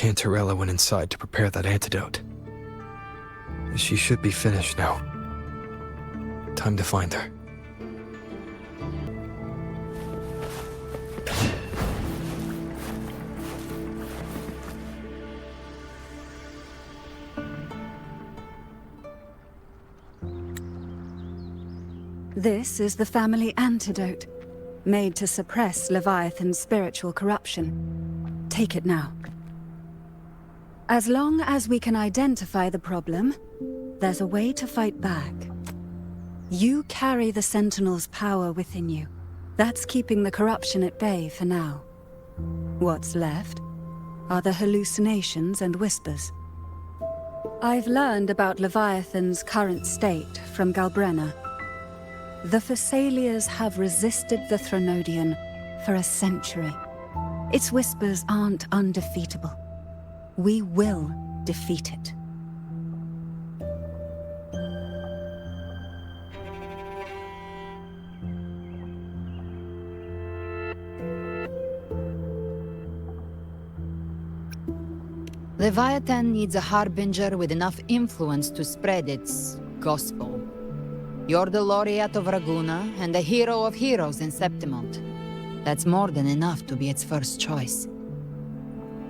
Cantarella went inside to prepare that antidote. She should be finished now. Time to find her. This is the family antidote, made to suppress Leviathan's spiritual corruption. Take it now. As long as we can identify the problem, there's a way to fight back. You carry the Sentinel's power within you. That's keeping the corruption at bay for now. What's left are the hallucinations and whispers. I've learned about Leviathan's current state from Galbrenna. The Thessalias have resisted the Threnodian for a century. Its whispers aren't undefeatable. We will defeat it. Leviathan needs a harbinger with enough influence to spread its gospel. You're the laureate of Raguna and the hero of heroes in Septimont. That's more than enough to be its first choice.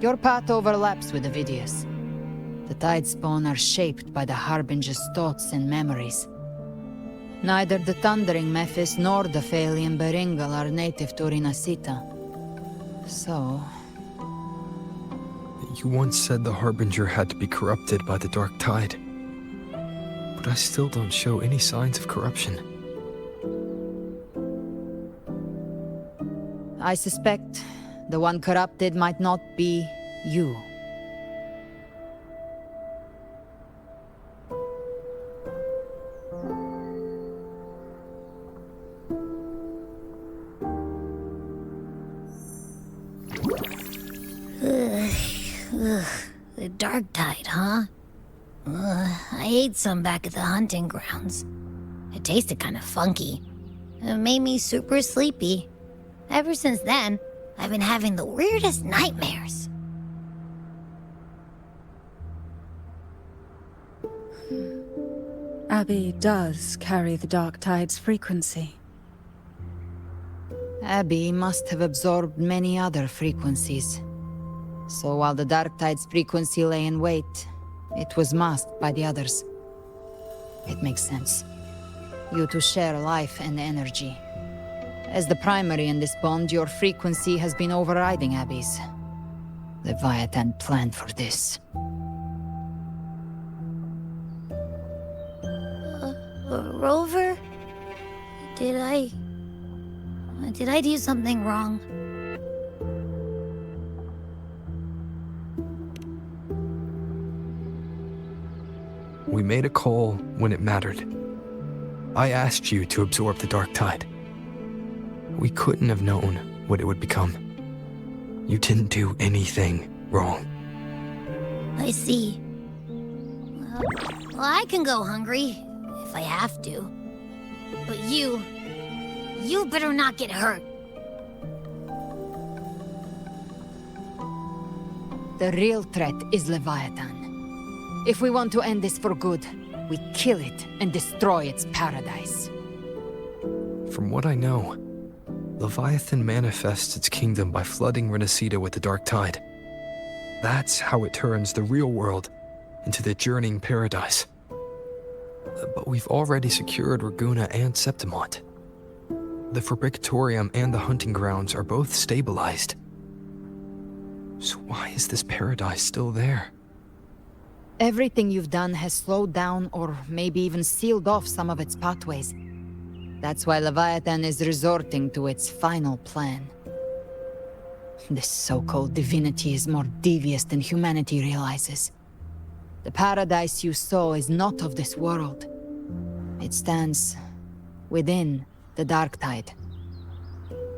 Your path overlaps with Avidius. The Tidespawn are shaped by the harbinger's thoughts and memories. Neither the Thundering Mephis nor the Phalian Beringal are native to Rinasita. So... You once said the Harbinger had to be corrupted by the Dark Tide. But I still don't show any signs of corruption. I suspect the one corrupted might not be you. The Dark Tide, huh? I ate some back at the hunting grounds. It tasted kind of funky. It made me super sleepy. Ever since then, I've been having the weirdest nightmares. Abby does carry the Dark Tide's frequency. Abby must have absorbed many other frequencies. So while the Dark Tide's frequency lay in wait, it was masked by the others. It makes sense. You two share life and energy. As the primary in this bond, your frequency has been overriding Abby's. Leviathan planned for this. Rover? Did I do something wrong? We made a call when it mattered. I asked you to absorb the Dark Tide. We couldn't have known what it would become. You didn't do anything wrong. I see. Well, I can go hungry, if I have to. But you better not get hurt. The real threat is Leviathan. If we want to end this for good, we kill it and destroy its paradise. From what I know, Leviathan manifests its kingdom by flooding Renacida with the Dark Tide. That's how it turns the real world into the journeying paradise. But we've already secured Raguna and Septimont. The Fabricatorium and the hunting grounds are both stabilized. So why is this paradise still there? Everything you've done has slowed down or maybe even sealed off some of its pathways. That's why Leviathan is resorting to its final plan. This so-called divinity is more devious than humanity realizes. The paradise you saw is not of this world. It stands within the Dark Tide.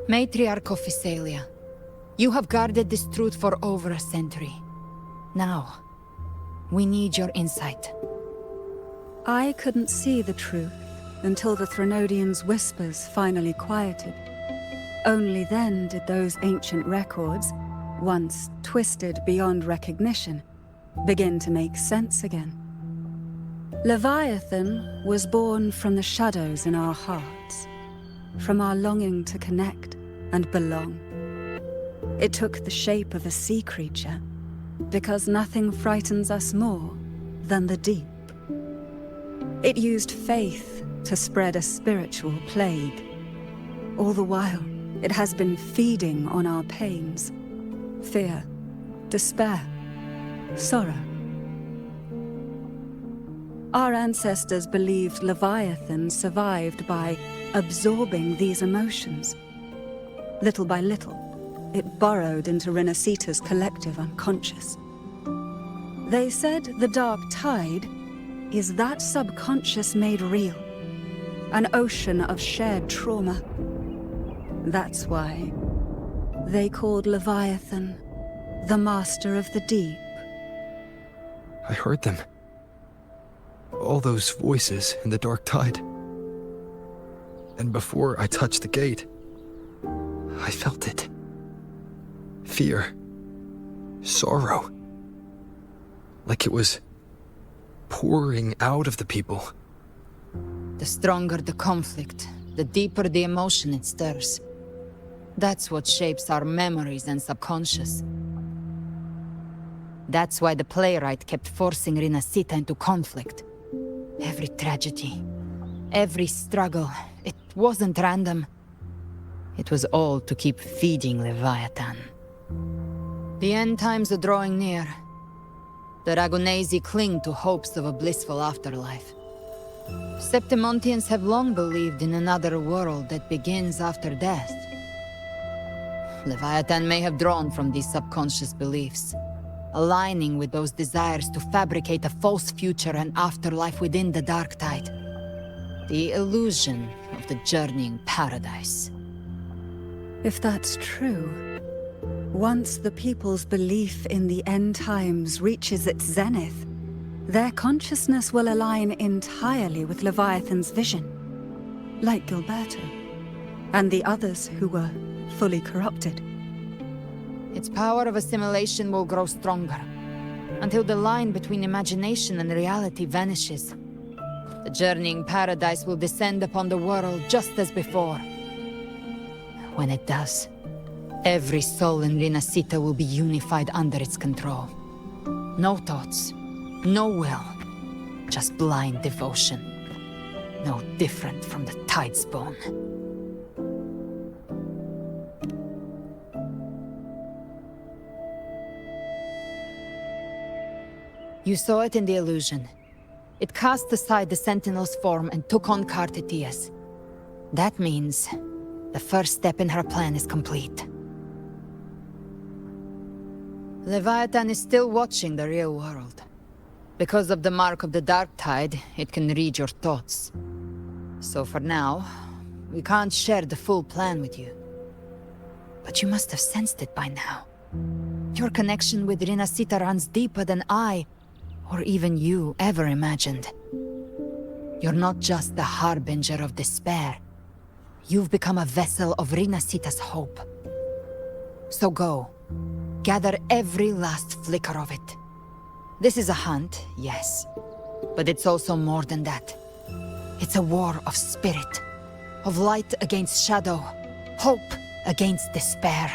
Matriarch of Thessalia, you have guarded this truth for over a century. Now, we need your insight. I couldn't see the truth until the Threnodian's whispers finally quieted. Only then did those ancient records, once twisted beyond recognition, begin to make sense again. Leviathan was born from the shadows in our hearts, from our longing to connect and belong. It took the shape of a sea creature, because nothing frightens us more than the deep. It used faith to spread a spiritual plague. All the while, it has been feeding on our pains, fear, despair, sorrow. Our ancestors believed Leviathan survived by absorbing these emotions. Little by little, it burrowed into Renacita's collective unconscious. They said the dark tide is that subconscious made real, an ocean of shared trauma. That's why they called Leviathan the Master of the Deep. I heard them. All those voices in the dark tide. And before I touched the gate, I felt it. Fear. Sorrow. Like it was pouring out of the people. The stronger the conflict, the deeper the emotion it stirs. That's what shapes our memories and subconscious. That's why the playwright kept forcing Renacita into conflict. Every tragedy, every struggle, it wasn't random. It was all to keep feeding Leviathan. The end times are drawing near. The Ragonesi cling to hopes of a blissful afterlife. Septimontians have long believed in another world that begins after death. Leviathan may have drawn from these subconscious beliefs, aligning with those desires to fabricate a false future and afterlife within the dark tide. The illusion of the journeying paradise. If that's true, once the people's belief in the end times reaches its zenith, their consciousness will align entirely with Leviathan's vision, like Gilberto, and the others who were fully corrupted. Its power of assimilation will grow stronger, until the line between imagination and reality vanishes. The journeying paradise will descend upon the world just as before. When it does, every soul in Renacita will be unified under its control. No thoughts, no will, just blind devotion. No different from the Tidespawn. You saw it in the illusion. It cast aside the Sentinel's form and took on Cartitia's. That means the first step in her plan is complete. Leviathan is still watching the real world. Because of the mark of the Dark Tide, it can read your thoughts. So for now, we can't share the full plan with you. But you must have sensed it by now. Your connection with Renacita runs deeper than I, or even you, ever imagined. You're not just the harbinger of despair. You've become a vessel of Renacita's hope. So go. Gather every last flicker of it. This is a hunt, yes. But it's also more than that. It's a war of spirit. Of light against shadow. Hope against despair.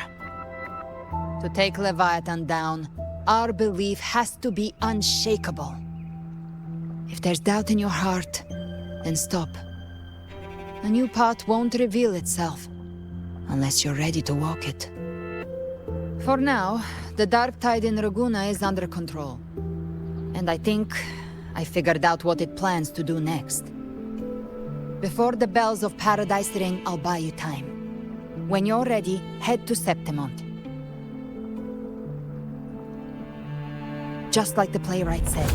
To take Leviathan down, our belief has to be unshakable. If there's doubt in your heart, then stop. A new path won't reveal itself, unless you're ready to walk it. For now, the dark tide in Raguna is under control. And I think I figured out what it plans to do next. Before the bells of Paradise ring, I'll buy you time. When you're ready, head to Septimont. Just like the playwright said,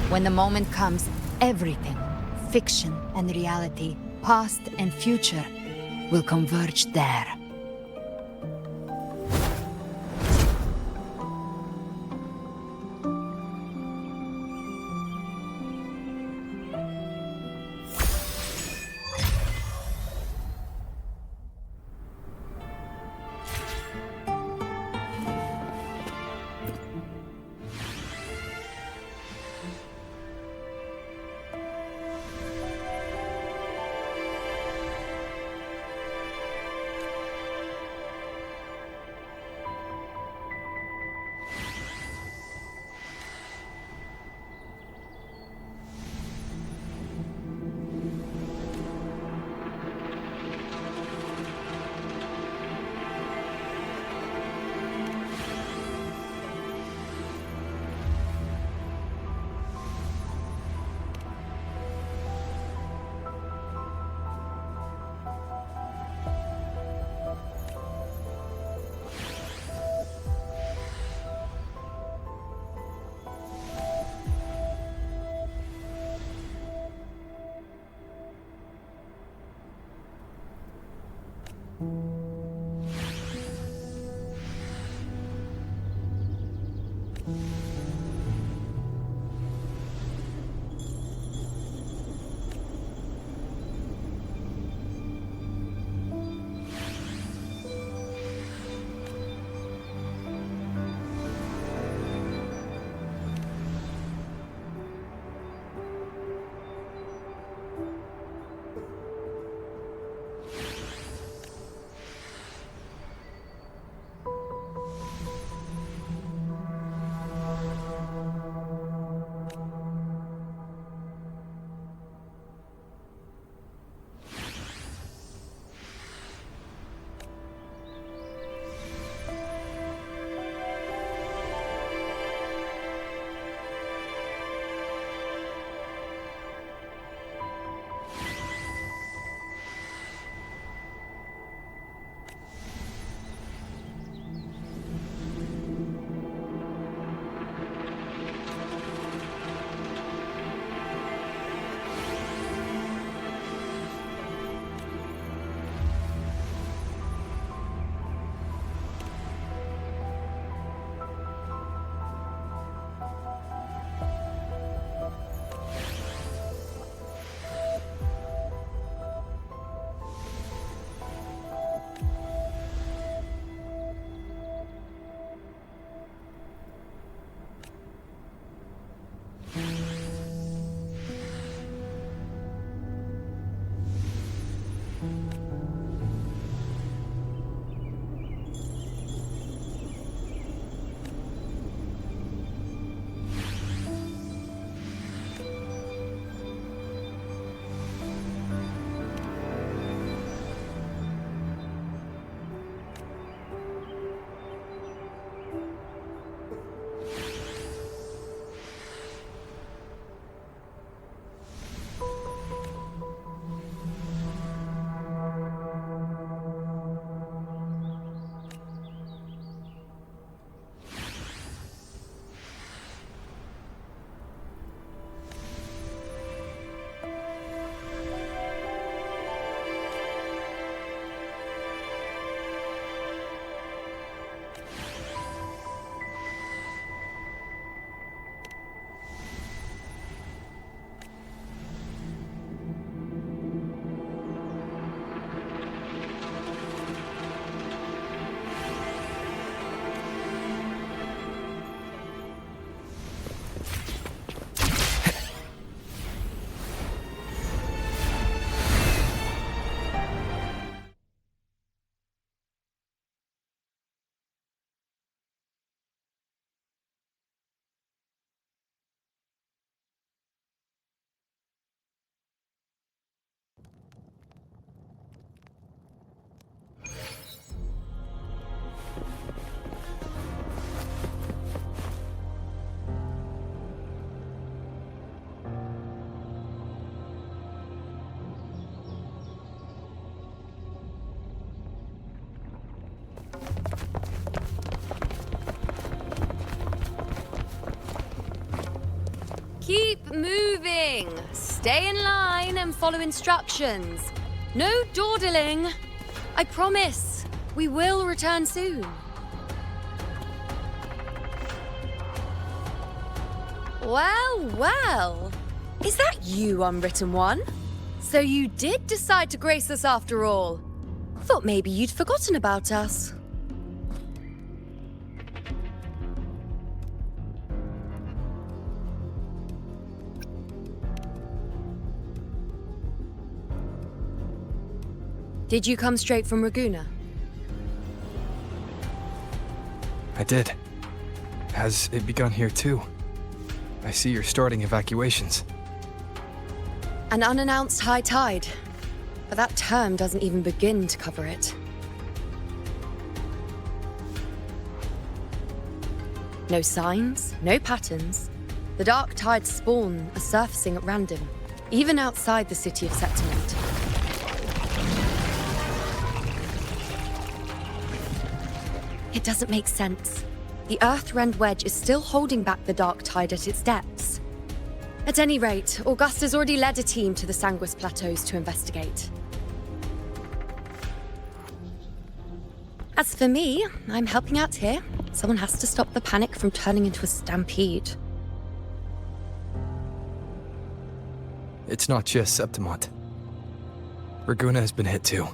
when the moment comes, everything, fiction and reality, past and future, will converge there. Keep moving. Stay in line and follow instructions. No dawdling. I promise, we will return soon. Well, well. Is that you, Unwritten One? So you did decide to grace us after all. Thought maybe you'd forgotten about us. Did you come straight from Raguna? I did. Has it begun here too? I see you're starting evacuations. An unannounced high tide. But that term doesn't even begin to cover it. No signs, no patterns. The dark tide's spawn are surfacing at random, even outside the city of Septiment. It doesn't make sense. The Earth-rend wedge is still holding back the dark tide at its depths. At any rate, Augusta's already led a team to the Sanguis Plateaus to investigate. As for me, I'm helping out here, Someone has to stop the panic from turning into a stampede. It's not just Septimont. Raguna has been hit too.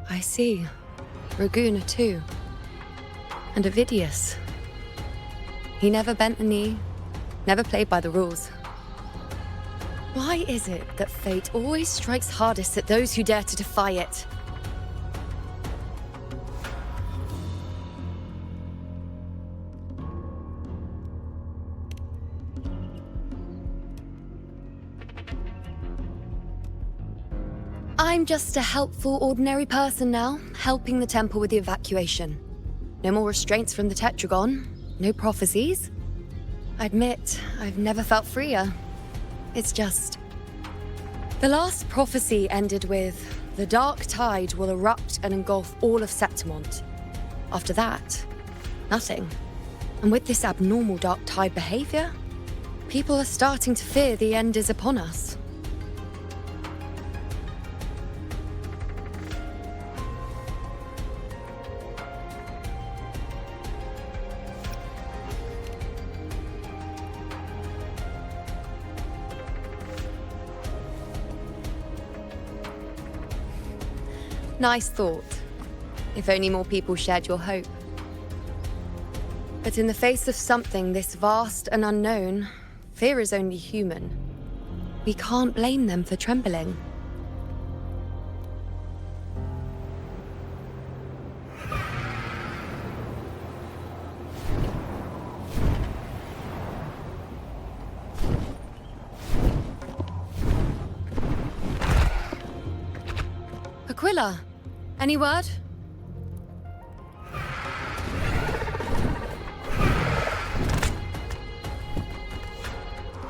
I see. Raguna too. And Ovidius. He never bent a knee, never played by the rules. Why is it that fate always strikes hardest at those who dare to defy it? I'm just a helpful, ordinary person now, helping the temple with the evacuation. No more restraints from the Tetragon, no prophecies. I admit, I've never felt freer. It's just... The last prophecy ended with, the dark tide will erupt and engulf all of Septimont. After that, nothing. And with this abnormal dark tide behavior, people are starting to fear the end is upon us. Nice thought. If only more people shared your hope. But in the face of something this vast and unknown, fear is only human. We can't blame them for trembling. Aquila, any word?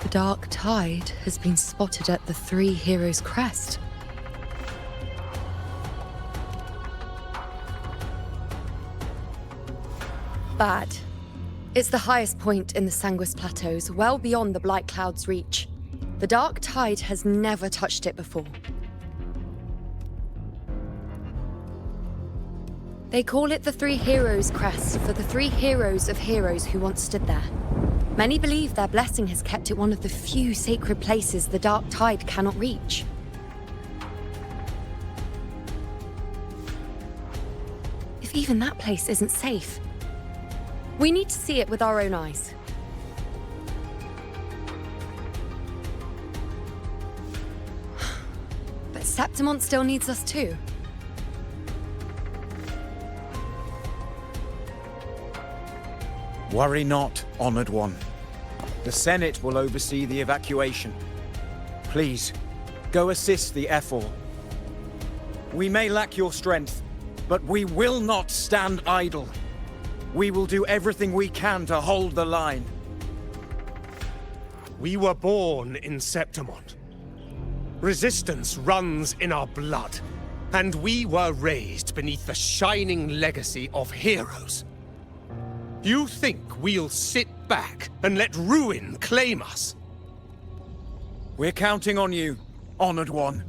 The dark tide has been spotted at the Three Heroes' Crest. Bad. It's the highest point in the Sanguis Plateaus, well beyond the Blight Cloud's reach. The dark tide has never touched it before. They call it the Three Heroes' Crest for the three heroes of heroes who once stood there. Many believe their blessing has kept it one of the few sacred places the dark tide cannot reach. If even that place isn't safe, we need to see it with our own eyes. But Septimont still needs us too. Worry not, Honored One. The Senate will oversee the evacuation. Please, go assist the Ephor. We may lack your strength, but we will not stand idle. We will do everything we can to hold the line. We were born in Septimont. Resistance runs in our blood, and we were raised beneath the shining legacy of heroes. You think we'll sit back and let ruin claim us? We're counting on you, Honored One.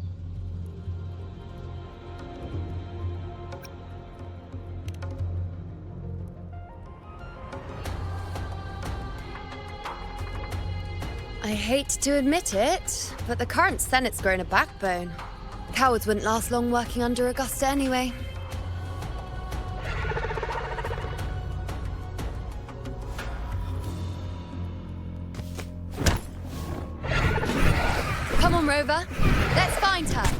I hate to admit it, but the current Senate's grown a backbone. Cowards wouldn't last long working under Augusta anyway. Come on, Rover. Let's find her.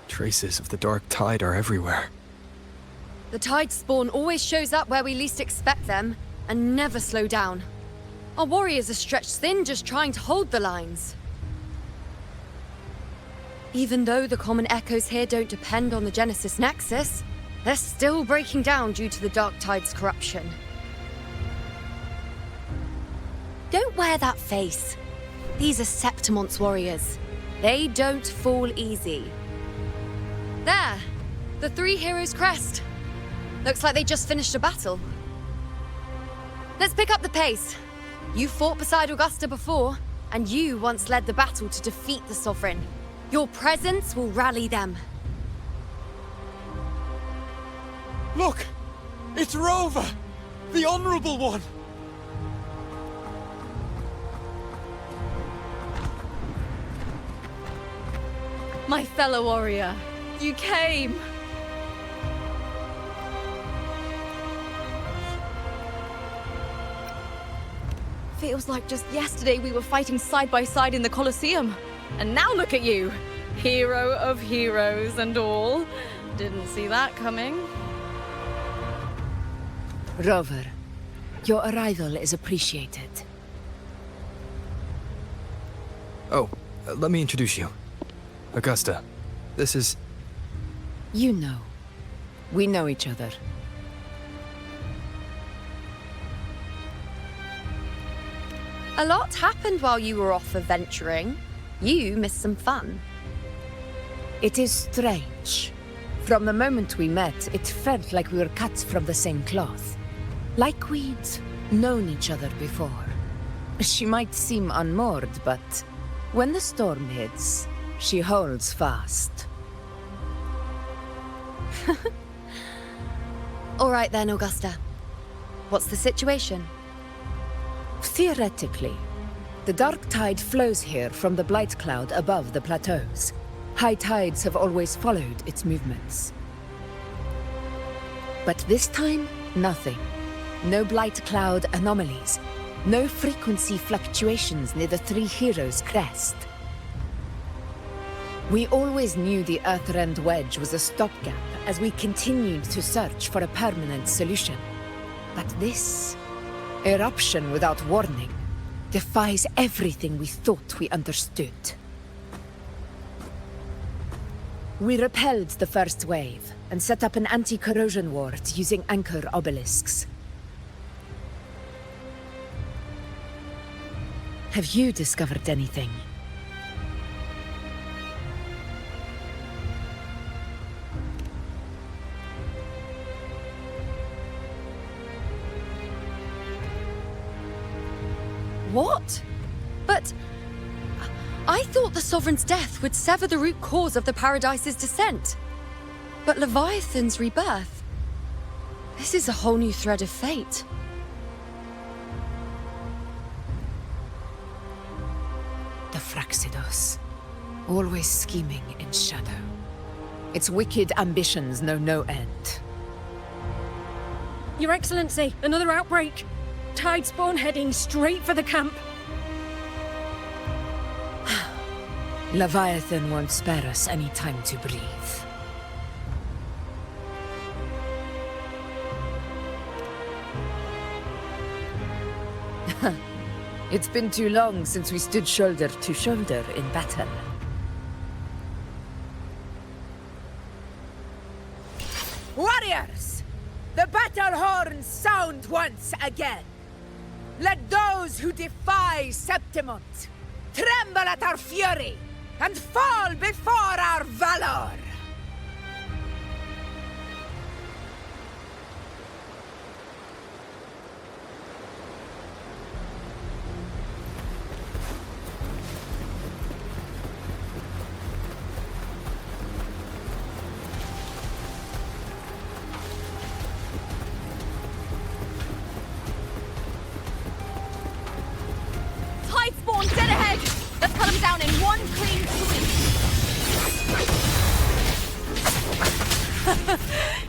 Traces of the dark tide are everywhere. The tide spawn always shows up where we least expect them, and never slow down. Our warriors are stretched thin just trying to hold the lines. Even though the common echoes here don't depend on the Genesis Nexus, they're still breaking down due to the Dark Tide's corruption. Don't wear that face. These are Septimon's warriors. They don't fall easy. There! The three heroes' crest. Looks like they just finished a battle. Let's pick up the pace. You fought beside Augusta before, and you once led the battle to defeat the Sovereign. Your presence will rally them. Look! It's Rover! The Honorable One! My fellow warrior, you came! Feels like just yesterday we were fighting side by side in the Colosseum. And now look at you! Hero of heroes and all. Didn't see that coming. Rover, your arrival is appreciated. Oh, let me introduce you. Augusta, this is... You know. We know each other. A lot happened while you were off adventuring. You missed some fun. It is strange. From the moment we met, it felt like we were cut from the same cloth. Like we'd known each other before. She might seem unmoored, but when the storm hits, she holds fast. All right then, Augusta. What's the situation? Theoretically, the dark tide flows here from the blight cloud above the plateaus. High tides have always followed its movements. But this time, nothing. No blight cloud anomalies. No frequency fluctuations near the Three Heroes' crest. We always knew the Earthrend Wedge was a stopgap as we continued to search for a permanent solution. But this eruption without warning defies everything we thought we understood. We repelled the first wave and set up an anti-corrosion ward using anchor obelisks. Have you discovered anything? What? But... I thought the Sovereign's death would sever the root cause of the Paradise's descent. But Leviathan's rebirth... This is a whole new thread of fate. The Fraxidos. Always scheming in shadow. Its wicked ambitions know no end. Your Excellency, another outbreak. Tide spawn heading straight for the camp. Leviathan won't spare us any time to breathe. It's been too long since we stood shoulder to shoulder in battle. Warriors! The battle horns sound once again! Let those who defy Septimont tremble at our fury and fall before our valor! Tide spawn dead ahead! Let's cut them down in one clean sweep!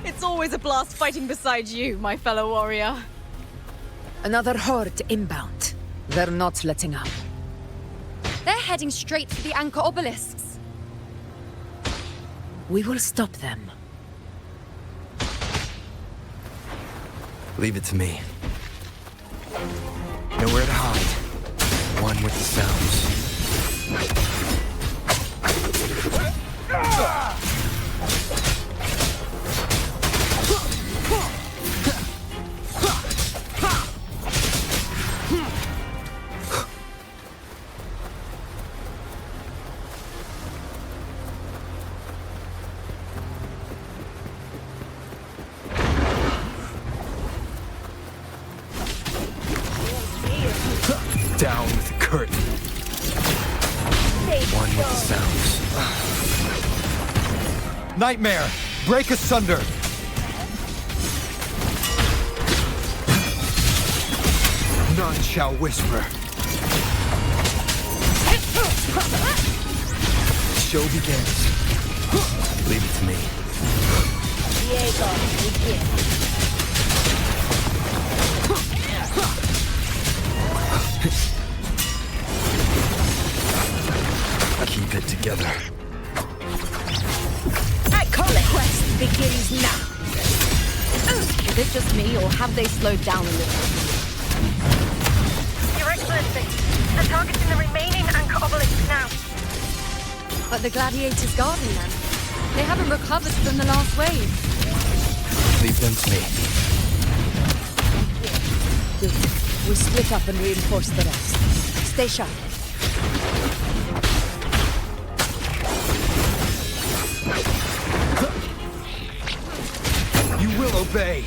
It's always a blast fighting beside you, my fellow warrior. Another horde inbound. They're not letting up. They're heading straight for the anchor obelisks. We will stop them. Leave it to me. Nowhere to hide. One with the sounds. Down with the curtain. One with the sounds. Nightmare! Break asunder! None shall whisper. The show begins. Leave it to me. Keep it together. I call it quest begins now. Is it just me, or have they slowed down a little? Your Excellency, I'm targeting the remaining anchor obelisks now. But the gladiators guarding them. They haven't recovered from the last wave. Leave them to me. Good. We'll split up and reinforce the rest. Stay sharp. You will obey.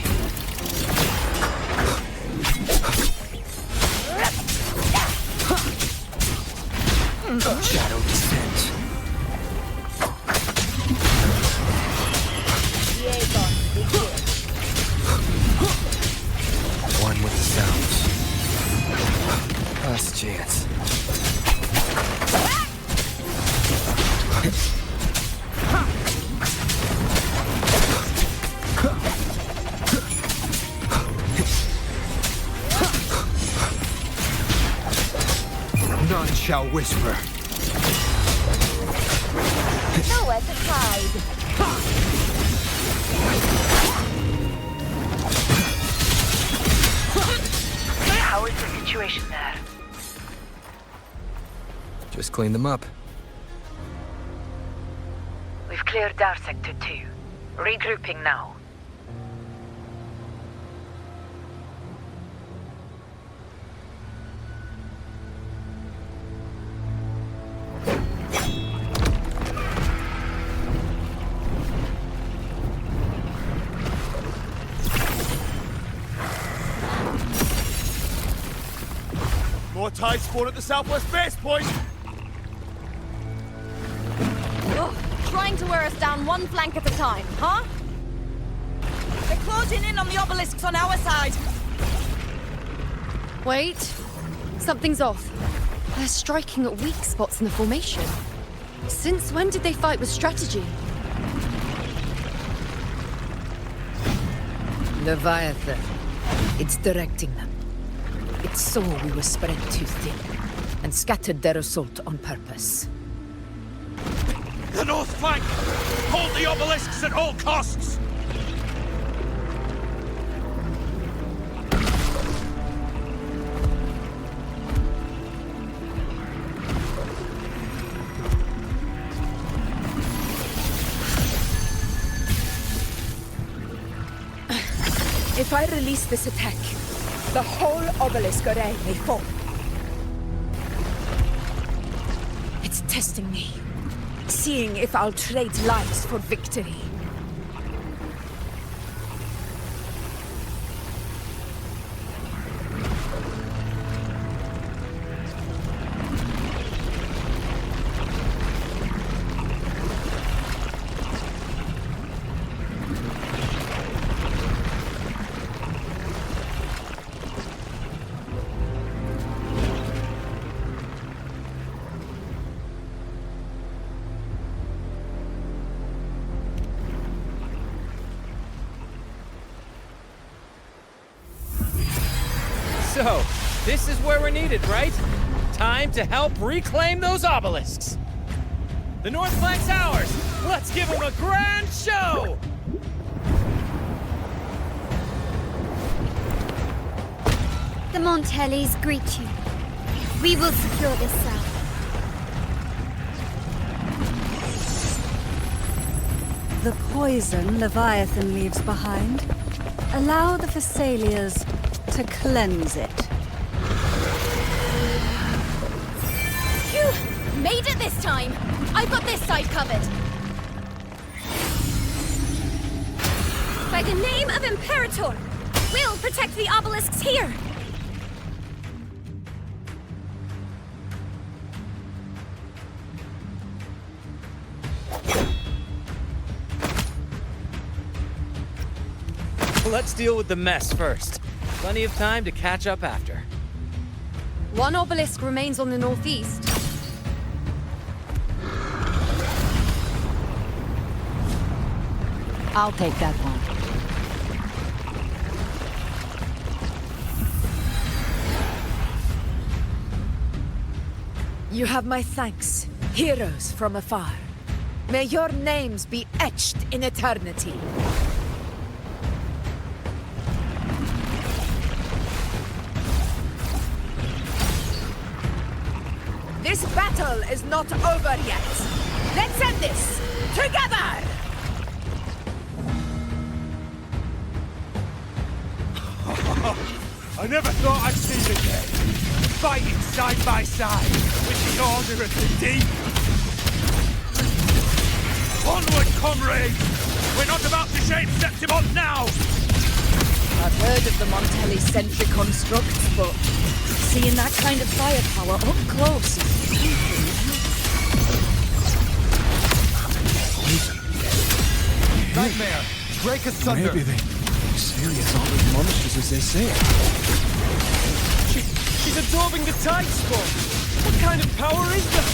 Shadow descends. One with the sounds. Last chance. None shall whisper. Nowhere to hide. How is the situation there? Just clean them up. We've cleared our Sector 2. Regrouping now. More tide spawn at the southwest base point! Ugh, trying to wear us down one flank at a time, huh? They're closing in on the obelisks on our side. Wait. Something's off. They're striking at weak spots in the formation. Since when did they fight with strategy? Leviathan. It's directing them. It saw we were spread too thin, and scattered their assault on purpose. The north flank! Hold the obelisks at all costs! If I release this attack, the whole obelisk array may fall. It's testing me, seeing if I'll trade lives for victory. So, this is where we're needed, right? Time to help reclaim those obelisks. The north flank's ours. Let's give them a grand show! The Montellis greet you. We will secure this cell. The poison Leviathan leaves behind, allow the Thessalians to cleanse it. Phew! Made it this time! I've got this side covered! By the name of Imperator, we'll protect the obelisks here! Let's deal with the mess first. Plenty of time to catch up after. One obelisk remains on the northeast. I'll take that one. You have my thanks, heroes from afar. May your names be etched in eternity. This battle is not over yet. Let's end this together! I never thought I'd see the day. Fighting side by side with the Order of the Deep. Onward, comrades! We're not about to shape Septimon now! I've heard of the Montelli-centric constructs, but seeing that kind of firepower up close is something else. Nightmare! Break asunder! Maybe they serious aren't as monstrous as they say. She's absorbing the tide spawn! What kind of power is that?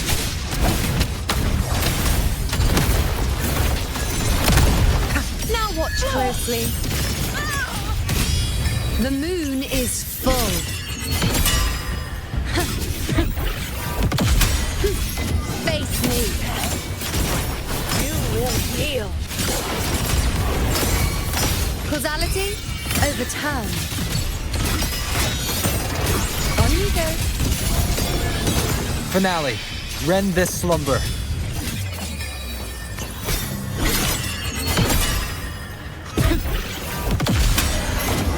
Now watch closely. The moon is full. Face me. You will heal. Causality overturned. On you go. Finale. Rend this slumber.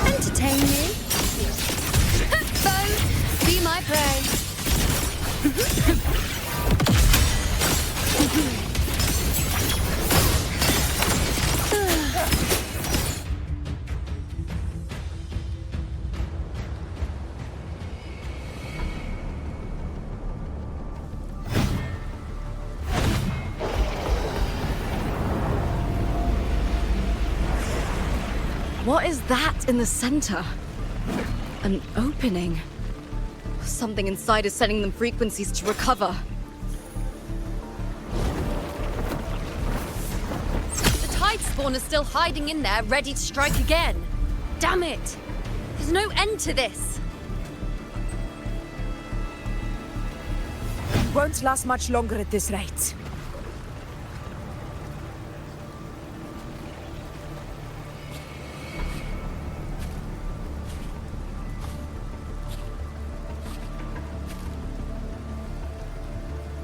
Entertain me. Foes, be my prey. What is that in the center? An opening. Something inside is sending them frequencies to recover. The tide spawn is still hiding in there, ready to strike again. Damn it! There's no end to this. Won't last much longer at this rate.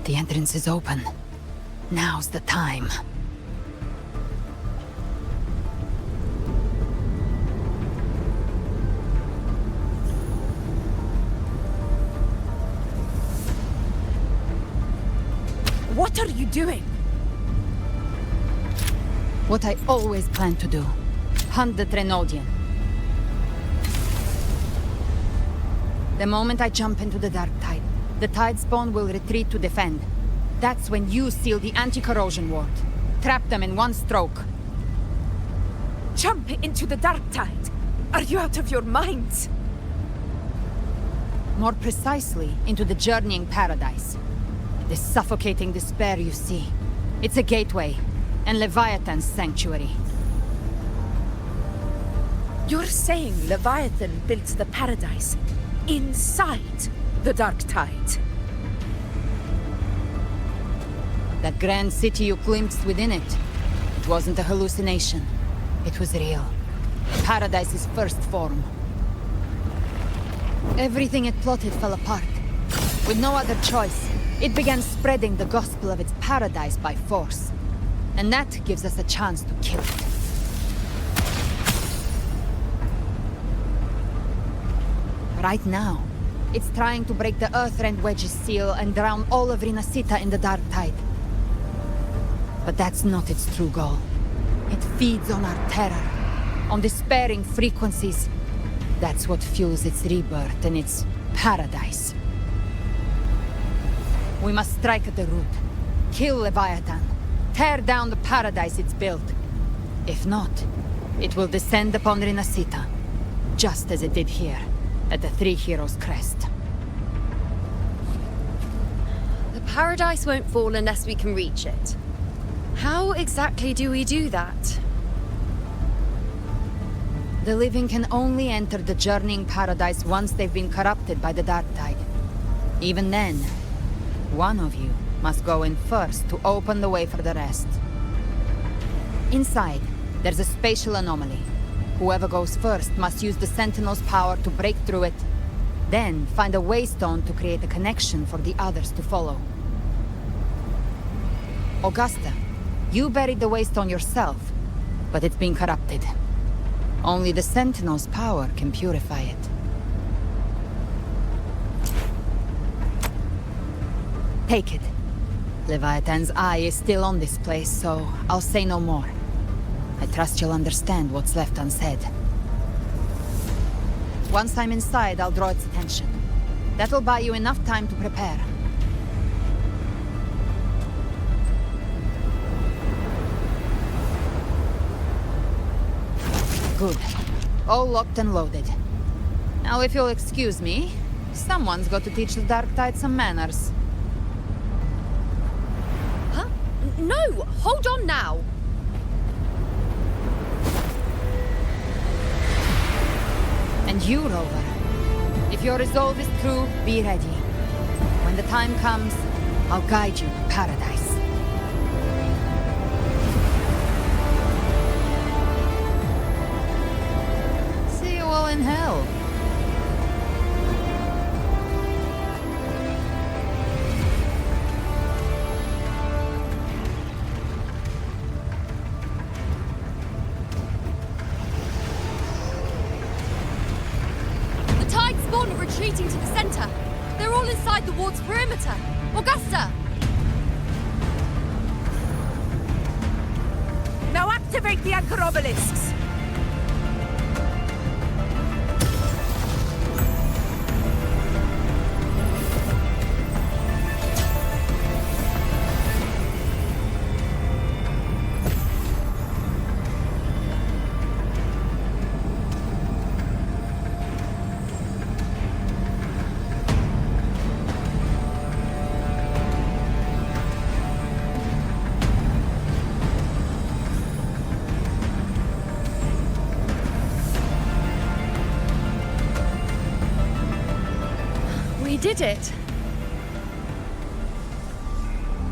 The entrance is open. Now's the time. What are you doing? What I always planned to do. Hunt the Trenodian. The moment I jump into the dark tide, the tide spawn will retreat to defend. That's when you seal the anti-corrosion ward. Trap them in one stroke. Jump into the dark tide. Are you out of your mind? More precisely, into the journeying paradise. The suffocating despair you see. It's a gateway, and Leviathan's sanctuary. You're saying Leviathan built the paradise inside the dark tide? That grand city you glimpsed within it, it wasn't a hallucination. It was real. Paradise's first form. Everything it plotted fell apart. With no other choice, it began spreading the gospel of its paradise by force. And that gives us a chance to kill it. Right now, it's trying to break the Earthrend Wedge's seal and drown all of Rinasita in the Dark Tide. But that's not its true goal. It feeds on our terror, on despairing frequencies. That's what fuels its rebirth and its paradise. We must strike at the root, kill Leviathan, tear down the paradise it's built. If not, it will descend upon Rinasita, just as it did here, at the Three Heroes' Crest. The paradise won't fall unless we can reach it. How exactly do we do that? The living can only enter the journeying paradise once they've been corrupted by the Dark Tide. Even then, one of you must go in first to open the way for the rest. Inside, there's a spatial anomaly. Whoever goes first must use the Sentinel's power to break through it, then find a waystone to create a connection for the others to follow. Augusta, you buried the waystone yourself, but it's been corrupted. Only the Sentinel's power can purify it. Take it. Leviathan's eye is still on this place, so I'll say no more. I trust you'll understand what's left unsaid. Once I'm inside, I'll draw its attention. That'll buy you enough time to prepare. Good. All locked and loaded. Now, if you'll excuse me, someone's got to teach the Dark Tide some manners. Huh? No! Hold on now! And you, Rover. If your resolve is true, be ready. When the time comes, I'll guide you to paradise. See you all in hell. Retreating to the center. They're all inside the ward's perimeter. Augusta! Now activate the anchor obelisks! We did it.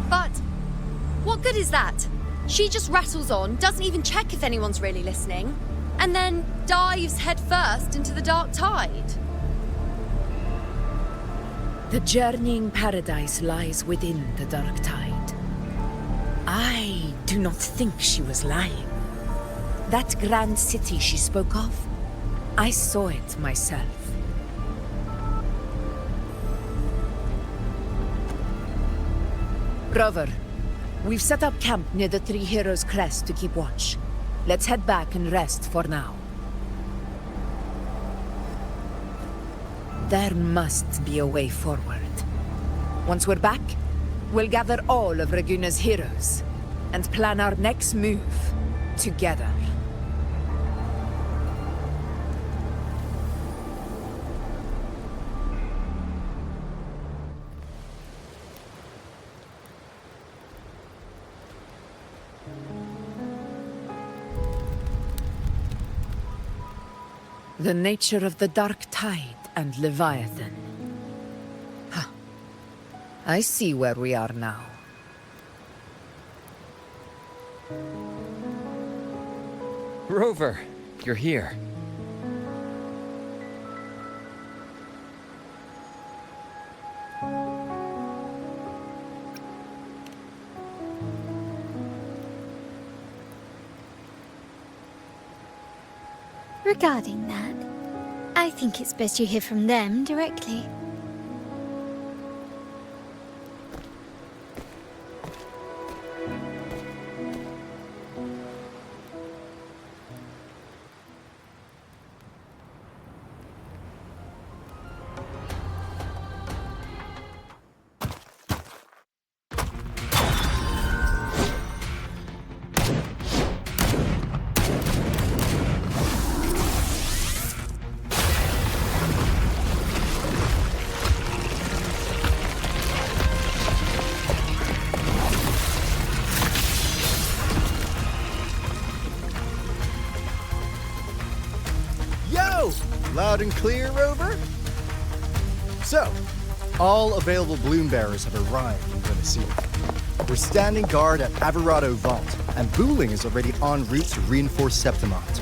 But what good is that? She just rattles on, doesn't even check if anyone's really listening, and then dives headfirst into the Dark Tide. The journeying paradise lies within the Dark Tide. I do not think she was lying. That grand city she spoke of, I saw it myself. Rover, we've set up camp near the Three Heroes' Crest to keep watch. Let's head back and rest for now. There must be a way forward. Once we're back, we'll gather all of Raguna's heroes and plan our next move together. The nature of the Dark Tide and Leviathan. Huh. I see where we are now. Rover, you're here. Regarding that, I think it's best you hear from them directly. Loud and clear, Rover? So, all available bloom bearers have arrived in Renesita. We're standing guard at Averado Vault, and Booling is already en route to reinforce Septimont.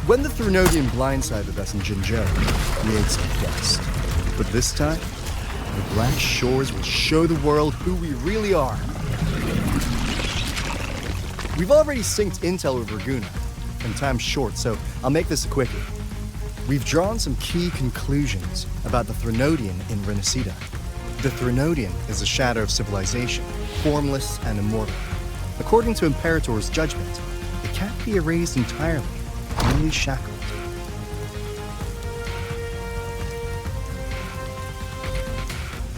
When the Threnodian blindsided us in Jinzhou, we ate some dust. But this time, the Black Shores will show the world who we really are. We've already synced intel with Raguna, and time's short, so I'll make this a quickie. We've drawn some key conclusions about the Threnodian in Renesita. The Threnodian is a shadow of civilization, formless and immortal. According to Imperator's judgment, it can't be erased entirely, only shackled.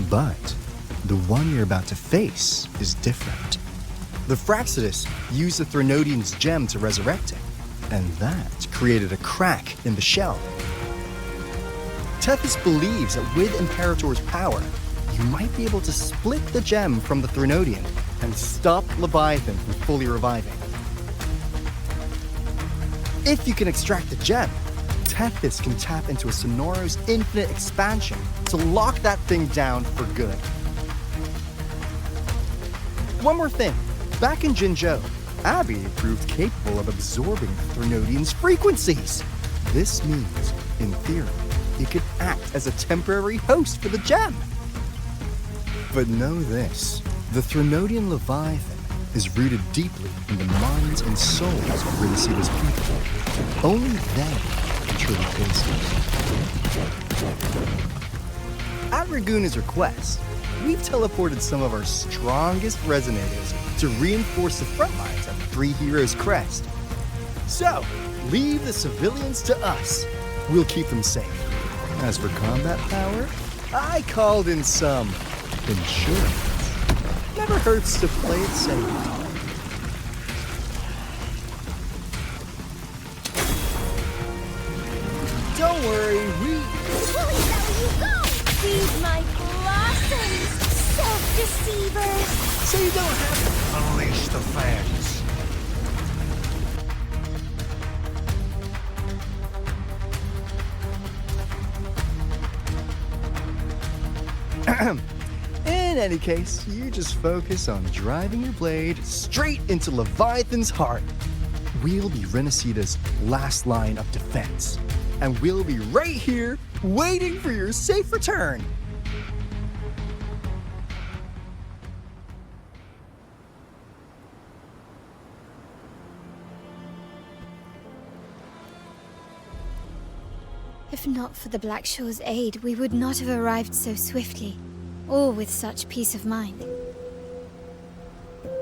But the one you're about to face is different. The Fraxidus used the Threnodian's gem to resurrect it, and that created a crack in the shell. Tethys believes that with Imperator's power, you might be able to split the gem from the Threnodian and stop Leviathan from fully reviving. If you can extract the gem, Tethys can tap into a Sonoro's infinite expansion to lock that thing down for good. One more thing. Back in Jinzhou, Abby proved capable of absorbing the Threnodian's frequencies. This means, in theory, it could act as a temporary host for the gem. But know this, the Threnodian Leviathan is rooted deeply in the minds and souls of Renesita's people. Only they can truly face it. At Raguna's request, we've teleported some of our strongest resonators to reinforce the front lines at the Three Heroes Crest. So, leave the civilians to us. We'll keep them safe. As for combat power, I called in some insurance. Never hurts to play it safe. Don't worry, Willy, you go! Feed my blossoms, self-deceivers! So you don't have to unleash the fans. In any case, you just focus on driving your blade straight into Leviathan's heart. We'll be Renesita's last line of defense, and we'll be right here waiting for your safe return. If not for the Black Shore's aid, we would not have arrived so swiftly, or with such peace of mind.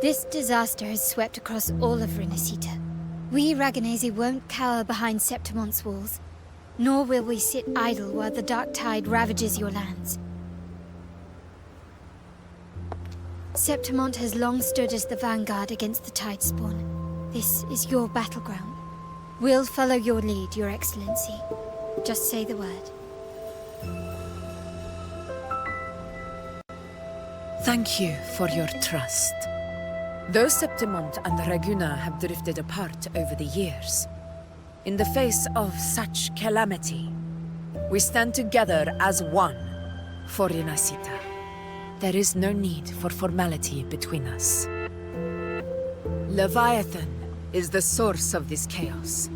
This disaster has swept across all of Renesita. We Raganese won't cower behind Septimont's walls, nor will we sit idle while the dark tide ravages your lands. Septimont has long stood as the vanguard against the Tidespawn. This is your battleground. We'll follow your lead, Your Excellency. Just say the word. Thank you for your trust. Though Septimont and Raguna have drifted apart over the years, in the face of such calamity, we stand together as one for Renesita. There is no need for formality between us. Leviathan is the source of this chaos.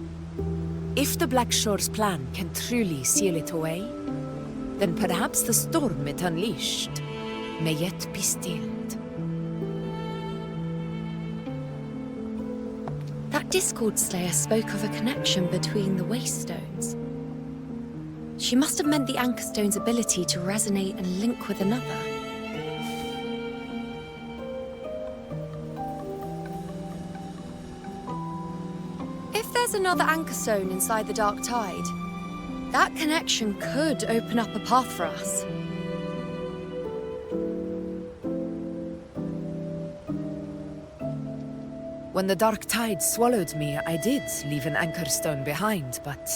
If the Black Shore's plan can truly seal it away, then perhaps the storm it unleashed may yet be stilled. That Discord Slayer spoke of a connection between the Wastestones. She must have meant the Anchor Stone's ability to resonate and link with another. If there's another Anchor Stone inside the Dark Tide, that connection could open up a path for us. When the Dark Tide swallowed me, I did leave an Anchor Stone behind, but...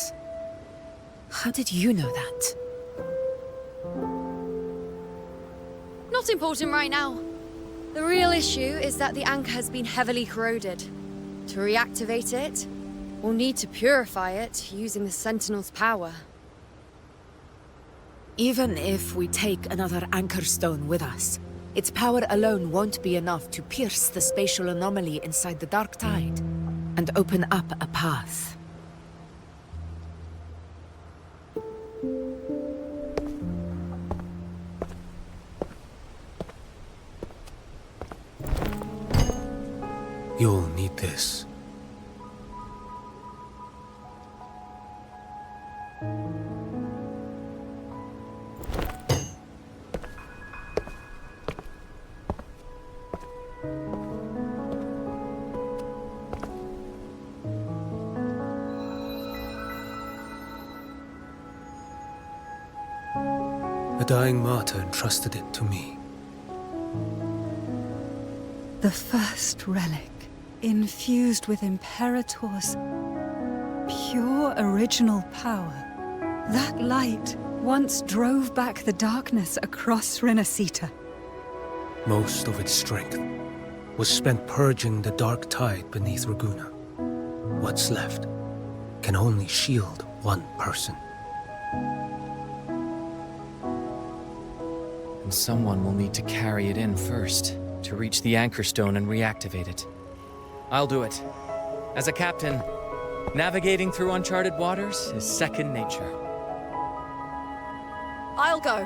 how did you know that? Not important right now. The real issue is that the anchor has been heavily corroded. To reactivate it, we'll need to purify it using the Sentinel's power. Even if we take another Anchor Stone with us, its power alone won't be enough to pierce the spatial anomaly inside the Dark Tide and open up a path. You'll need this. A dying martyr entrusted it to me. The first relic, infused with Imperator's pure original power. That light once drove back the darkness across Renacita. Most of its strength was spent purging the dark tide beneath Raguna. What's left can only shield one person. And someone will need to carry it in first, to reach the Anchor Stone and reactivate it. I'll do it. As a captain, navigating through uncharted waters is second nature. I'll go.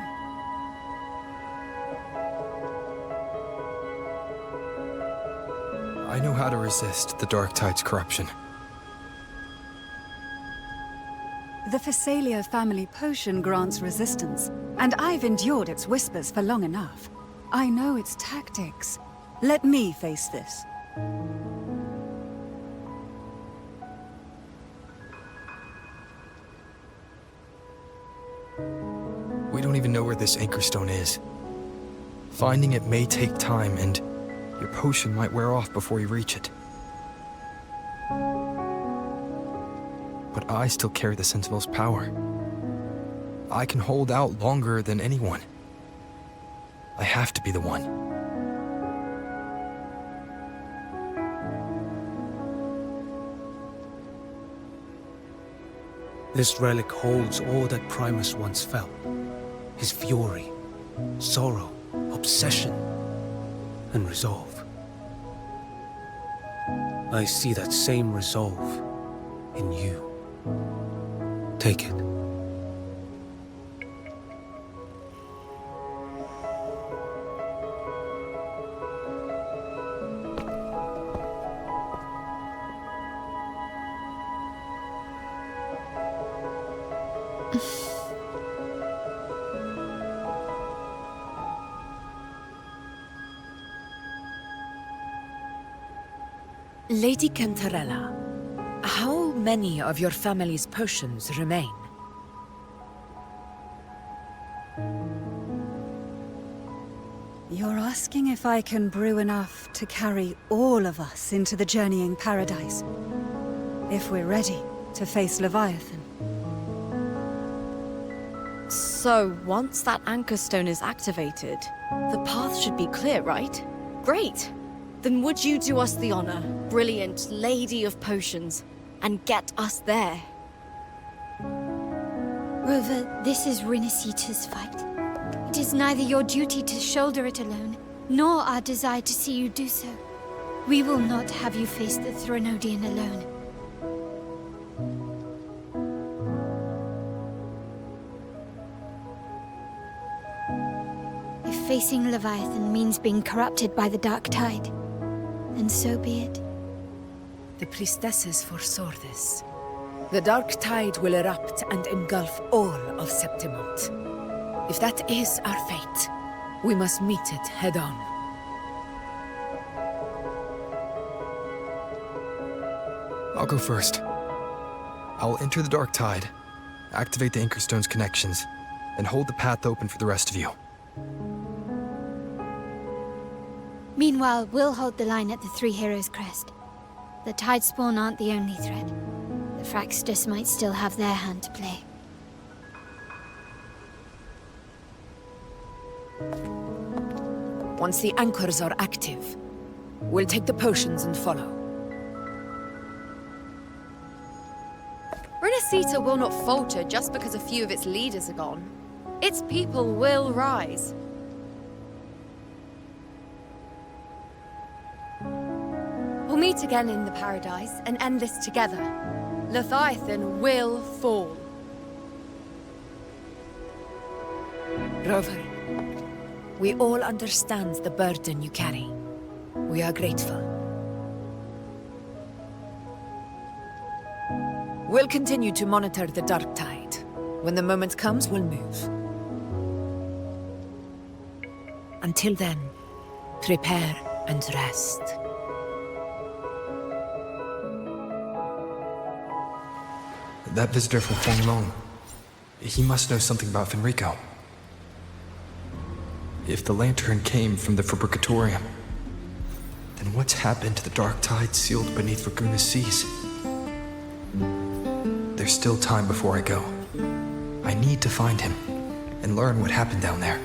I know how to resist the Dark Tide's corruption. The Phasalia family potion grants resistance, and I've endured its whispers for long enough. I know its tactics. Let me face this. We don't even know where this Anchor Stone is. Finding it may take time, and your potion might wear off before you reach it. But I still carry the Sentinel's power. I can hold out longer than anyone. I have to be the one. This relic holds all that Primus once felt. His fury, sorrow, obsession, and resolve. I see that same resolve in you. Take it. Lady Cantarella, how many of your family's potions remain? You're asking if I can brew enough to carry all of us into the journeying paradise. If we're ready to face Leviathan. So, once that Anchor Stone is activated, the path should be clear, right? Great! Then would you do us the honor, brilliant Lady of Potions, and get us there? Rover, this is Renacita's fight. It is neither your duty to shoulder it alone, nor our desire to see you do so. We will not have you face the Threnodian alone. If facing Leviathan means being corrupted by the Dark Tide, then so be it. the priestesses foresaw this. The dark tide will erupt and engulf all of Septimont. If that is our fate, we must meet it head-on. I'll go first. I'll enter the dark tide, activate the Anchorstone's connections, and hold the path open for the rest of you. Meanwhile, we'll hold the line at the Three Heroes Crest. The Tidespawn aren't the only threat. The Fraxtus might still have their hand to play. Once the anchors are active, we'll take the potions and follow. Renacita will not falter just because a few of its leaders are gone. Its people will rise. We'll meet again in the Paradise and end this together. Leviathan will fall. Rover, we all understand the burden you carry. We are grateful. We'll continue to monitor the dark tide. When the moment comes, we'll move. Until then, prepare and rest. That visitor from Fenglong, he must know something about Fenrico. If the lantern came from the Fabricatorium, then what's happened to the dark tide sealed beneath Raguna's seas? There's still time before I go. I need to find him and learn what happened down there.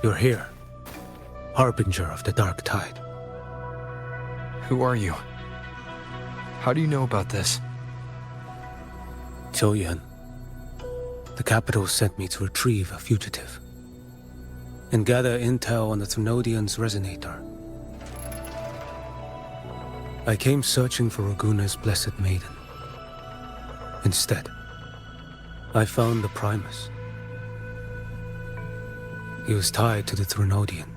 You're here. Harbinger of the Dark Tide. Who are you? How do you know about this? Choyan. The capital sent me to retrieve a fugitive and gather intel on the Thrunodian's resonator. I came searching for Raguna's Blessed Maiden. Instead, I found the Primus. He was tied to the Thrunodian,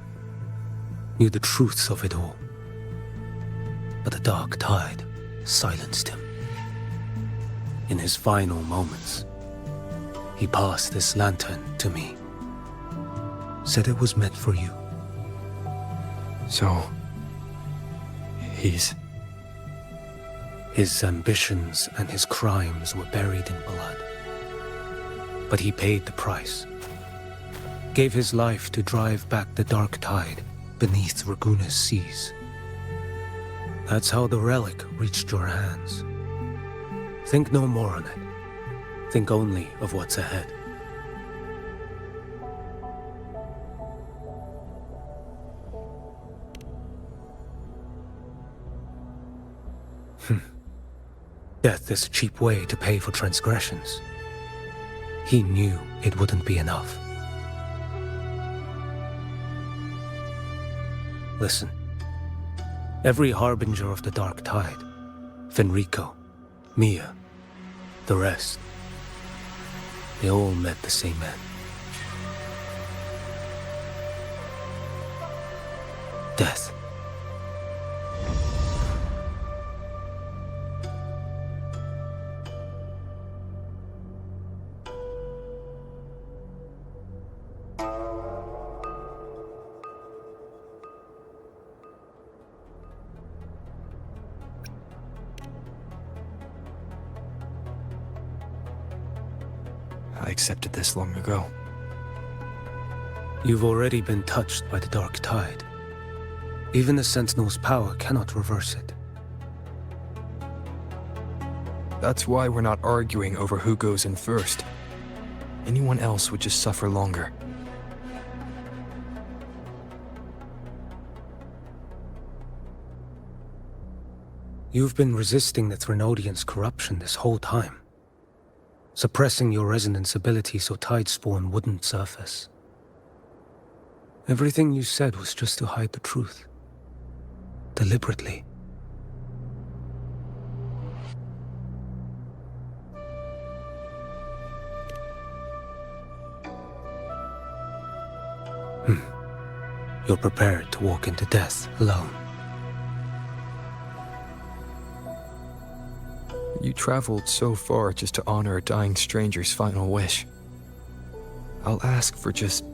knew the truths of it all. But the Dark Tide silenced him. In his final moments, he passed this lantern to me. Said it was meant for you. So... he's... His ambitions and his crimes were buried in blood. But he paid the price. Gave his life to drive back the Dark Tide beneath Raguna's seas. That's how the relic reached your hands. Think no more on it. Think only of what's ahead. Death is a cheap way to pay for transgressions. He knew it wouldn't be enough. Listen. Every harbinger of the Dark Tide, Fenrico, Mia, the rest, they all met the same end. Death. I accepted this long ago. You've already been touched by the Dark Tide. Even the Sentinel's power cannot reverse it. That's why we're not arguing over who goes in first. Anyone else would just suffer longer. You've been resisting the Thrunodian's corruption this whole time. Suppressing your resonance ability so Tidespawn wouldn't surface. Everything you said was just to hide the truth. Deliberately. You're prepared to walk into death alone. You traveled so far just to honor a dying stranger's final wish. I'll ask for just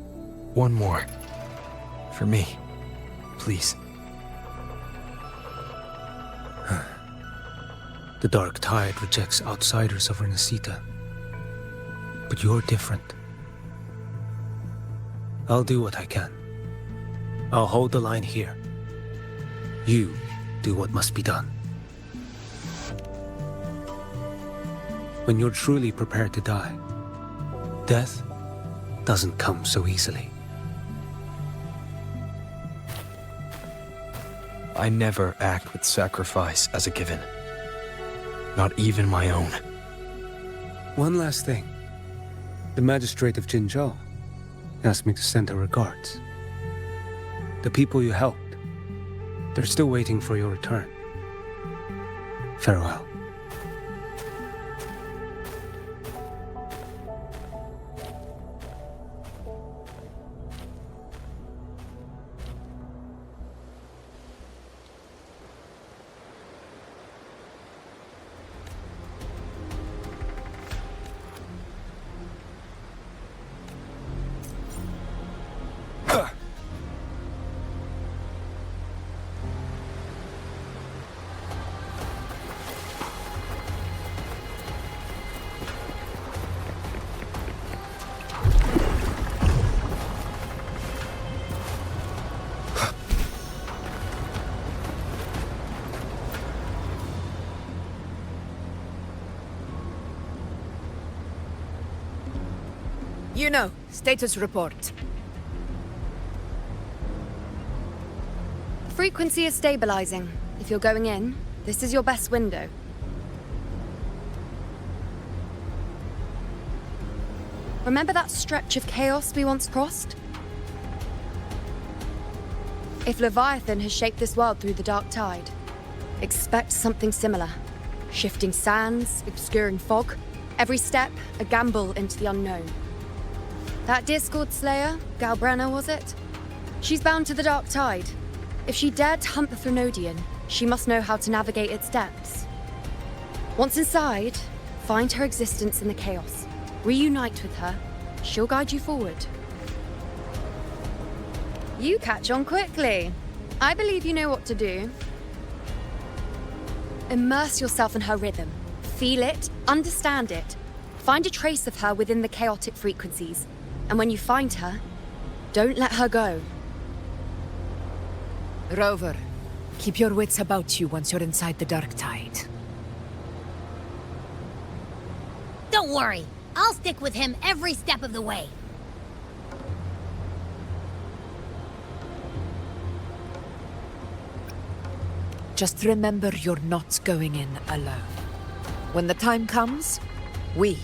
one more. For me. Please. The Dark Tide rejects outsiders of Renacita. But you're different. I'll do what I can. I'll hold the line here. You do what must be done. When you're truly prepared to die, death doesn't come so easily. I never act with sacrifice as a given. Not even my own. One last thing. The magistrate of Jinzhou asked me to send her regards. The people you helped, they're still waiting for your return. Farewell. You know, status report. Frequency is stabilizing. If you're going in, this is your best window. Remember that stretch of chaos we once crossed? If Leviathan has shaped this world through the dark tide, expect something similar. Shifting sands, obscuring fog, every step a gamble into the unknown. That Discord Slayer, Galbrenna was it? She's bound to the dark tide. If she dared to hunt the Threnodian, she must know how to navigate its depths. Once inside, find her existence in the chaos. Reunite with her. She'll guide you forward. You catch on quickly. I believe you know what to do. Immerse yourself in her rhythm. Feel it, understand it. Find a trace of her within the chaotic frequencies. And when you find her, don't let her go. Rover, keep your wits about you once you're inside the dark tide. Don't worry. I'll stick with him every step of the way. Just remember you're not going in alone. When the time comes, we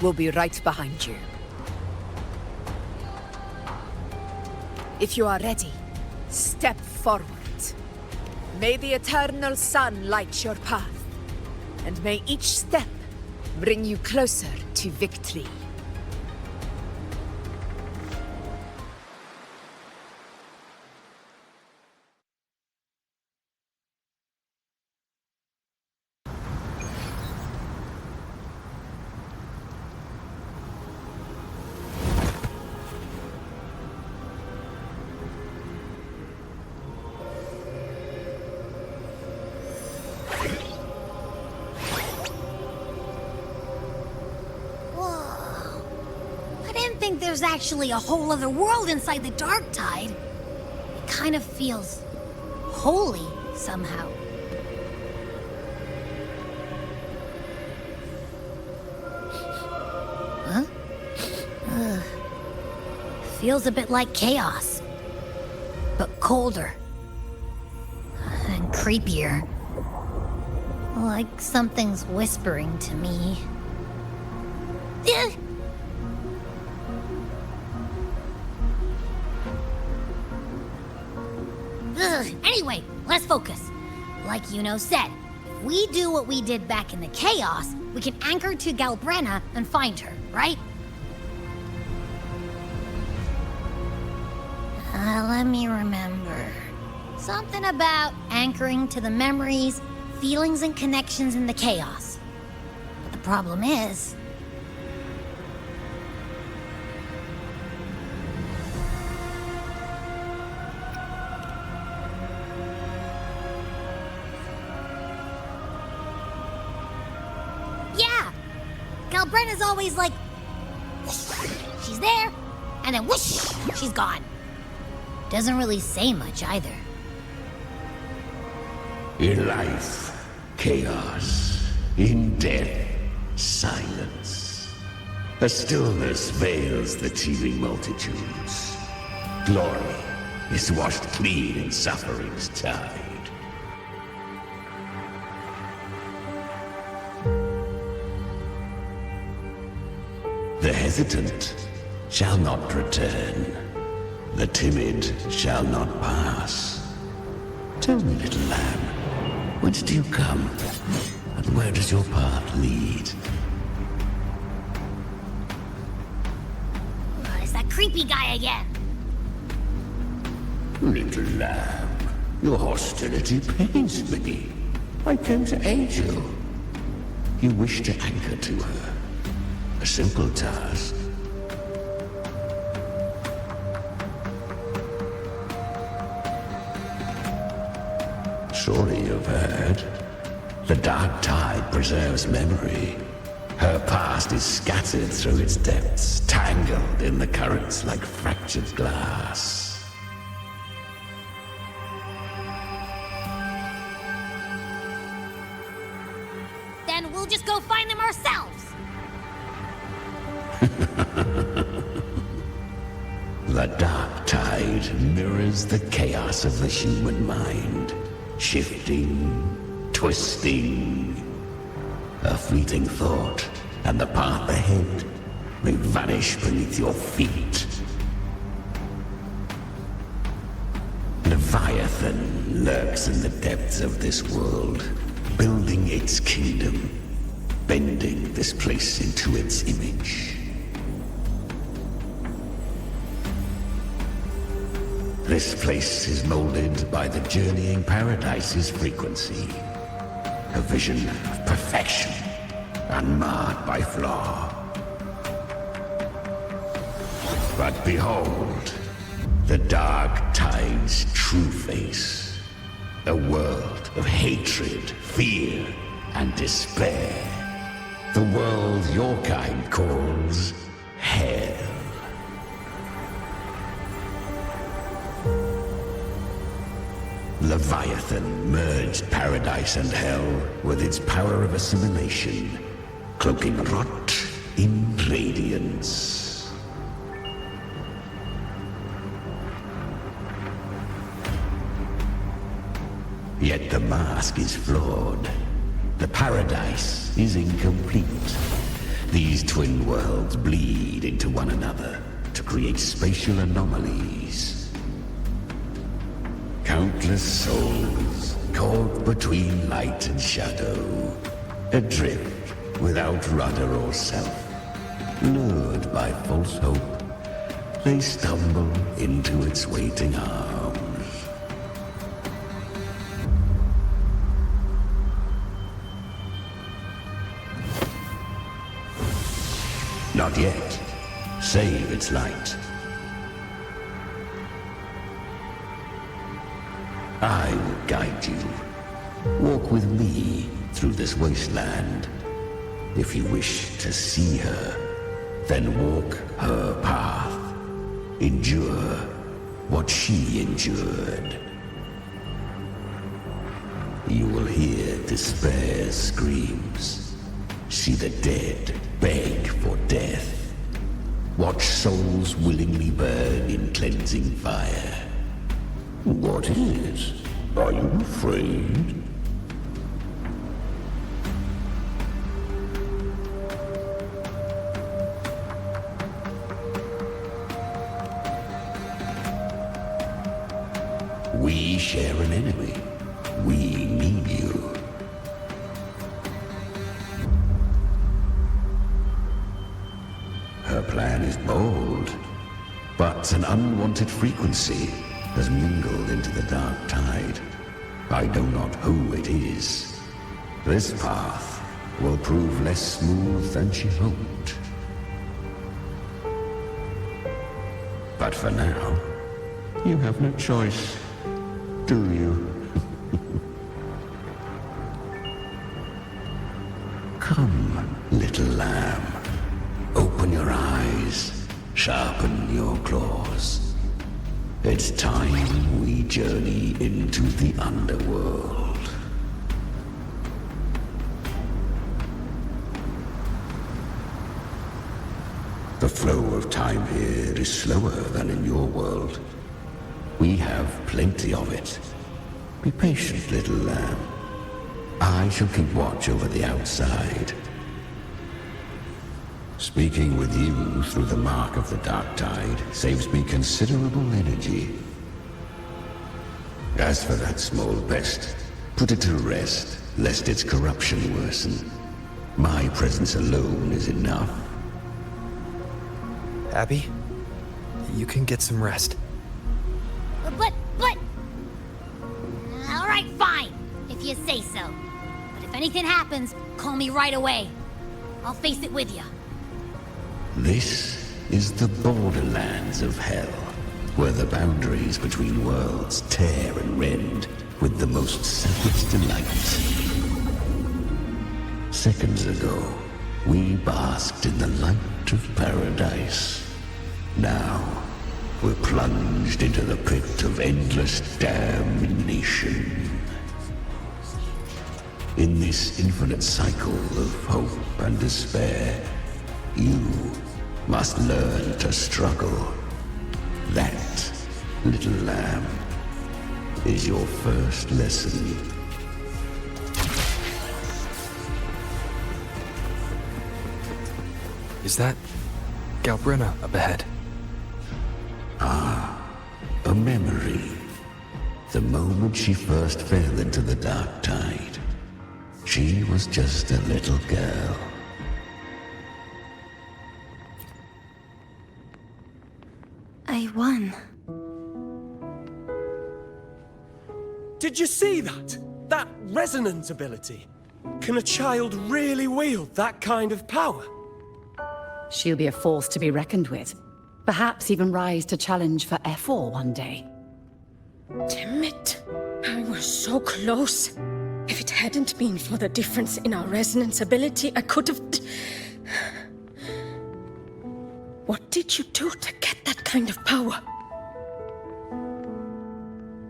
will be right behind you. If you are ready, step forward. May the eternal sun light your path, and may each step bring you closer to victory. There's actually a whole other world inside the dark tide. It kind of feels holy somehow. Huh? Feels a bit like chaos, but colder and creepier. Like something's whispering to me. Anyway, let's focus. Like Yuno said, if we do what we did back in the chaos, we can anchor to Galbrenna and find her, right? Let me remember. Something about anchoring to the memories, feelings, and connections in the chaos. But the problem is... Galbrenna's always like, whoosh, she's there, and then whoosh, she's gone. Doesn't really say much either. In life, chaos. In death, silence. A stillness veils the teeming multitudes. Glory is washed clean in suffering's tide. The hesitant shall not return. The timid shall not pass. Tell me, little lamb, whence do you come? And where does your path lead? It's that creepy guy again. Little lamb, your hostility pains me. I came to aid you. You wish to anchor to her. A simple task. Surely you've heard. The dark tide preserves memory. Her past is scattered through its depths, tangled in the currents like fractured glass. Then we'll just go find them ourselves. The dark tide mirrors the chaos of the human mind, shifting, twisting. A fleeting thought, and the path ahead may vanish beneath your feet. Leviathan lurks in the depths of this world, building its kingdom, bending this place into its image. This place is molded by the journeying paradise's frequency, a vision of perfection, unmarred by flaw. But behold, the dark tide's true face. A world of hatred, fear, and despair. The world your kind calls hell. Leviathan merged paradise and hell with its power of assimilation, cloaking rot in radiance. Yet the mask is flawed. The paradise is incomplete. These twin worlds bleed into one another to create spatial anomalies. Countless souls caught between light and shadow, adrift without rudder or self, lured by false hope, they stumble into its waiting arms. Not yet. Save its light. I will guide you. Walk with me through this wasteland. If you wish to see her, then walk her path. Endure what she endured. You will hear despair's screams. See the dead beg for death. Watch souls willingly burn in cleansing fire. What is it? Are you afraid? We share an enemy. We need you. Her plan is bold, but an unwanted frequency has mingled into the dark tide. I know not who it is. This path will prove less smooth than she hoped. But for now, you have no choice, do you? Come, little lamb. Open your eyes, sharpen your claws. It's time we journey into the underworld. The flow of time here is slower than in your world. We have plenty of it. Be patient, little lamb. I shall keep watch over the outside. Speaking with you through the mark of the dark tide saves me considerable energy. As for that small pest, put it to rest, lest its corruption worsen. My presence alone is enough. Abby, you can get some rest. But... All right, fine, if you say so. But if anything happens, call me right away. I'll face it with you. This is the borderlands of hell, where the boundaries between worlds tear and rend with the most savage delight. Seconds ago, we basked in the light of paradise. Now, we're plunged into the pit of endless damnation. In this infinite cycle of hope and despair, you must learn to struggle. little lamb, is your first lesson. Is that Galbrenna up ahead? Ah, a memory. The moment she first fell into the dark tide, she was just a little girl. I won. Did you see that? That resonance ability? Can a child really wield that kind of power? She'll be a force to be reckoned with. Perhaps even rise to challenge for F4 one day. Damn it. I was so close. If it hadn't been for the difference in our resonance ability, I could have... What did you do to get that kind of power?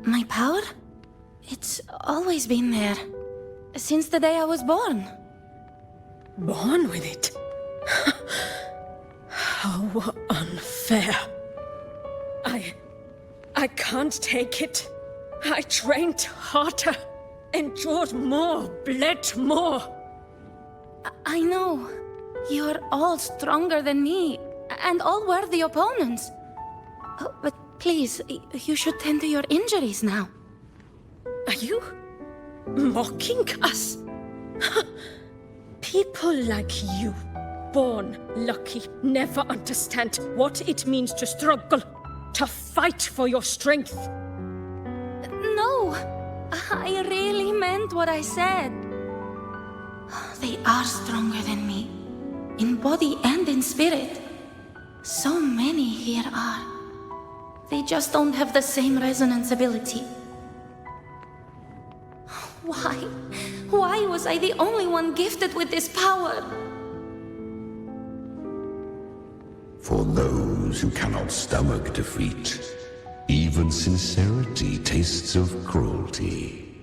My power? It's always been there. Since the day I was born. Born with it? How unfair. I can't take it. I trained harder, endured more, bled more. I know. You're all stronger than me, and all worthy opponents. Oh, but please, you should tend to your injuries now. Are you mocking us? People like you, born lucky, never understand what it means to struggle, to fight for your strength. No, I really meant what I said. They are stronger than me, in body and in spirit. So many here are. They just don't have the same resonance ability. Why? Why was I the only one gifted with this power? For those who cannot stomach defeat, even sincerity tastes of cruelty.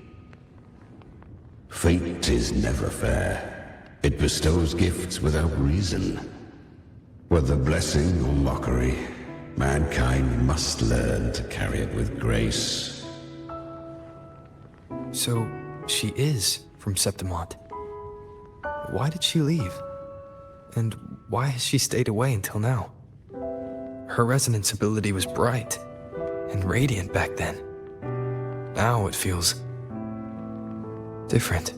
Fate is never fair. It bestows gifts without reason. Whether blessing or mockery, mankind must learn to carry it with grace. So, she is from Septimont. Why did she leave? And why has she stayed away until now? Her resonance ability was bright and radiant back then. Now it feels different.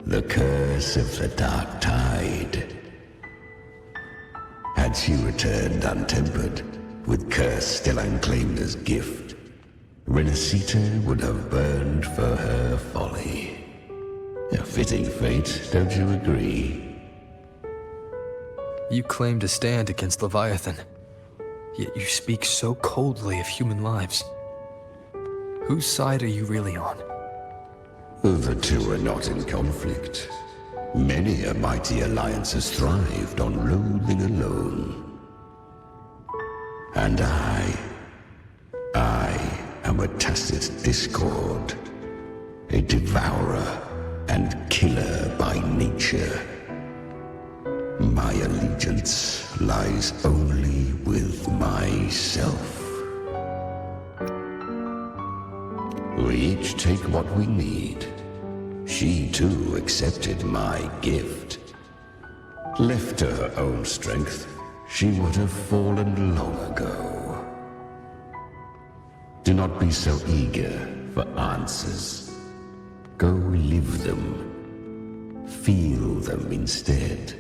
The curse of the dark tide. Had she returned untempered, with curse still unclaimed as gift, Renacita would have burned for her folly. A fitting fate, don't you agree? You claim to stand against Leviathan, yet you speak so coldly of human lives. Whose side are you really on? The two are not in conflict. Many a mighty alliance has thrived on loathing alone. And I am a tacit discord, a devourer and killer by nature. My allegiance lies only with myself. We each take what we need. She too accepted my gift. Left to her own strength, she would have fallen long ago. Do not be so eager for answers. Go live them. Feel them instead.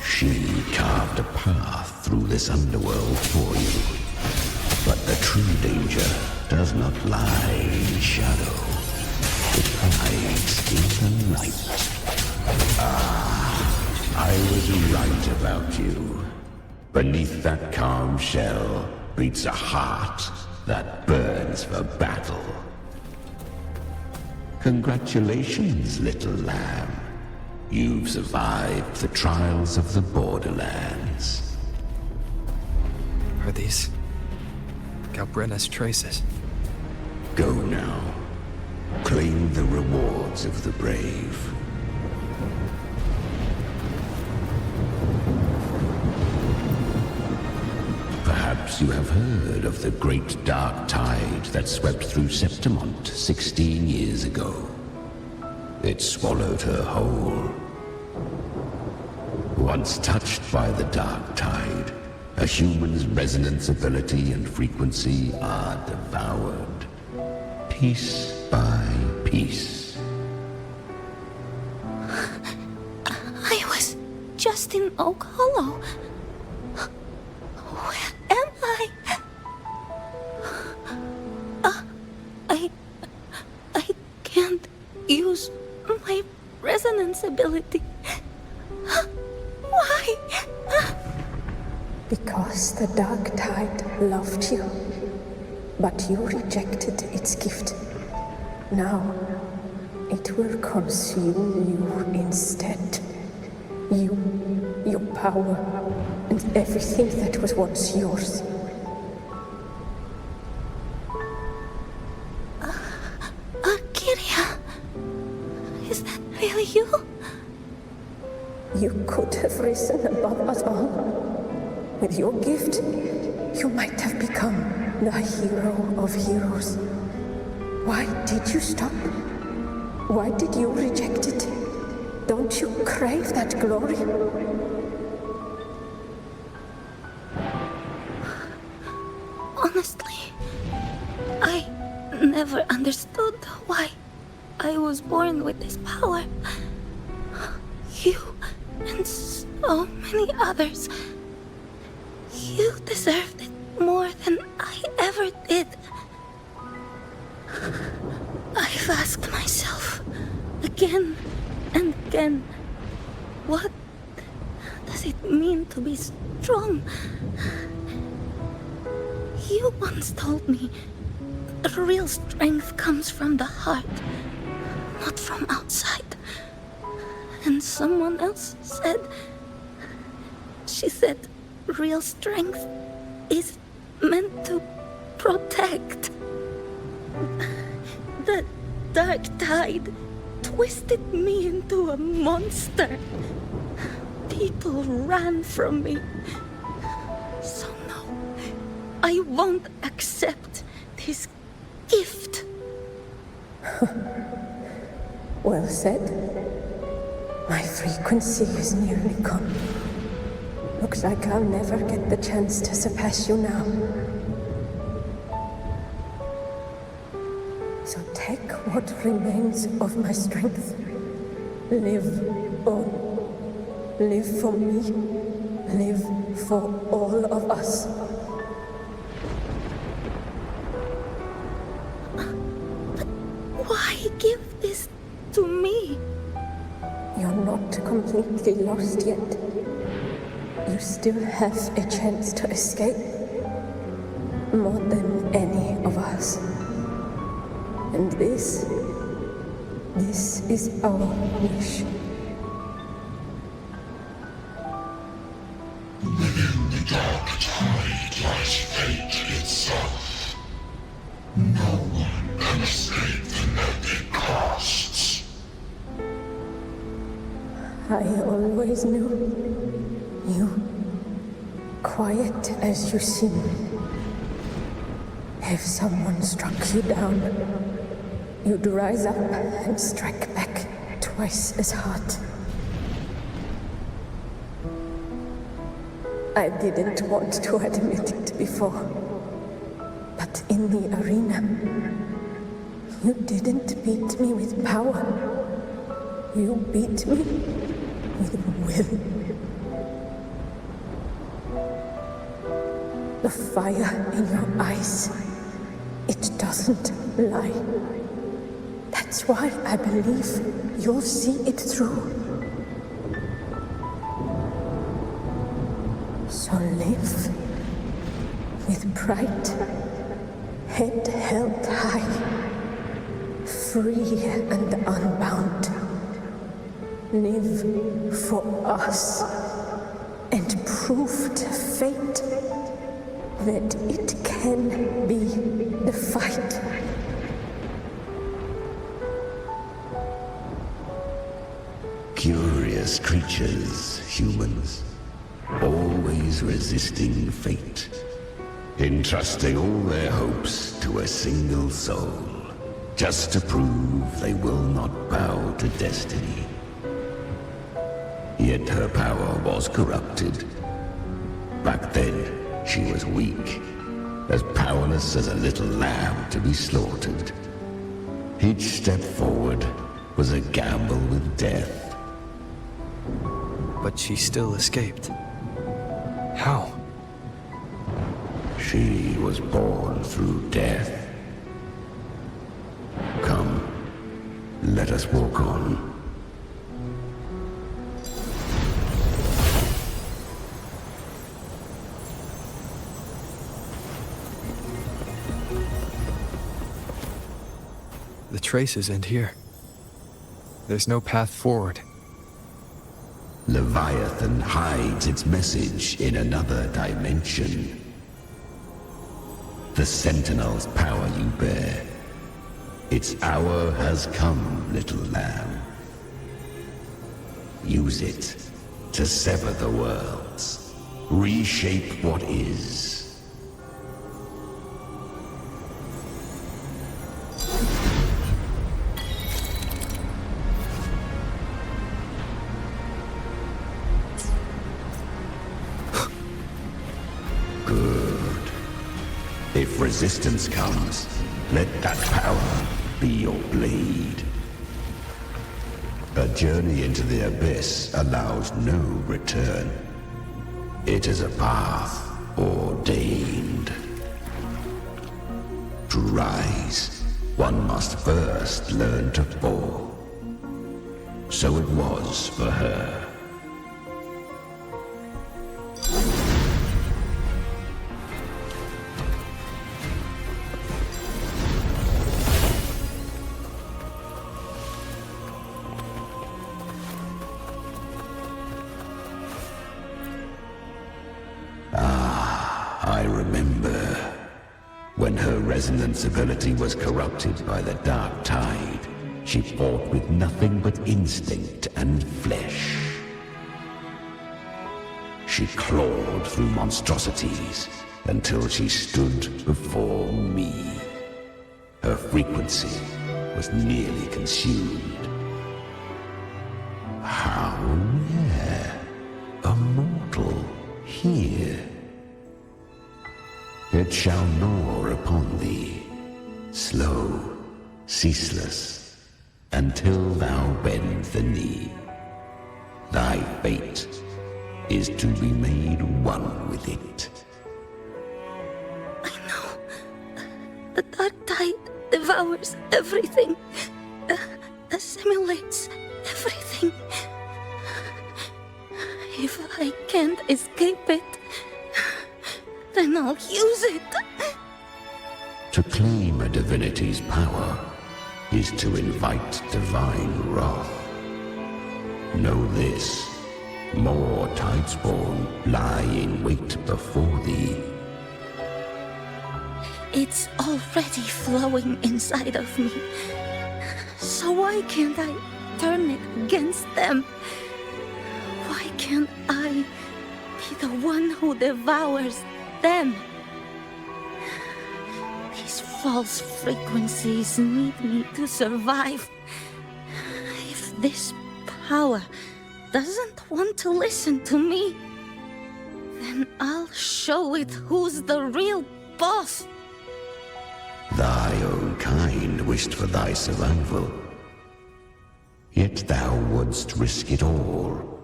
She carved a path through this underworld for you. But the true danger does not lie in shadow. It hides in the night. I was right about you. Beneath that calm shell beats a heart that burns for battle. Congratulations, little lamb. You've survived the trials of the Borderlands. Are these Galbrenna's traces? Go now. Claim the rewards of the brave. Perhaps you have heard of the great dark tide that swept through Septimont 16 years ago. It swallowed her whole. Once touched by the dark tide, a human's resonance ability and frequency are devoured, piece by piece. I was just in Oak Hollow. Where am I? I can't use my resonance ability. Why? Because the dark tide loved you, but you rejected its gift. Now, it will consume you instead. You, your power, and everything that was once yours. Kiria, is that really you? You could have risen above us all. With your gift, you might have become the hero of heroes. Why did you stop? Why did you reject it? Don't you crave that glory? Honestly, I never understood why I was born with this power. You and so many others. You deserved it more than I ever did. I've asked myself again and again, what does it mean to be strong? You once told me that real strength comes from the heart, not from outside. And someone else said, she said, real strength is meant to protect. The dark tide twisted me into a monster. People ran from me. So no, I won't accept this gift. Well said. My frequency is nearly gone. Looks like I'll never get the chance to surpass you now. So take what remains of my strength. Live on. Live for me. Live for all of us. But why give this to me? You're not completely lost yet. You still have a chance to escape. More than any of us. And this is our wish. Within the dark tide lies fate itself. No one can escape the net it casts. I always knew you, quiet as you seem. If someone struck you down, you'd rise up and strike back twice as hard. I didn't want to admit it before, but in the arena, you didn't beat me with power. You beat me with will. The fire in your eyes, it doesn't lie. That's why I believe you'll see it through. So live with pride, head held high, free and unbound. Live for us and prove to fate that it can be the fight Fearless creatures, humans, always resisting fate, entrusting all their hopes to a single soul, just to prove they will not bow to destiny. Yet her power was corrupted. Back then, she was weak, as powerless as a little lamb to be slaughtered. Each step forward was a gamble with death. But she still escaped. How? She was born through death. Come, let us walk on. The traces end here. There's no path forward. Leviathan hides its message in another dimension. The Sentinel's power you bear. Its hour has come, little lamb. Use it to sever the worlds, reshape what is. If resistance comes, let that power be your blade. A journey into the abyss allows no return. It is a path ordained. To rise, one must first learn to fall. So it was for her. I remember when her resonance ability was corrupted by the dark tide. She fought with nothing but instinct and flesh. She clawed through monstrosities until she stood before me. Her frequency was nearly consumed. How rare! A mortal here. It shall gnaw upon thee, slow, ceaseless, until thou bend the knee. Thy fate is to be made one with it. I know. The dark tide devours everything, assimilates everything. If I can't escape it, then I'll use it. To claim a divinity's power is to invite divine wrath. Know this, more Tidespawn lie in wait before thee. It's already flowing inside of me. So why can't I turn it against them? Why can't I be the one who devours them? These false frequencies need me to survive. If this power doesn't want to listen to me, then I'll show it who's the real boss. Thy own kind wished for thy survival, yet thou wouldst risk it all.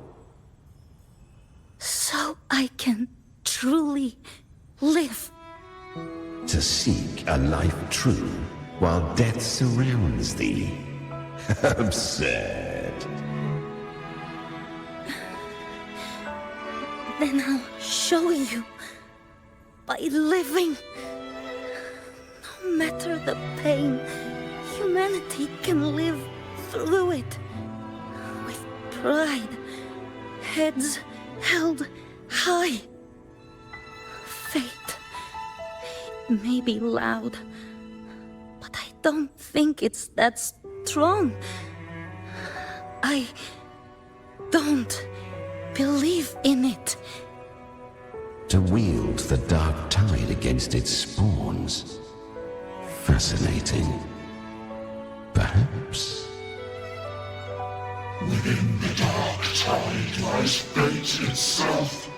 So I can truly live. To seek a life true while death surrounds thee. Absurd. Then I'll show you by living. No matter the pain, humanity can live through it with pride, heads held high. Fate, it may be loud, but I don't think it's that strong. I don't believe in it. To wield the dark tide against its spawns. Fascinating. Perhaps. Within the dark tide lies fate itself.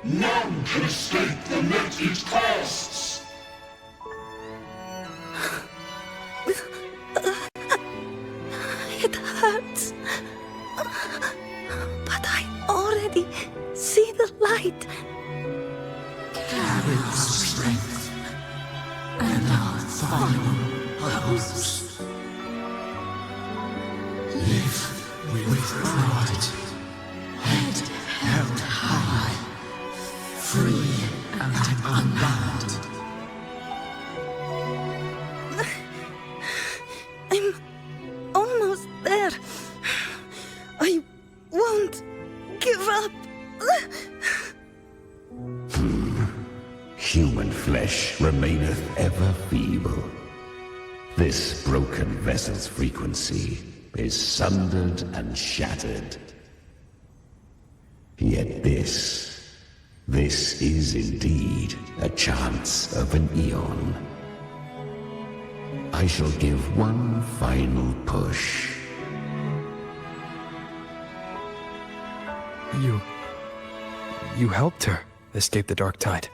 None can escape the net it casts. It hurts. But I already see the light. Carry our strength and our final hopes. Live with pride, head held high, free and unbound. I'm almost there. I won't give up. Human flesh remaineth ever feeble. This broken vessel's frequency is sundered and shattered. Yet this is indeed a chance of an eon. I shall give one final push. You helped her escape the dark tide.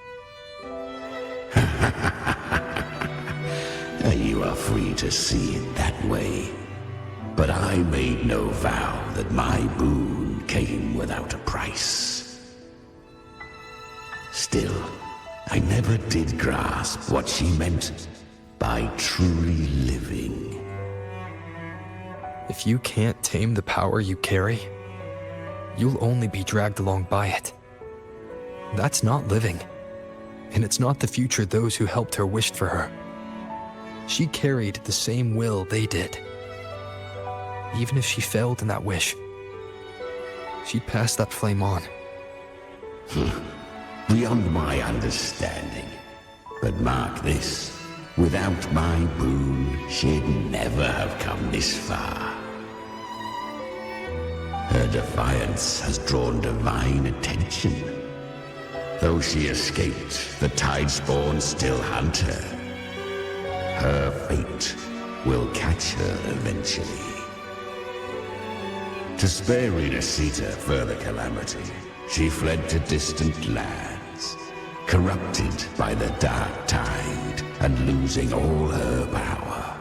You are free to see it that way. But I made no vow that my boon came without a price. Still, I never did grasp what she meant by truly living. If you can't tame the power you carry, you'll only be dragged along by it. That's not living. And it's not the future those who helped her wished for her. She carried the same will they did. Even if she failed in that wish, she'd pass that flame on. Beyond my understanding. But mark this, without my boon, she'd never have come this far. Her defiance has drawn divine attention. Though she escaped, the Tidespawn still hunt her. Her fate will catch her eventually. To spare Renasita further calamity, she fled to distant lands, corrupted by the dark tide and losing all her power.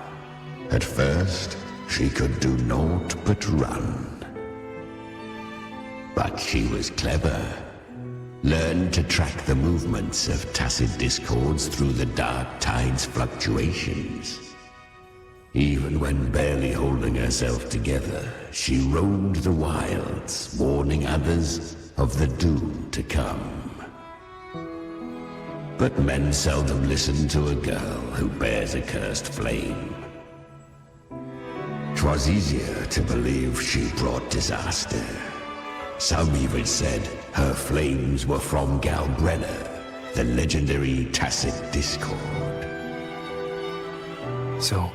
At first, she could do naught but run. But she was clever. Learned to track the movements of tacit discords through the dark tide's fluctuations. Even when barely holding herself together, she roamed the wilds, warning others of the doom to come. But men seldom listen to a girl who bears a cursed flame. 'Twas easier to believe she brought disaster. Some even said her flames were from Galbrenna, the legendary tacit discord. So,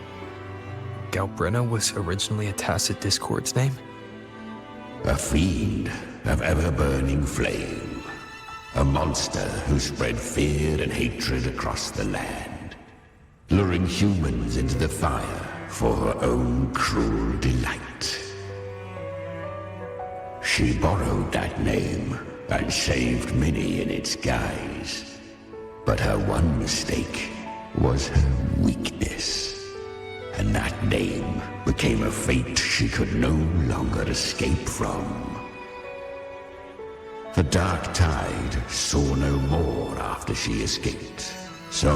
Galbrenna was originally a tacit discord's name? A fiend of ever-burning flame. A monster who spread fear and hatred across the land, luring humans into the fire for her own cruel delight. She borrowed that name and saved many in its guise. But her one mistake was her weakness. And that name became a fate she could no longer escape from. The dark tide saw no more after she escaped. So,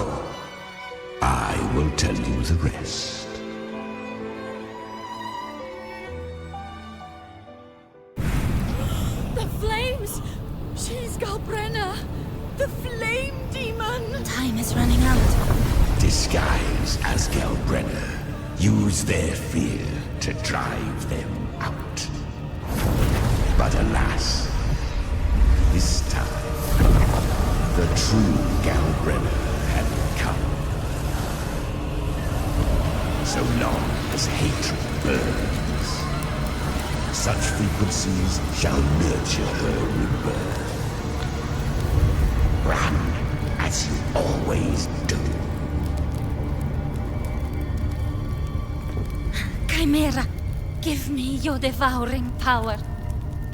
I will tell you the rest. The flames! She's Galbrenna! The flame demon! Time is running out. Disguise as Galbrenna. Use their fear to drive them out. But alas, this time, the true Galbrenna had come. So long as hatred burns, Such frequencies shall nurture her rebirth. Run, as you always do. Chimera, give me your devouring power.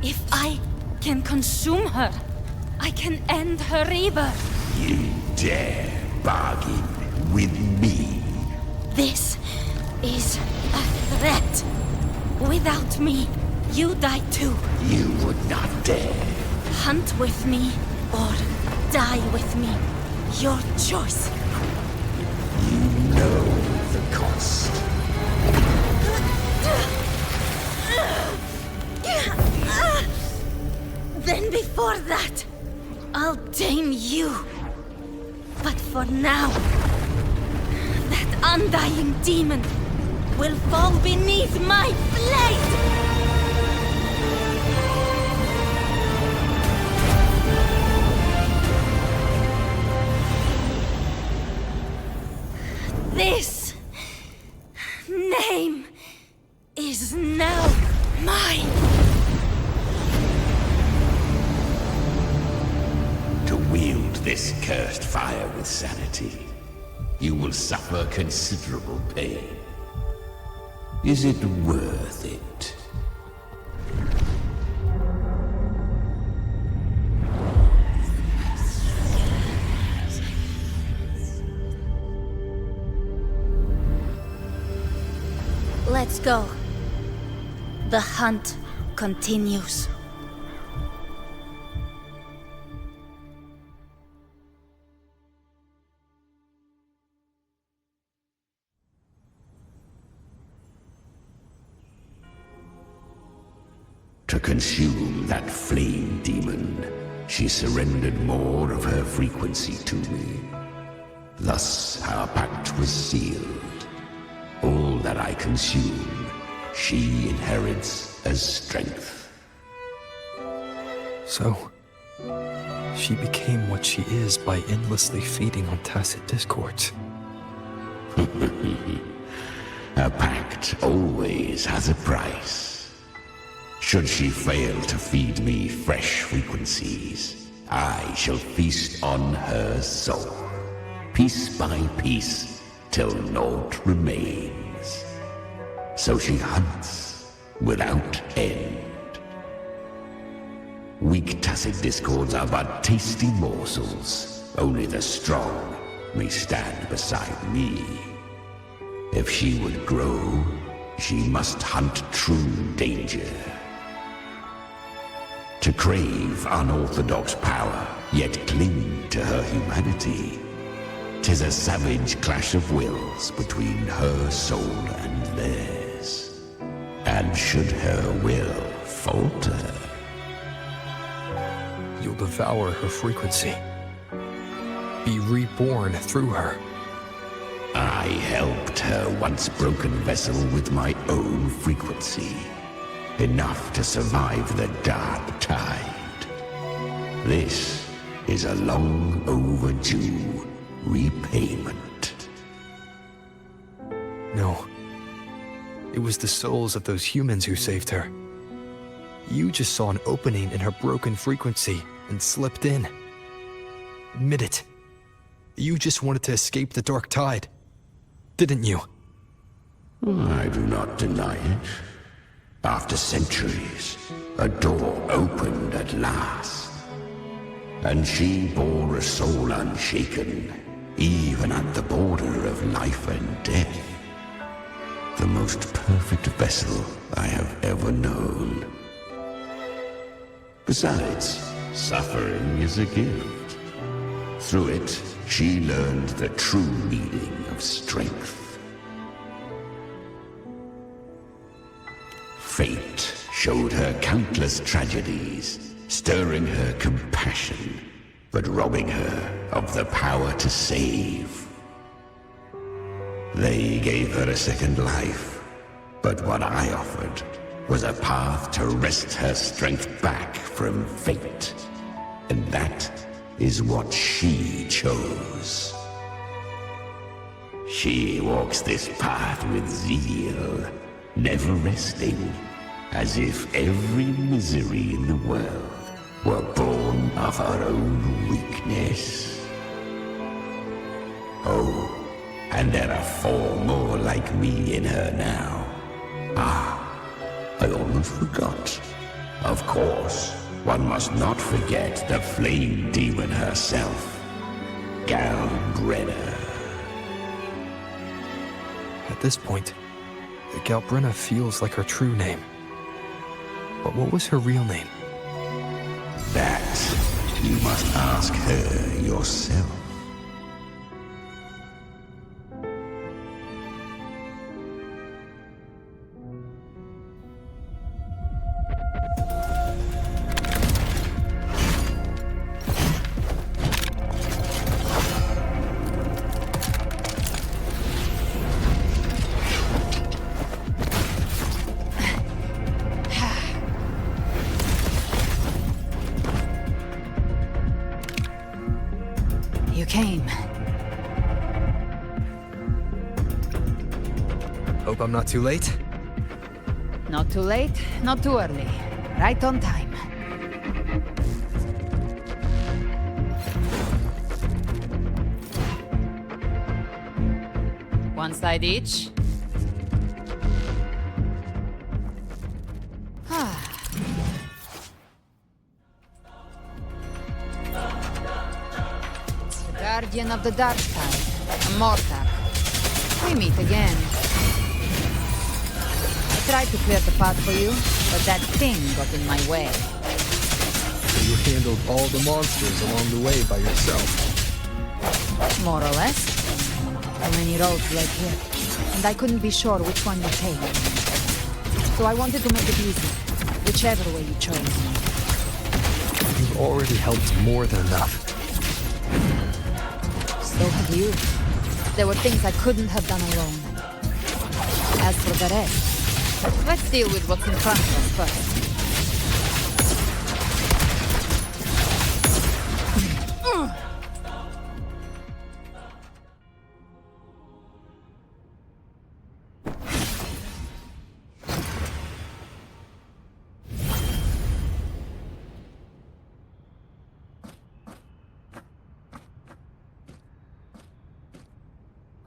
If I can consume her, I can end her rebirth. You dare bargain with me? This is a threat. Without me, you die too. You would not dare. Hunt with me, or die with me. Your choice. You know the cost. Then before that, I'll tame you. But for now, that undying demon will fall beneath my blade! This name is now mine. To wield this cursed fire with sanity, you will suffer considerable pain. Is it worth it? Let's go. The hunt continues. To consume that flame demon, she surrendered more of her frequency to me. Thus our pact was sealed. All that I consume, she inherits as strength. So, she became what she is by endlessly feeding on tacit discords. A pact always has a price. Should she fail to feed me fresh frequencies, I shall feast on her soul, piece by piece, till naught remains. So she hunts without end. Weak tacit discords are but tasty morsels. Only the strong may stand beside me. If she would grow, she must hunt true danger. To crave unorthodox power, yet cling to her humanity, 'tis a savage clash of wills between her soul and theirs. And should her will falter, You'll devour her frequency. Be reborn through her. I helped her once broken vessel with my own frequency. Enough to survive the dark tide. This is a long overdue repayment. No. It was the souls of those humans who saved her. You just saw an opening in her broken frequency and slipped in. Admit it. You just wanted to escape the dark tide, didn't you? I do not deny it. After centuries, a door opened at last. And she bore a soul unshaken, even at the border of life and death. The most perfect vessel I have ever known. Besides, suffering is a gift. Through it, she learned the true meaning of strength. Fate showed her countless tragedies, stirring her compassion, but robbing her of the power to save. They gave her a second life, but what I offered was a path to wrest her strength back from fate. And that is what she chose. She walks this path with zeal, never resting, as if every misery in the world were born of her own weakness. Oh, and there are 4 more like me in her now. Ah, I almost forgot. Of course, one must not forget the flame demon herself, Galbrenna. At this point, Galbrenna feels like her true name. But what was her real name? That you must ask her yourself. You came. Hope I'm not too late? Not too late, not too early. Right on time. One side each. Guardian of the Dark Tide, a Mortar. We meet again. I tried to clear the path for you, but that thing got in my way. You handled all the monsters along the way by yourself. More or less. So many roads led here, and I couldn't be sure which one to take. So I wanted to make it easy, whichever way you chose. You've already helped more than enough. So have you. There were things I couldn't have done alone. As for the rest, let's deal with what's in front of us first.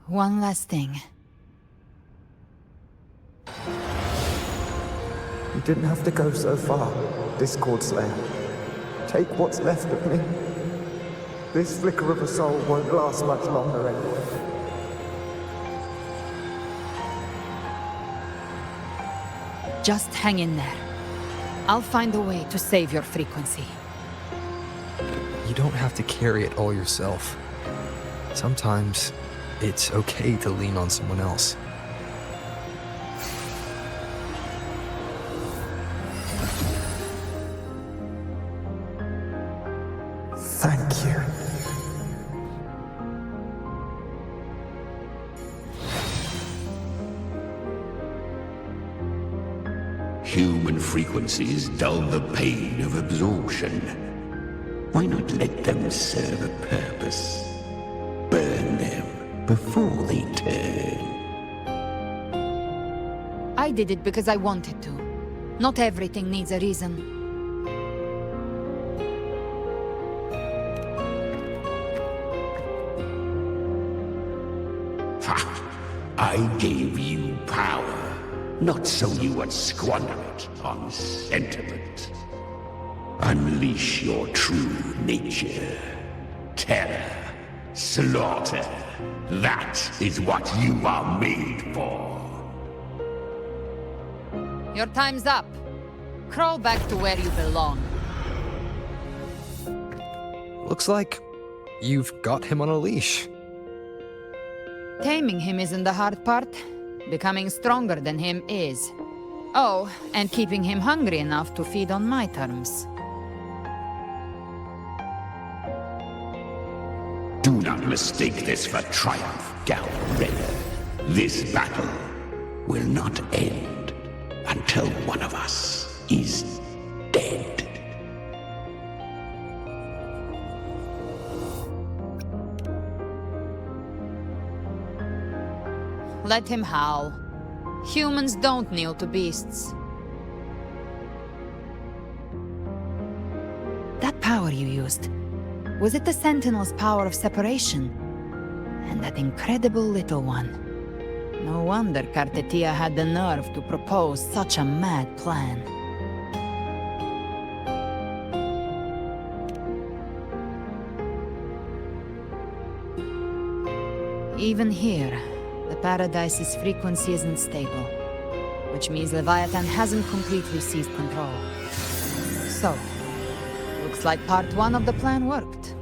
One last thing. You didn't have to go so far, Discord Slayer. Take what's left of me. This flicker of a soul won't last much longer anyway. Just hang in there. I'll find a way to save your frequency. You don't have to carry it all yourself. Sometimes it's okay to lean on someone else. Thank you. Human frequencies dull the pain of absorption. Why not let them serve a purpose? Burn them before they turn. I did it because I wanted to. Not everything needs a reason. Ha! I gave you power, not so you would squander it on sentiment. Unleash your true nature. Terror. Slaughter. That is what you are made for. Your time's up. Crawl back to where you belong. Looks like you've got him on a leash. Taming him isn't the hard part. Becoming stronger than him is. Oh, and keeping him hungry enough to feed on my terms. Do not mistake this for triumph, Galbrenna. This battle will not end until one of us is dead. Let him howl. Humans don't kneel to beasts. power you used? Was it the Sentinel's power of separation? And that incredible little one. No wonder Kartetia had the nerve to propose such a mad plan. Even here, the Paradise's frequency isn't stable, which means Leviathan hasn't completely seized control. So, looks like part 1 of the plan worked.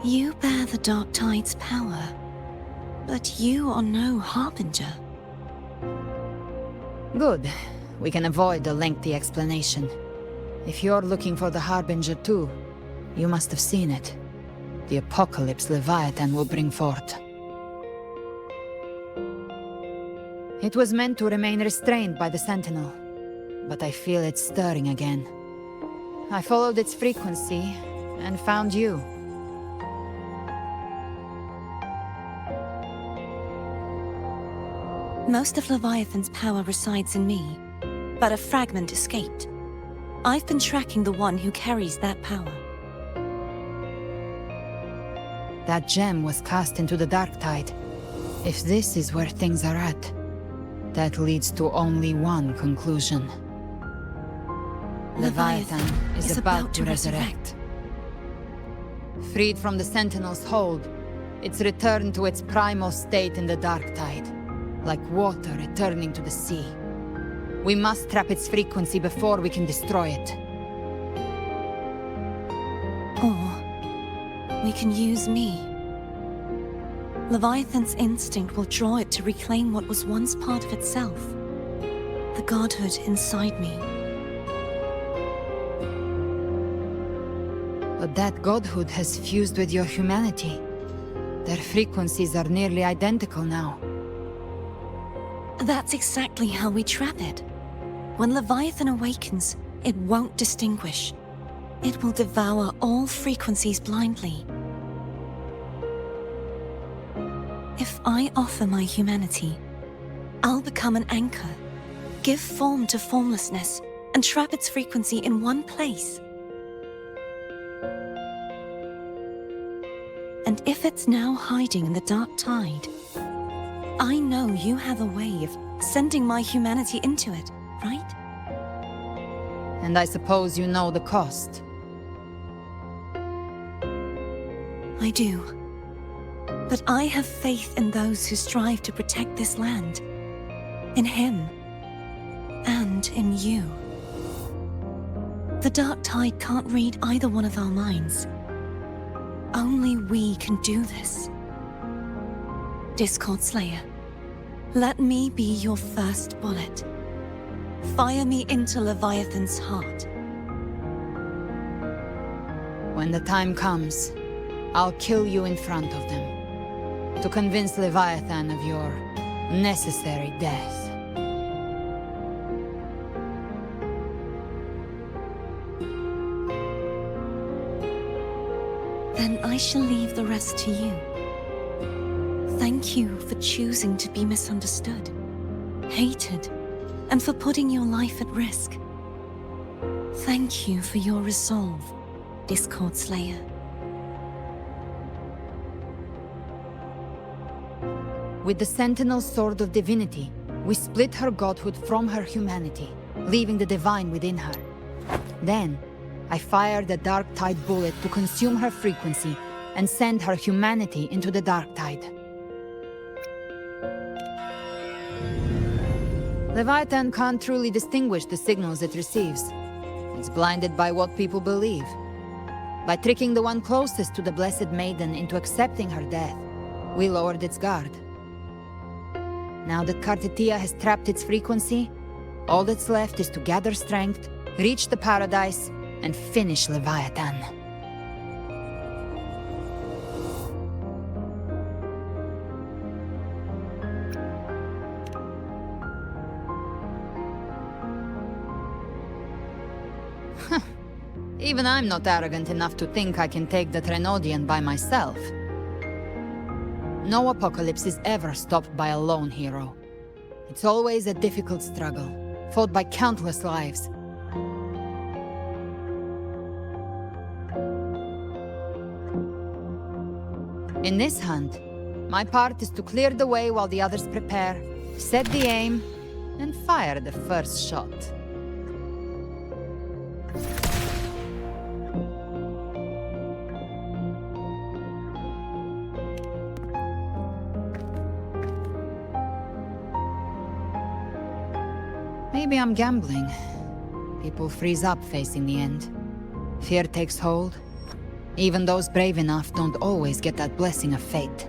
You bear the Dark Tide's power, but you are no Harbinger. Good. We can avoid a lengthy explanation. If you're looking for the Harbinger too, you must have seen it. The apocalypse Leviathan will bring forth. It was meant to remain restrained by the Sentinel, but I feel it stirring again. I followed its frequency and found you. Most of Leviathan's power resides in me, but a fragment escaped. I've been tracking the one who carries that power. That gem was cast into the Dark Tide. If this is where things are at, that leads to only one conclusion. Leviathan is about to resurrect. Freed from the Sentinel's hold, it's returned to its primal state in the Dark Tide, like water returning to the sea. We must trap its frequency before we can destroy it. Or we can use me. Leviathan's instinct will draw it to reclaim what was once part of itself. The godhood inside me. But that godhood has fused with your humanity. Their frequencies are nearly identical now. That's exactly how we trap it. When Leviathan awakens, it won't distinguish. It will devour all frequencies blindly. If I offer my humanity, I'll become an anchor, give form to formlessness, and trap its frequency in one place. And if it's now hiding in the Dark Tide, I know you have a way of sending my humanity into it, right? And I suppose you know the cost. I do. But I have faith in those who strive to protect this land. In him. And in you. The Dark Tide can't read either one of our minds. Only we can do this. Discord Slayer, let me be your first bullet. Fire me into Leviathan's heart. When the time comes, I'll kill you in front of them, to convince Leviathan of your necessary death. Then I shall leave the rest to you. Thank you for choosing to be misunderstood, hated, and for putting your life at risk. Thank you for your resolve, Discord Slayer. With the Sentinel's Sword of Divinity, we split her godhood from her humanity, leaving the divine within her. Then, I fired a Dark Tide bullet to consume her frequency and send her humanity into the Dark Tide. Leviathan can't truly distinguish the signals it receives. It's blinded by what people believe. By tricking the one closest to the Blessed Maiden into accepting her death, we lowered its guard. Now that Kartetia has trapped its frequency, all that's left is to gather strength, reach the Paradise, and finish Leviathan. Even I'm not arrogant enough to think I can take the Trenodian by myself. No apocalypse is ever stopped by a lone hero. It's always a difficult struggle, fought by countless lives. In this hunt, my part is to clear the way while the others prepare, set the aim, and fire the first shot. Maybe I'm gambling. People freeze up facing the end. Fear takes hold. Even those brave enough don't always get that blessing of fate.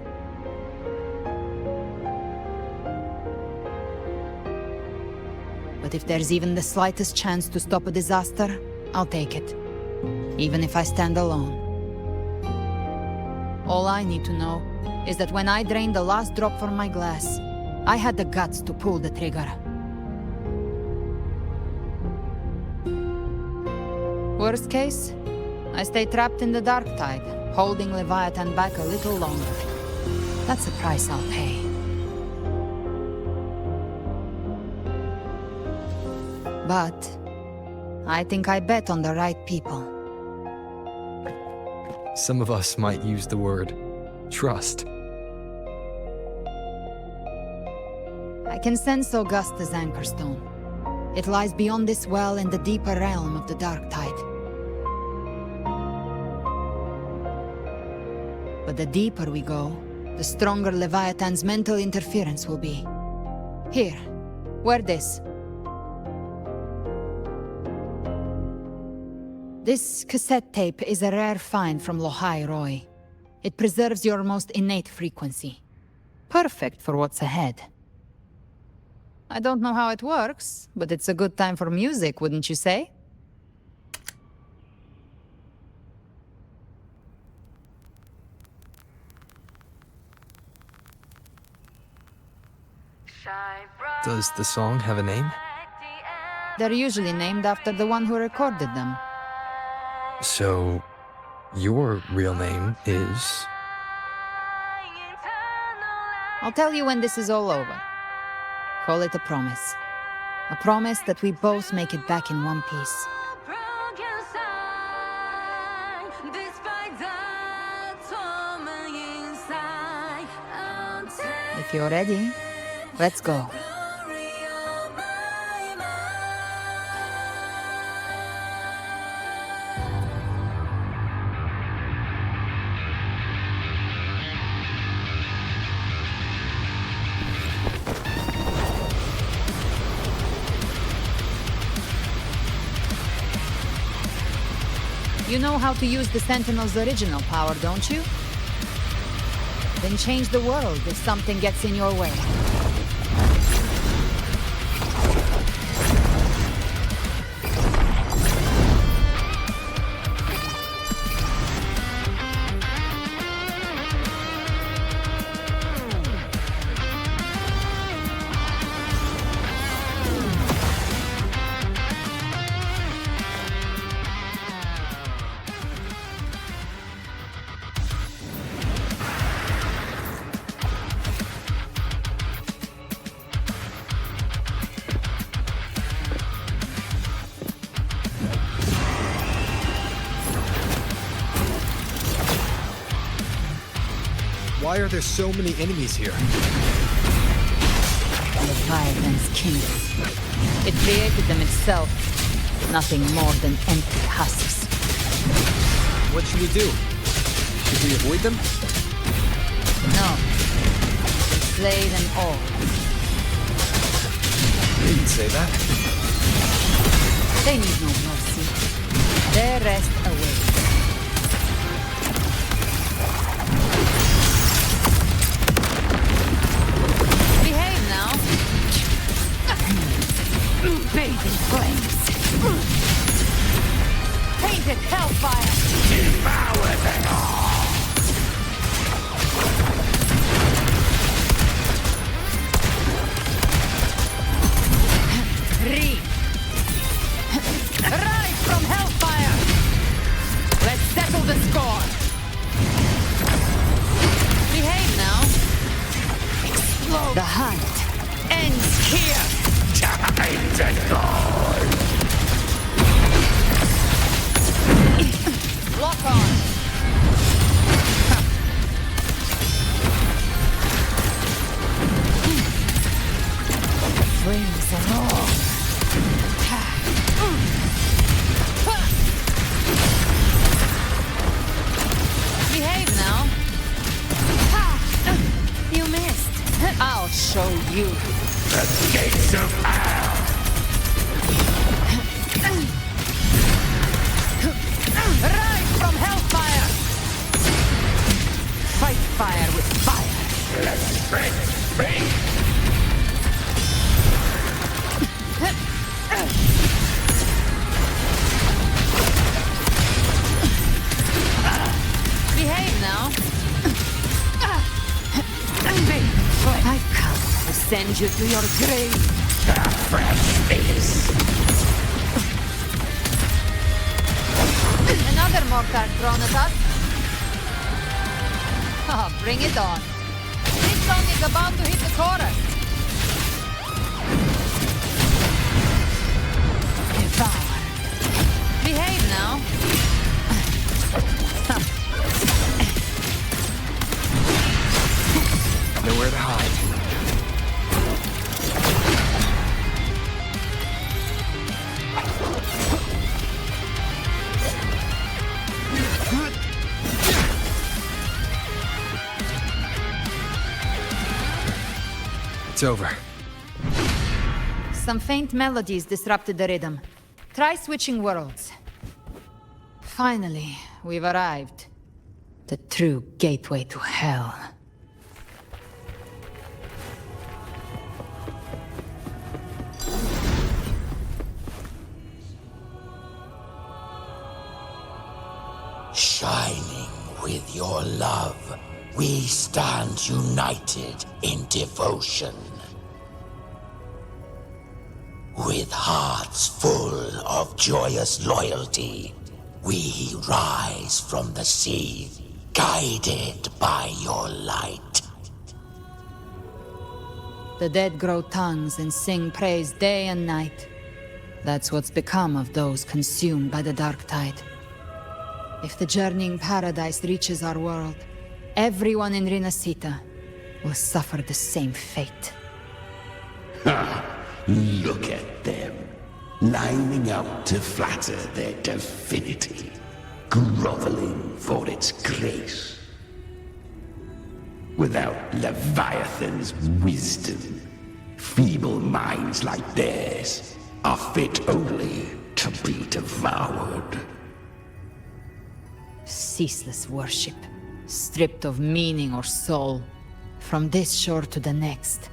But if there's even the slightest chance to stop a disaster, I'll take it. Even if I stand alone. All I need to know is that when I drained the last drop from my glass, I had the guts to pull the trigger. Worst case, I stay trapped in the dark tide, holding Leviathan back a little longer. That's the price I'll pay. But I think I bet on the right people. Some of us might use the word trust. I can sense Augusta's anchorstone. It lies beyond this well in the deeper realm of the dark tide. But the deeper we go, the stronger Leviathan's mental interference will be. Here, wear this. This cassette tape is a rare find from Lohai Roy. It preserves your most innate frequency. Perfect for what's ahead. I don't know how it works, but it's a good time for music, wouldn't you say? Does the song have a name? They're usually named after the one who recorded them. So, your real name is... I'll tell you when this is all over. Call it a promise. A promise that we both make it back in one piece. If you're ready, let's go. You know how to use the Sentinel's original power, don't you? Then change the world if something gets in your way. Why are there so many enemies here? Leviathan's kingdom. It created them itself. Nothing more than empty husks. What should we do? Should we avoid them? No. Slay them all. You didn't say that. They need no mercy. Their rest awaits. Behave now. Bathe in flames. Painted hellfire. Devour them all. Rise from hellfire! Let's settle the score! Behave now! Explode! The hunt ends here! Time to die! Lock on! show you. The gates of hell! Rise from hellfire! Fight fire with fire! Let strength speak! Behave now. I've come to send you to your grave. A fresh face! Another mortar thrown at us. Oh, bring it on. This song is about to hit the chorus. Devour. Behave now. Nowhere to hide. It's over. Some faint melodies disrupted the rhythm. Try switching worlds. Finally, we've arrived. The true gateway to hell. Shining with your love, we stand united in devotion. With hearts full of joyous loyalty, we rise from the sea, guided by your light. The dead grow tongues and sing praise day and night. That's what's become of those consumed by the dark tide. If the journeying paradise reaches our world, everyone in Rinascita will suffer the same fate. Ha! Look at them, lining up to flatter their divinity, groveling for its grace. Without Leviathan's wisdom, feeble minds like theirs are fit only to be devoured. Ceaseless worship, stripped of meaning or soul, from this shore to the next,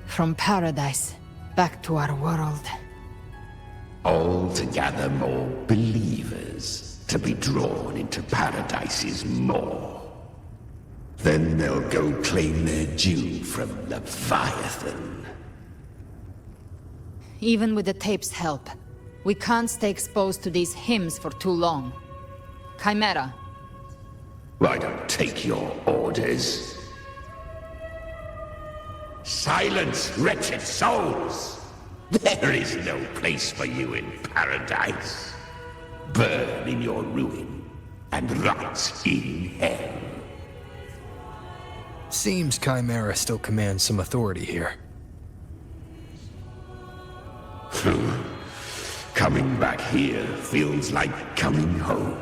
from paradise back to our world. All to gather more believers to be drawn into Paradise's maw. Then they'll go claim their due from Leviathan. Even with the tape's help, we can't stay exposed to these hymns for too long. Chimera. I don't take your orders. Silence, wretched souls! There is no place for you in paradise. Burn in your ruin and rot in hell. Seems Chimera still commands some authority here. Coming back here feels like coming home.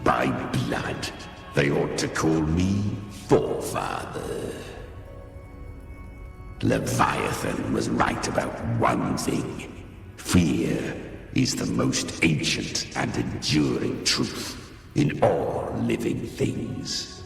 By blood, they ought to call me Forefather. Leviathan was right about one thing. Fear is the most ancient and enduring truth in all living things.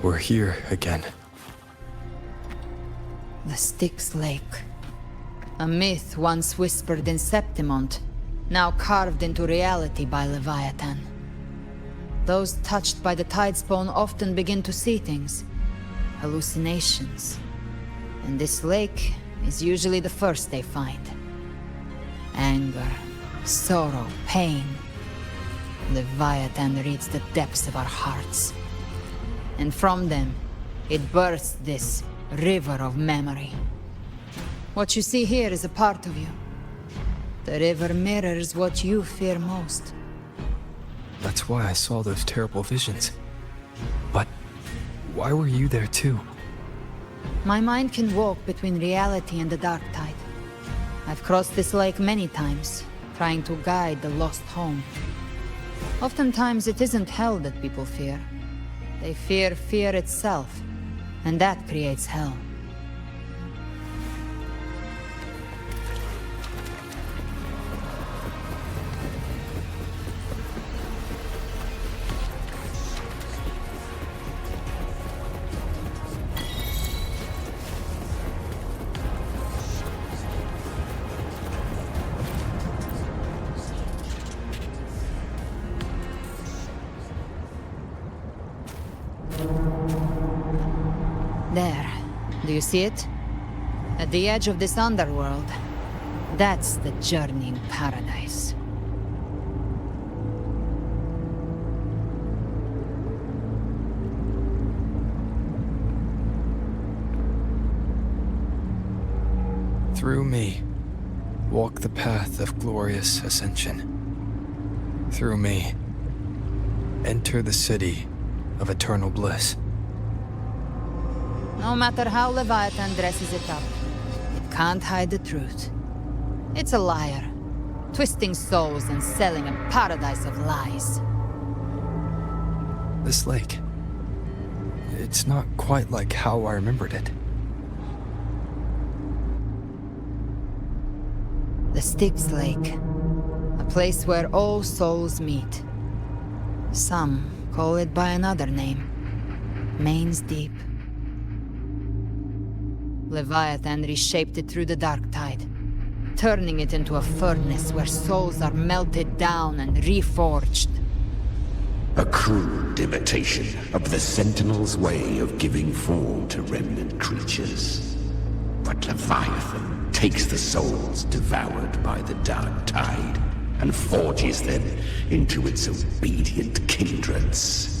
We're here again. The Styx Lake. A myth once whispered in Septimont, now carved into reality by Leviathan. Those touched by the Tidespawn often begin to see things. Hallucinations. And this lake is usually the first they find. Anger, sorrow, pain. Leviathan reads the depths of our hearts. And from them, it bursts this river of memory. What you see here is a part of you. The river mirrors what you fear most. That's why I saw those terrible visions. But why were you there too? My mind can walk between reality and the dark tide. I've crossed this lake many times, trying to guide the lost home. Oftentimes it isn't hell that people fear. They fear fear itself, and that creates hell. There. Do you see it? At the edge of this underworld. That's the journeying paradise. Through me, walk the path of glorious ascension. Through me, enter the city of eternal bliss. No matter how Leviathan dresses it up, it can't hide the truth. It's a liar, twisting souls and selling a paradise of lies. This lake, it's not quite like how I remembered it. The Styx Lake, a place where all souls meet. Some call it by another name, Main's Deep. Leviathan reshaped it through the dark tide, turning it into a furnace where souls are melted down and reforged. A crude imitation of the Sentinel's way of giving form to remnant creatures. But Leviathan takes the souls devoured by the dark tide and forges them into its obedient kindreds.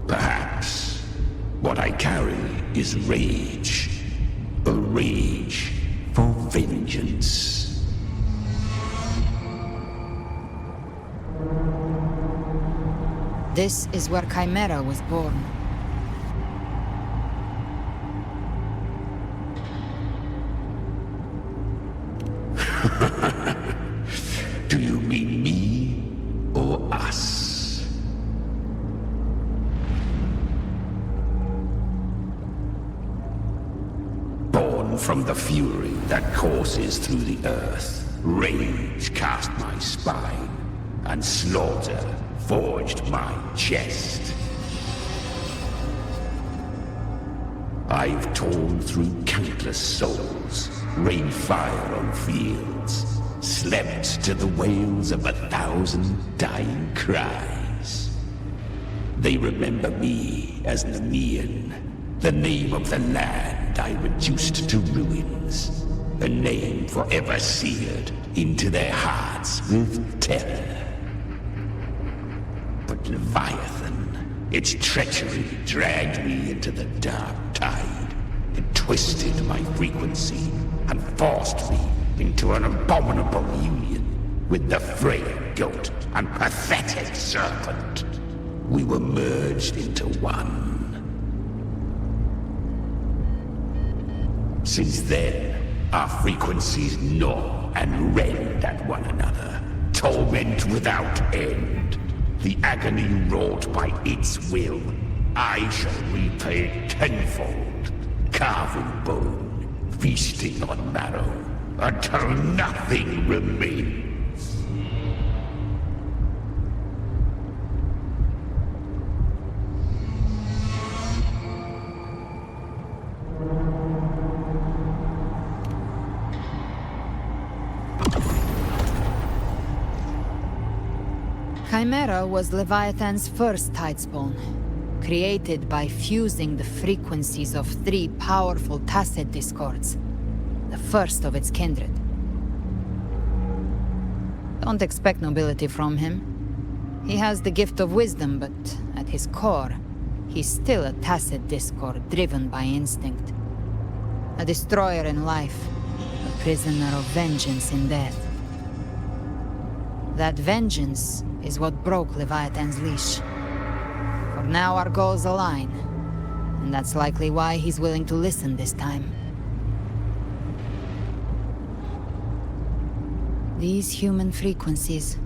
Perhaps what I carry is rage. A rage for vengeance. This is where Chimera was born. Do you mean me or us? Born from the fury that courses through the earth, rage cast my spine, and slaughter forged my chest. I've torn through countless souls, rained fire on fields, slept to the wails of 1,000 dying cries. They remember me as Nemean, the name of the land I reduced to ruins, a name forever seared into their hearts with terror. But Leviathan, its treachery dragged me into the dark tide. It twisted my frequency and forced me into an abominable union with the frail goat and pathetic serpent. We were merged into one. Since then, our frequencies gnaw and rend at one another, torment without end. The agony wrought by its will, I shall repay tenfold, carving bone, feasting on marrow, until nothing remains. Chimera was Leviathan's first tidespawn. created by fusing the frequencies of 3 powerful tacit discords, the first of its kindred. Don't expect nobility from him. He has the gift of wisdom, but at his core, he's still a tacit discord driven by instinct. A destroyer in life, a prisoner of vengeance in death. That vengeance is what broke Leviathan's leash. For now our goals align, and that's likely why he's willing to listen this time. These human frequencies,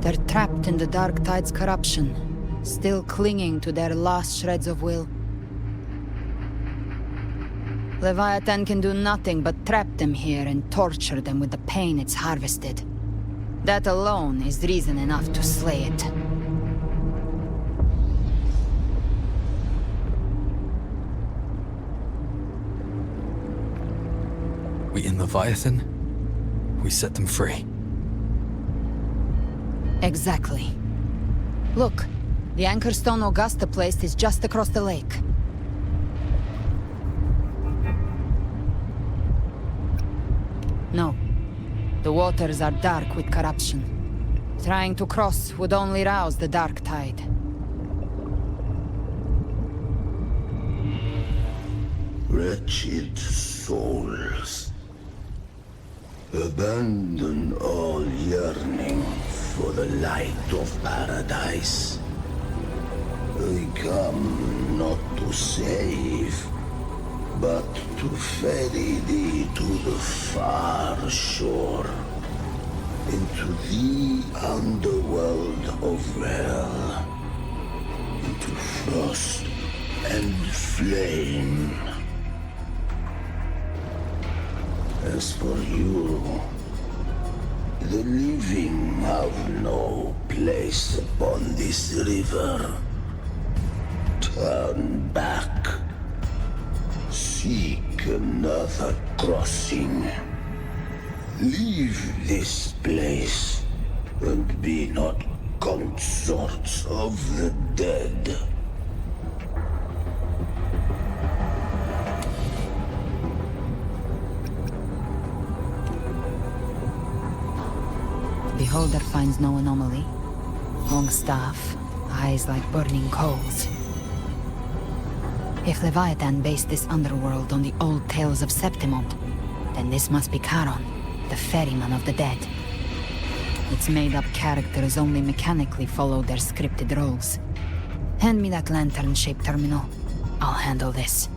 they're trapped in the Dark Tide's corruption, still clinging to their last shreds of will. Leviathan can do nothing but trap them here and torture them with the pain it's harvested. That alone is reason enough to slay it. We in Leviathan? We set them free. Exactly. Look, the anchor stone Augusta placed is just across the lake. No. The waters are dark with corruption. Trying to cross would only rouse the Dark Tide. Wretched souls, abandon all yearning for the light of paradise. I come not to save, but to ferry thee to the far shore, into the underworld of hell, into frost and flame. As for you, the living have no place upon this river. Turn back. Seek another crossing. Leave this place, and be not consorts of the dead. Beholder finds no anomaly. Long staff, eyes like burning coals. If Leviathan based this underworld on the old tales of Septimont, then this must be Charon, the ferryman of the dead. Its made-up characters only mechanically follow their scripted roles. Hand me that lantern-shaped terminal. I'll handle this.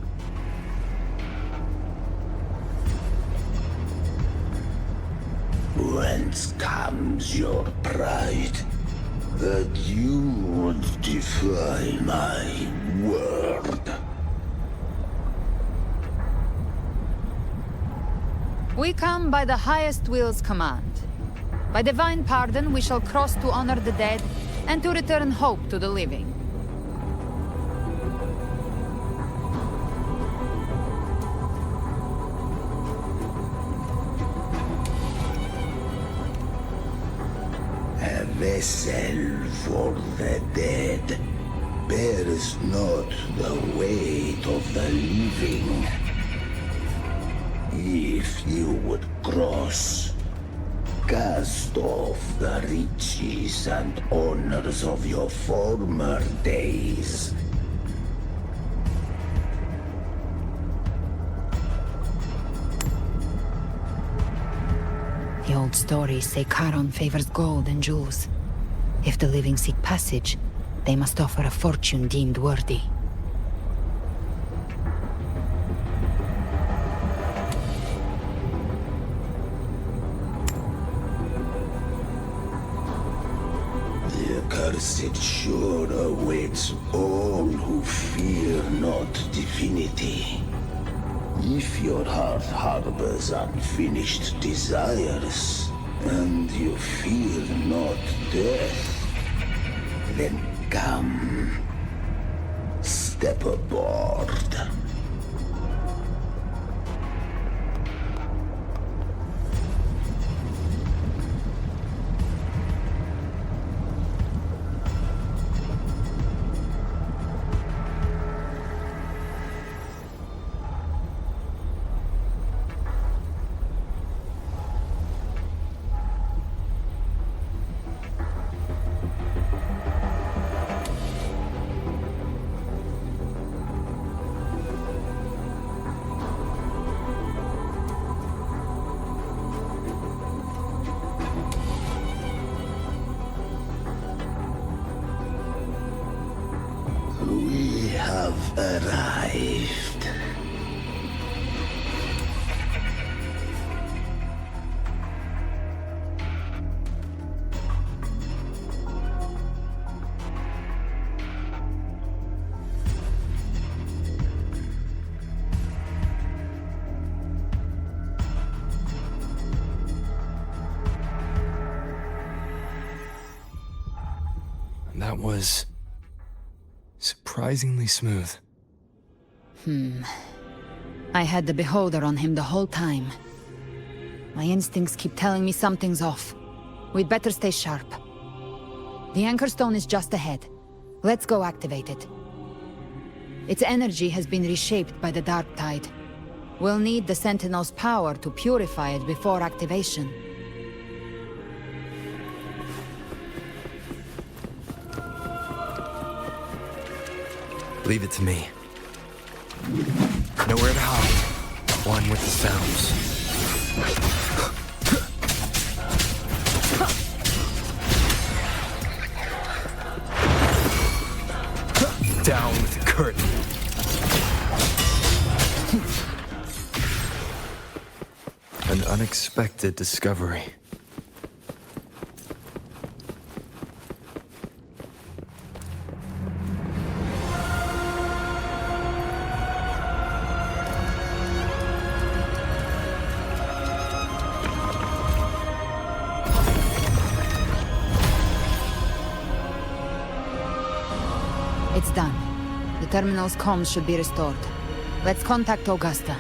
Whence comes your pride? That you would defy my word? We come by the highest will's command. By divine pardon, we shall cross to honor the dead, and to return hope to the living. A vessel for the dead bears not the weight of the living. If you would cross, cast off the riches and honors of your former days. The old stories say Charon favors gold and jewels. If the living seek passage, they must offer a fortune deemed worthy. The accursed shore awaits all who fear not divinity. If your heart harbors unfinished desires, and you fear not death, then come, step aboard. have arrived. That was surprisingly smooth. I had the beholder on him the whole time. My instincts keep telling me something's off. We'd better stay sharp. The Anchor Stone is just ahead. Let's go activate it. Its energy has been reshaped by the Dark Tide. We'll need the Sentinel's power to purify it before activation. Leave it to me. Nowhere to hide. One with the sounds. Down with the curtain. An unexpected discovery. It's done. The terminal's comms should be restored. Let's contact Augusta.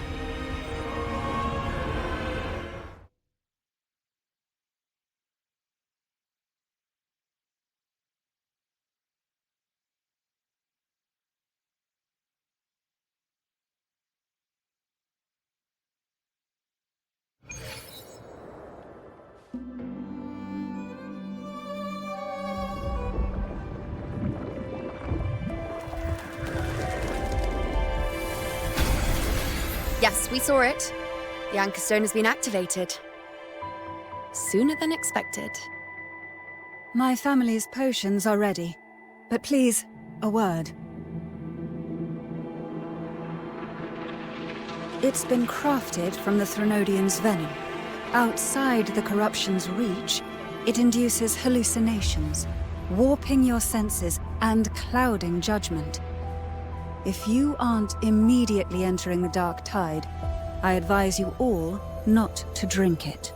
Yes, we saw it. The Anchor Stone has been activated. Sooner than expected. My family's potions are ready. But please, a word. It's been crafted from the Threnodian's venom. Outside the corruption's reach, it induces hallucinations, warping your senses and clouding judgment. If you aren't immediately entering the Dark Tide, I advise you all not to drink it.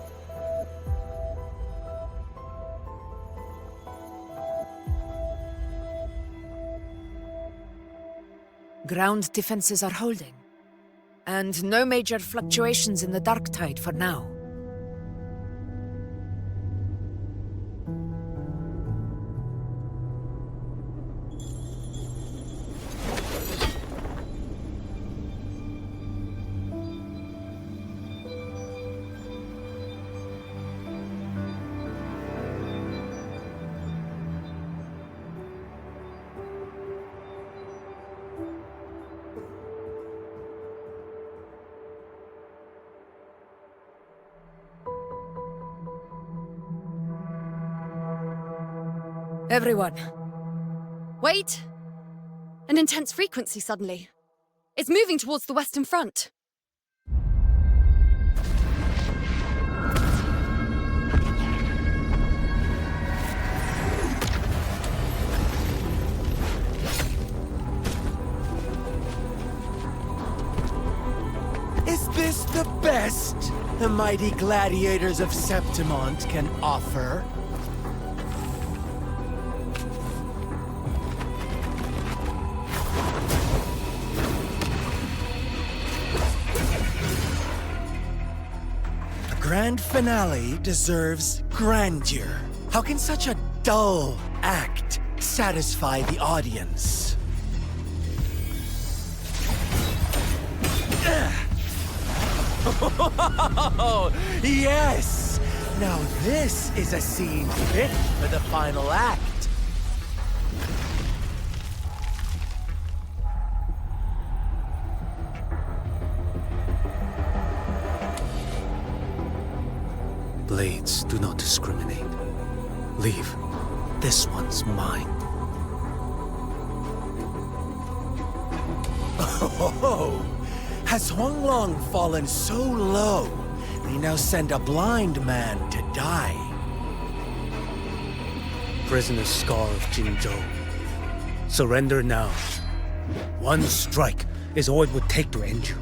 Ground defenses are holding. And no major fluctuations in the Dark Tide for now. Everyone. Wait! An intense frequency suddenly. It's moving towards the Western Front. Is this the best the mighty gladiators of Septimont can offer? Grand finale deserves grandeur. How can such a dull act satisfy the audience? Yes! Now this is a scene fit for the final act. Blades do not discriminate. Leave. This one's mine. Oh, has Huanglong fallen so low, they now send a blind man to die? Prisoner Scar of Jinzhou. Surrender now. One strike is all it would take to end you.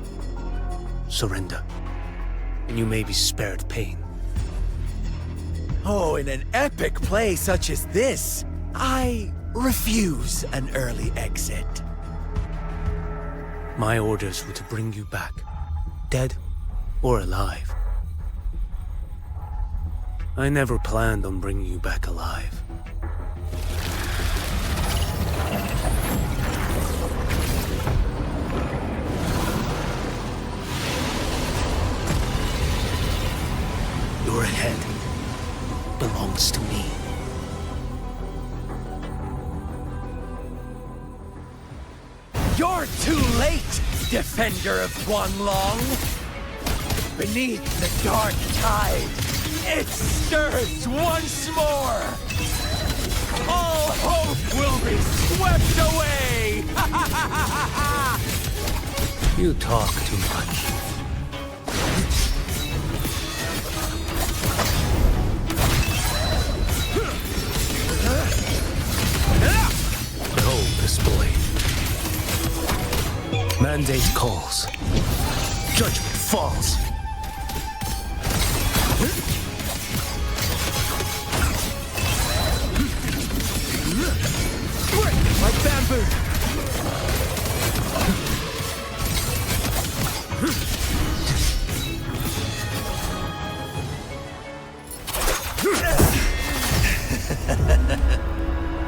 Surrender, and you may be spared pain. Oh, in an epic play such as this, I refuse an early exit. My orders were to bring you back, dead or alive. I never planned on bringing you back alive. Your head belongs to me. You're too late, defender of Huanglong! Beneath the dark tide, it stirs once more! All hope will be swept away! You talk too much. Behold this blade. Mandate calls. Judgment falls. Break like bamboo!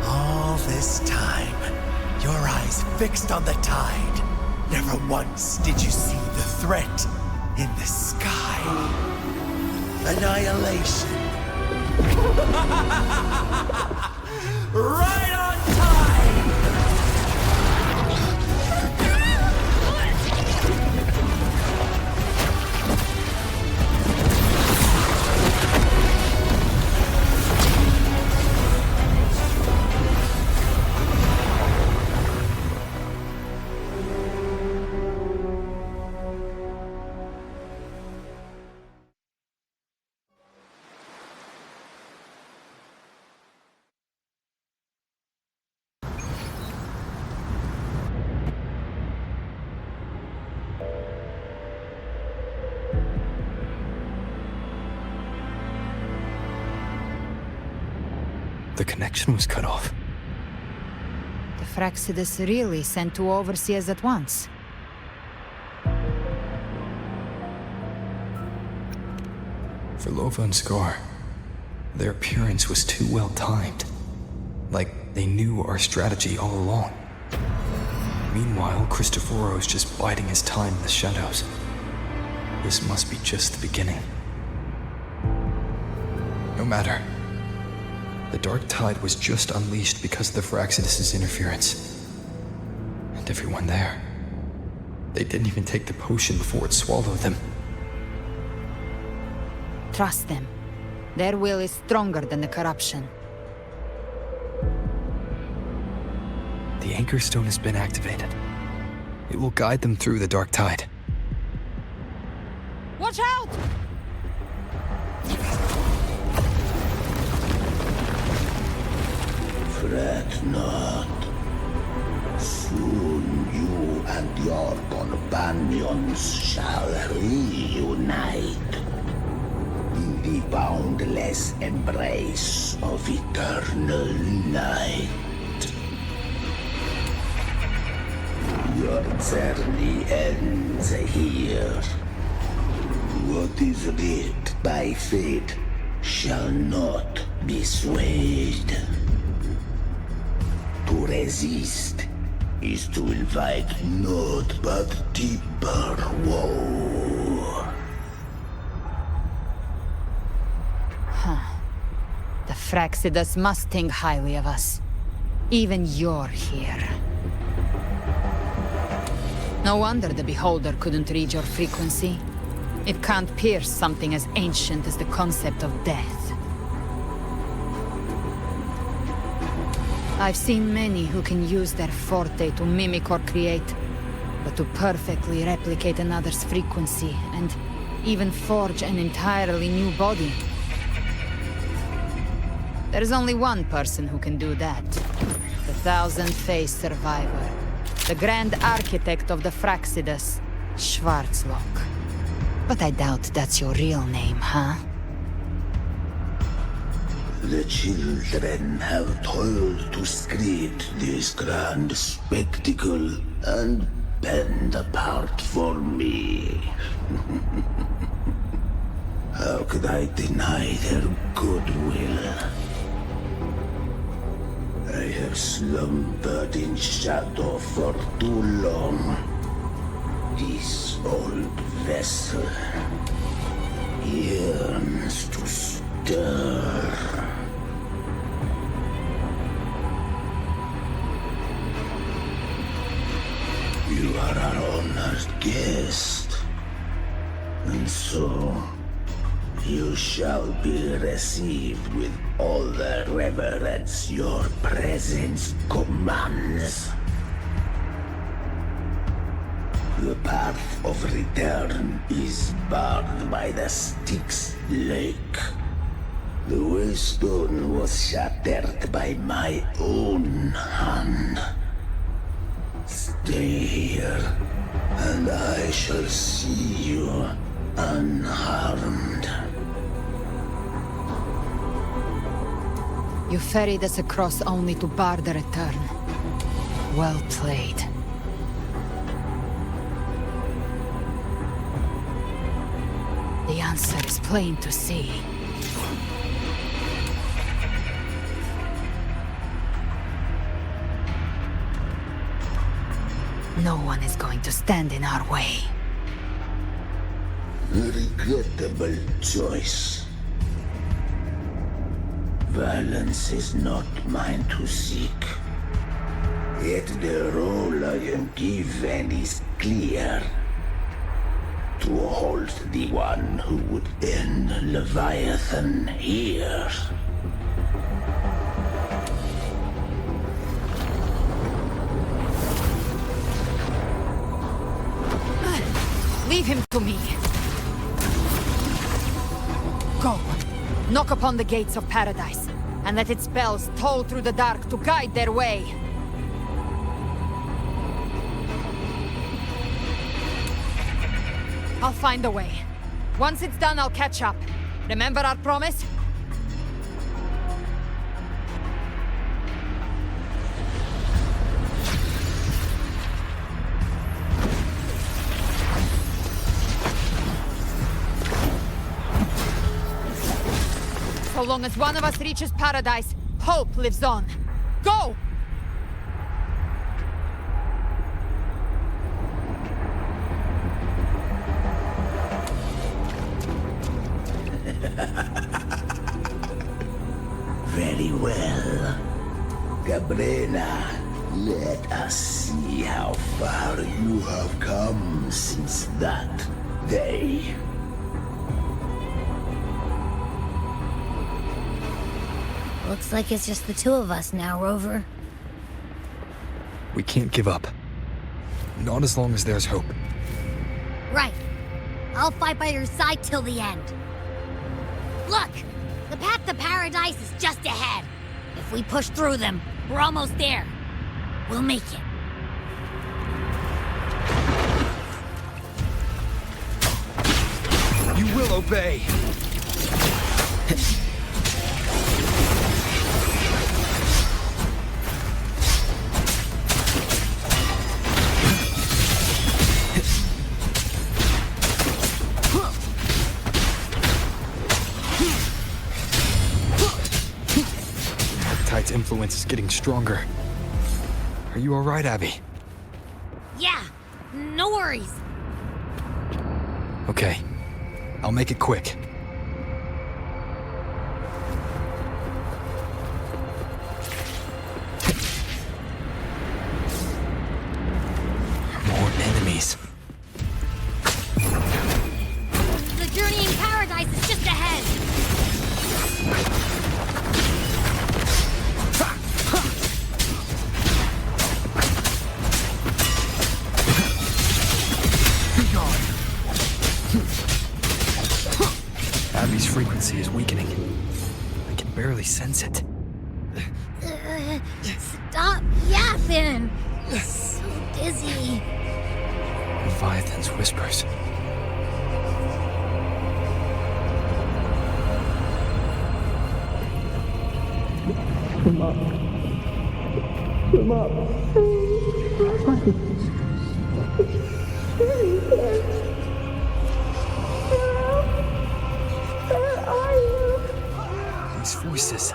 All this time, your eyes fixed on the tide. Never once did you see the threat in the sky. Annihilation. Right on time! The connection was cut off. The Fraxidus really sent two overseers at once. For Lova and Scar, their appearance was too well timed. Like they knew our strategy all along. Meanwhile, Cristoforo's just biding his time in the shadows. This must be just the beginning. No matter. The dark tide was just unleashed because of the Fraxidus' interference. And everyone there. They didn't even take the potion before it swallowed them. Trust them. Their will is stronger than the corruption. The Anchor Stone has been activated. It will guide them through the dark tide. Watch out! Fret not. Soon you and your companions shall reunite in the boundless embrace of eternal light. Your journey ends here. What is writ by fate shall not be swayed. To resist is to invite naught but deeper woe. The Fraxidus must think highly of us. Even you're here. No wonder the Beholder couldn't read your frequency. It can't pierce something as ancient as the concept of death. I've seen many who can use their forte to mimic or create, but to perfectly replicate another's frequency and even forge an entirely new body. There's only one person who can do that. The Thousand-Faced Survivor. The Grand Architect of the Fraxidus, Schwarzlock. But I doubt that's your real name, huh? The children have toiled to create this grand spectacle and bend apart for me. How could I deny their goodwill? I have slumbered in shadow for too long. This old vessel yearns to stir. You are our honored guest, and so you shall be received with all the reverence your presence commands. The path of return is barred by the Styx Lake. The waystone was shattered by my own hand. Stay here, and I shall see you unharmed. You ferried us across only to bar the return. Well played. The answer is plain to see. No one is going to stand in our way. A regrettable choice. Violence is not mine to seek. Yet the role I am given is clear. To hold the one who would end Leviathan here. Leave him to me. Go. Knock upon the gates of paradise, and let its bells toll through the dark to guide their way. I'll find a way. Once it's done, I'll catch up. Remember our promise? So long as one of us reaches paradise, hope lives on. Go! Very well. Cabrera, let us see how far you have come since that day. Looks like it's just the two of us now, Rover. We can't give up. Not as long as there's hope. Right. I'll fight by your side till the end. Look! The path to paradise is just ahead. If we push through them, we're almost there. We'll make it. You will obey! Tide's influence is getting stronger. Are you all right, Abby? Yeah, no worries. Okay. I'll make it quick. More enemies. The journey in paradise is just ahead. frequency is weakening. I can barely sense it. Stop yapping! So dizzy. Leviathan's whispers. Come up. Come up. Where are you? These voices.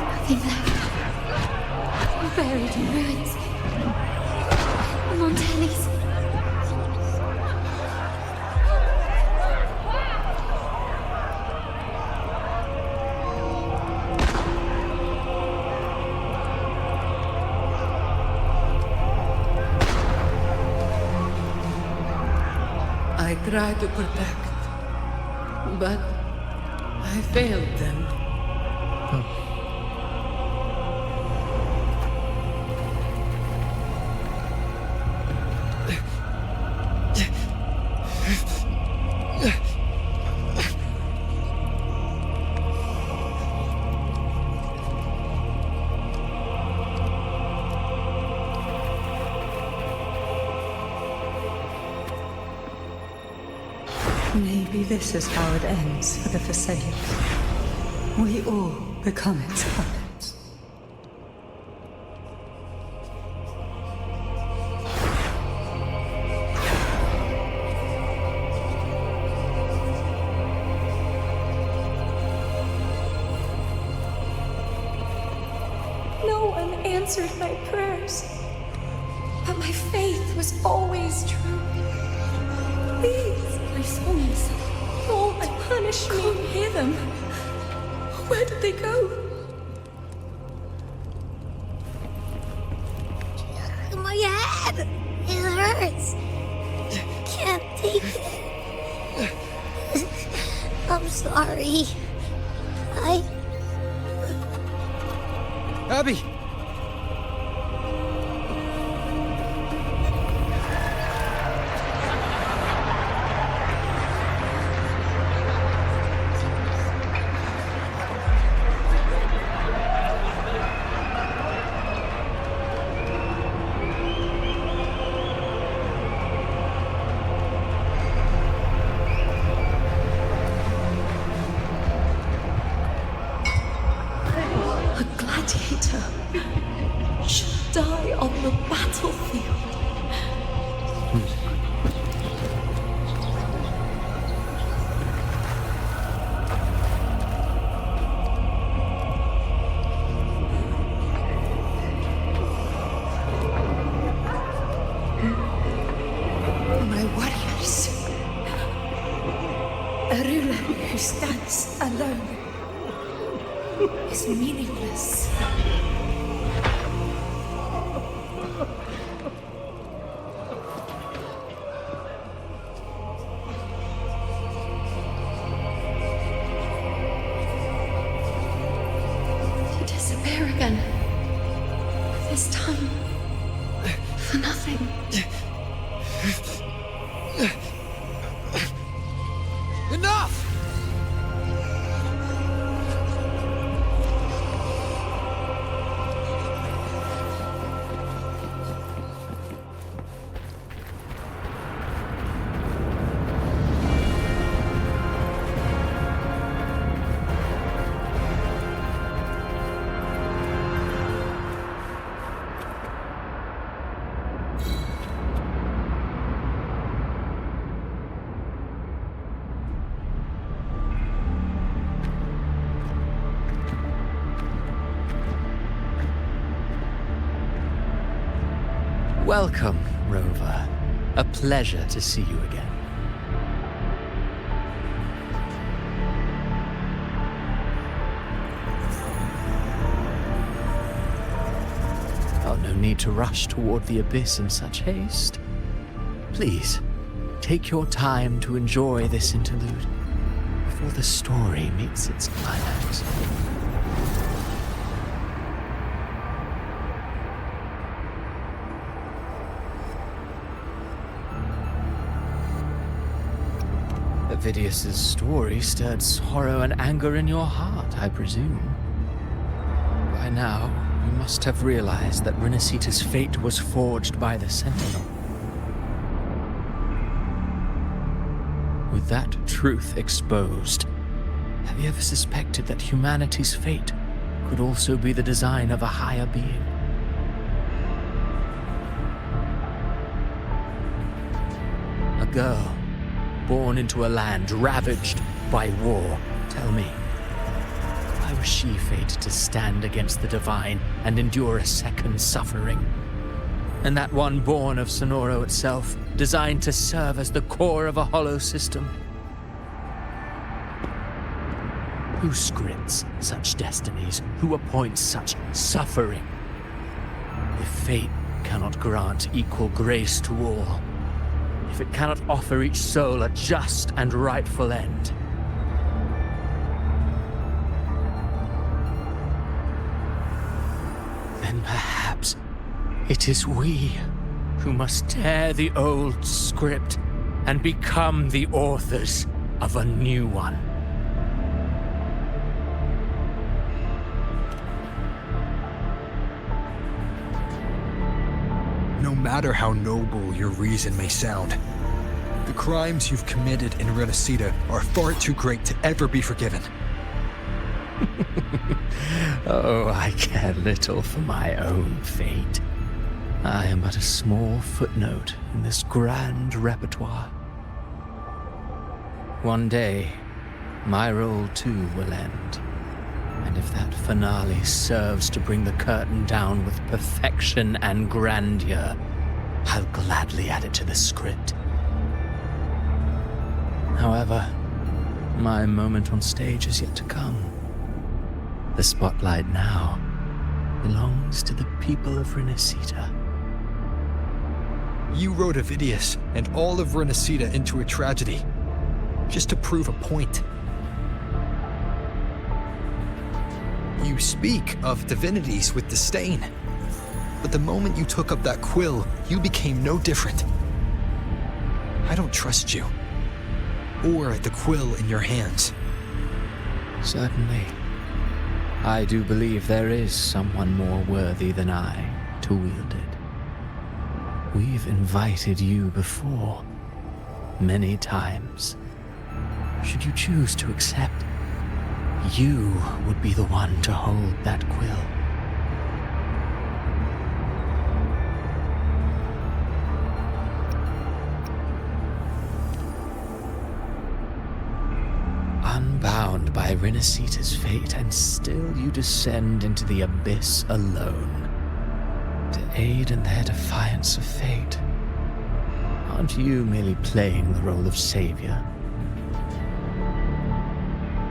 Nothing left. Buried in ruins. Montanis. I tried to protect, but I failed them. Maybe this is how it ends for the Forsaken. We all become its puppets. No one answered my prayers, but my faith was always true. Please, my souls, don't punish me. Can't hear them. Where did they go? My head! It hurts! Can't take it. I'm sorry. Abby! A gladiator should die on the battlefield. My warriors. A ruler who stands alone is meaningless. To disappear again. This time, for nothing. Enough! Welcome, Rover. A pleasure to see you again. Oh, no need to rush toward the abyss in such haste. Please, Take your time to enjoy this interlude before the story meets its climax. Avidius's story stirred sorrow and anger in your heart, I presume. By now, you must have realized that Renacita's fate was forged by the Sentinel. With that truth exposed, have you ever suspected that humanity's fate could also be the design of a higher being? A girl born into a land ravaged by war. Tell me, why was she fated to stand against the divine and endure a second suffering? And that one born of Sonoro itself, designed to serve as the core of a hollow system? Who scripts such destinies? Who appoints such suffering? If fate cannot grant equal grace to all, if it cannot offer each soul a just and rightful end, then perhaps it is we who must tear the old script and become the authors of a new one. No matter how noble your reason may sound, the crimes you've committed in Renacita are far too great to ever be forgiven. Oh, I care little for my own fate. I am but a small footnote in this grand repertoire. One day, my role too will end. And if that finale serves to bring the curtain down with perfection and grandeur, I'll gladly add it to the script. However, my moment on stage is yet to come. The spotlight now belongs to the people of Renacita. You wrote Avidius and all of Renacita into a tragedy, just to prove a point. You speak of divinities with disdain, but the moment you took up that quill, you became no different. I don't trust you, or the quill in your hands. Certainly. I do believe there is someone more worthy than I to wield it. We've invited you before, many times. Should you choose to accept, you would be the one to hold that quill. Unbound by Renacita's fate, and still you descend into the abyss alone, to aid in their defiance of fate. Aren't you merely playing the role of savior?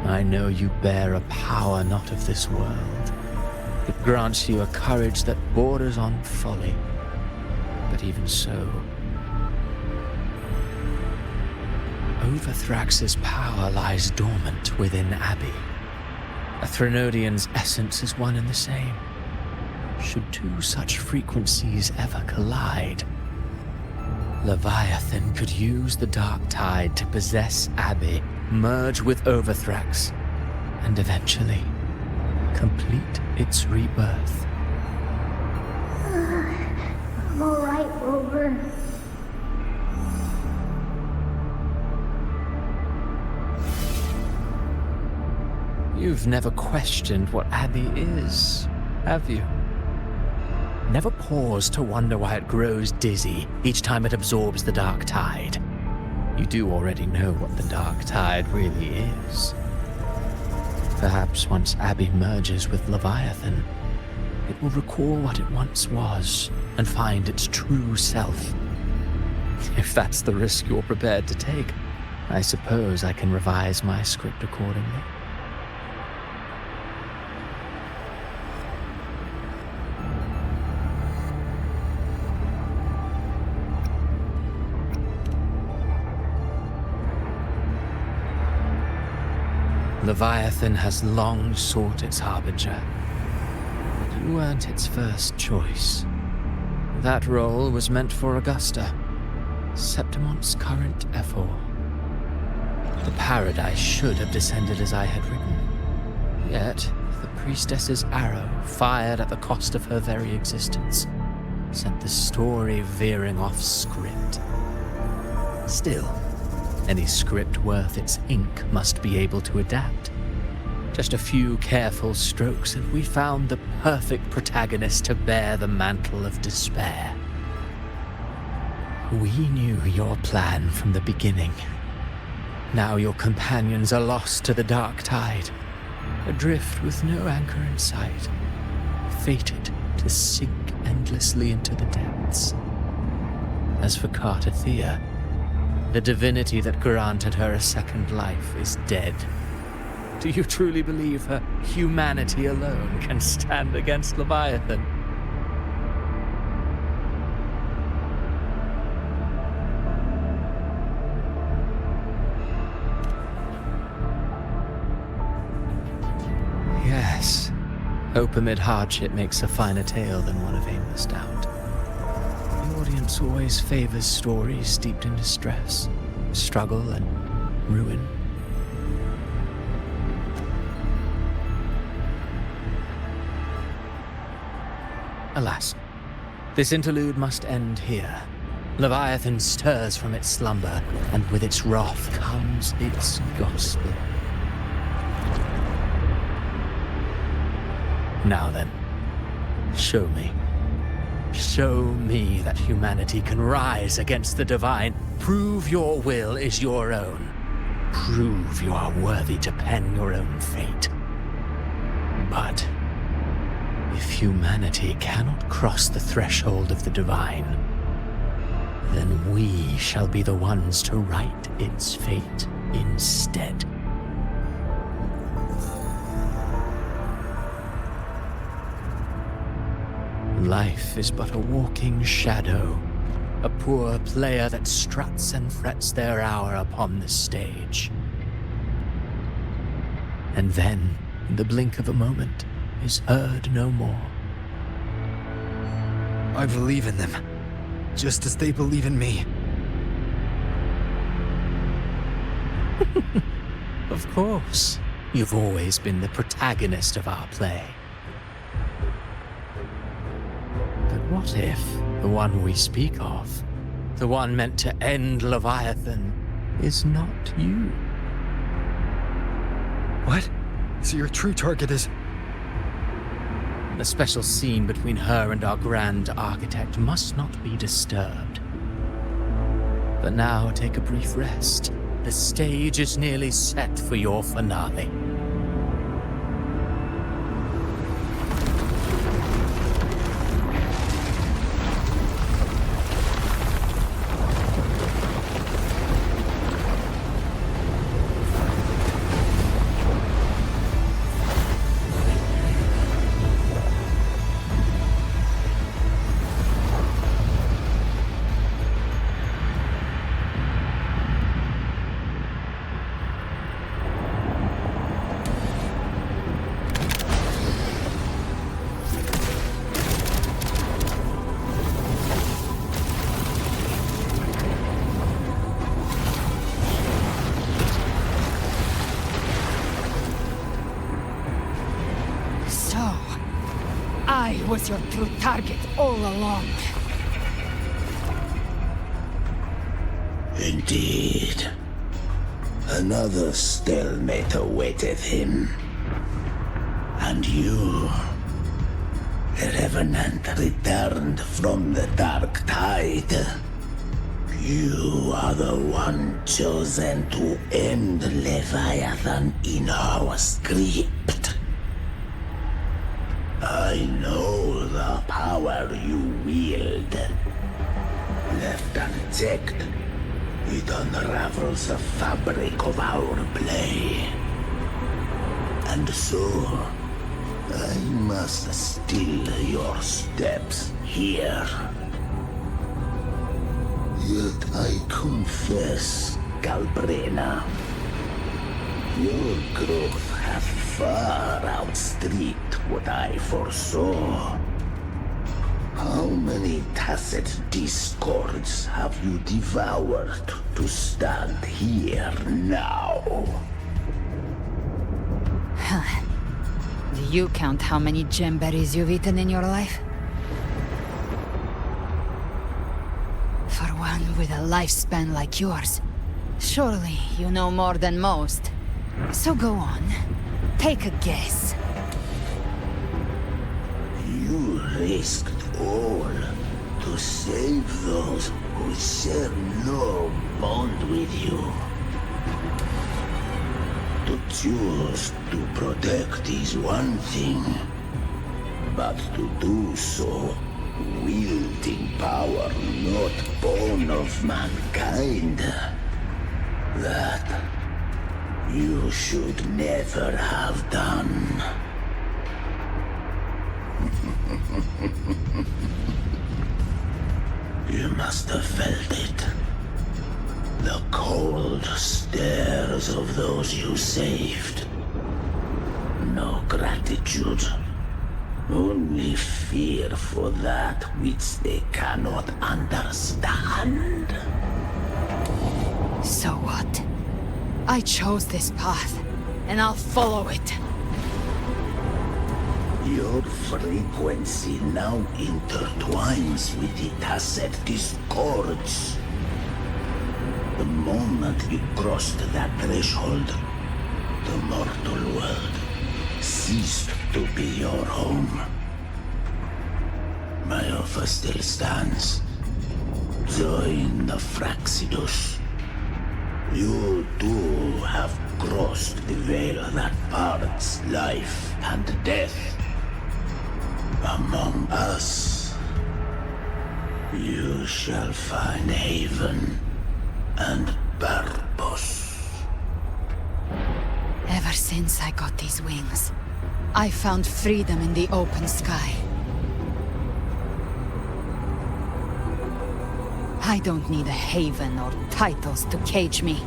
I know you bear a power not of this world. It grants you a courage that borders on folly. But even so, Overthrax's power lies dormant within Abbey. A Threnodian's essence is one and the same. Should two such frequencies ever collide, Leviathan could use the dark tide to possess Abbey, merge with Overthrax, and eventually complete its rebirth. I'm alright, Rover. You've never questioned what Abbey is, have you? Never paused to wonder why it grows dizzy each time it absorbs the dark tide. You do already know what the dark tide really is. Perhaps once Abbey merges with Leviathan, it will recall what it once was and find its true self. If that's the risk you're prepared to take, I suppose I can revise my script accordingly. Leviathan has long sought its harbinger. You weren't its first choice. That role was meant for Augusta, Septimont's current Ephor. The paradise should have descended as I had written. Yet, the priestess's arrow, fired at the cost of her very existence, sent the story veering off script. Still, any script worth its ink must be able to adapt. Just a few careful strokes and we found the perfect protagonist to bear the mantle of despair. We knew your plan from the beginning. Now your companions are lost to the dark tide, adrift with no anchor in sight, fated to sink endlessly into the depths. As for Cartathea, the divinity that granted her a second life is dead. Do you truly believe her humanity alone can stand against Leviathan? Yes. Hope amid hardship makes a finer tale than one of aimless doubt. The audience always favors stories steeped in distress, struggle, and ruin. Alas, this interlude must end here. Leviathan stirs from its slumber, and with its wrath comes its gospel. Now then, show me. Show me that humanity can rise against the divine. Prove your will is your own. Prove you are worthy to pen your own fate. But if humanity cannot cross the threshold of the divine, then we shall be the ones to write its fate instead. Life is but a walking shadow, a poor player that struts and frets their hour upon the stage. And then, in the blink of a moment, is heard no more. I believe in them, just as they believe in me. Of course, you've always been the protagonist of our play. But what if the one we speak of, the one meant to end Leviathan, is not you? What? So your true target is... The special scene between her and our grand architect must not be disturbed. But now take a brief rest. The stage is nearly set for your finale. I was your true target all along. Indeed. Another stalemate awaited him. And you, the Revenant returned from the dark tide. You are the one chosen to end Leviathan in our script. I know the power you wield. Left unchecked, it unravels the fabric of our play. And so, I must still your steps here. Yet I confess, Galbrena, Your growth hath far outstripped what I foresaw. How many tacit discords have you devoured to stand here now? Do you count how many gemberries you've eaten in your life? For one with a lifespan like yours, surely you know more than most. So go on, take a guess. You risked all to save those who share no bond with you. To choose to protect is one thing, but to do so wielding power not born of mankind, that you should never have done. You must have felt it. The cold stares of those you saved. No gratitude. Only fear for that which they cannot understand. So what? I chose this path, and I'll follow it. Your frequency now intertwines with the tacit discords. The moment you crossed that threshold, the mortal world ceased to be your home. My offer still stands. Join the Fraxidus. You too have crossed the veil that parts life and death. Among us, you shall find haven and purpose. Ever since I got these wings, I found freedom in the open sky. I don't need a haven or titles to cage me.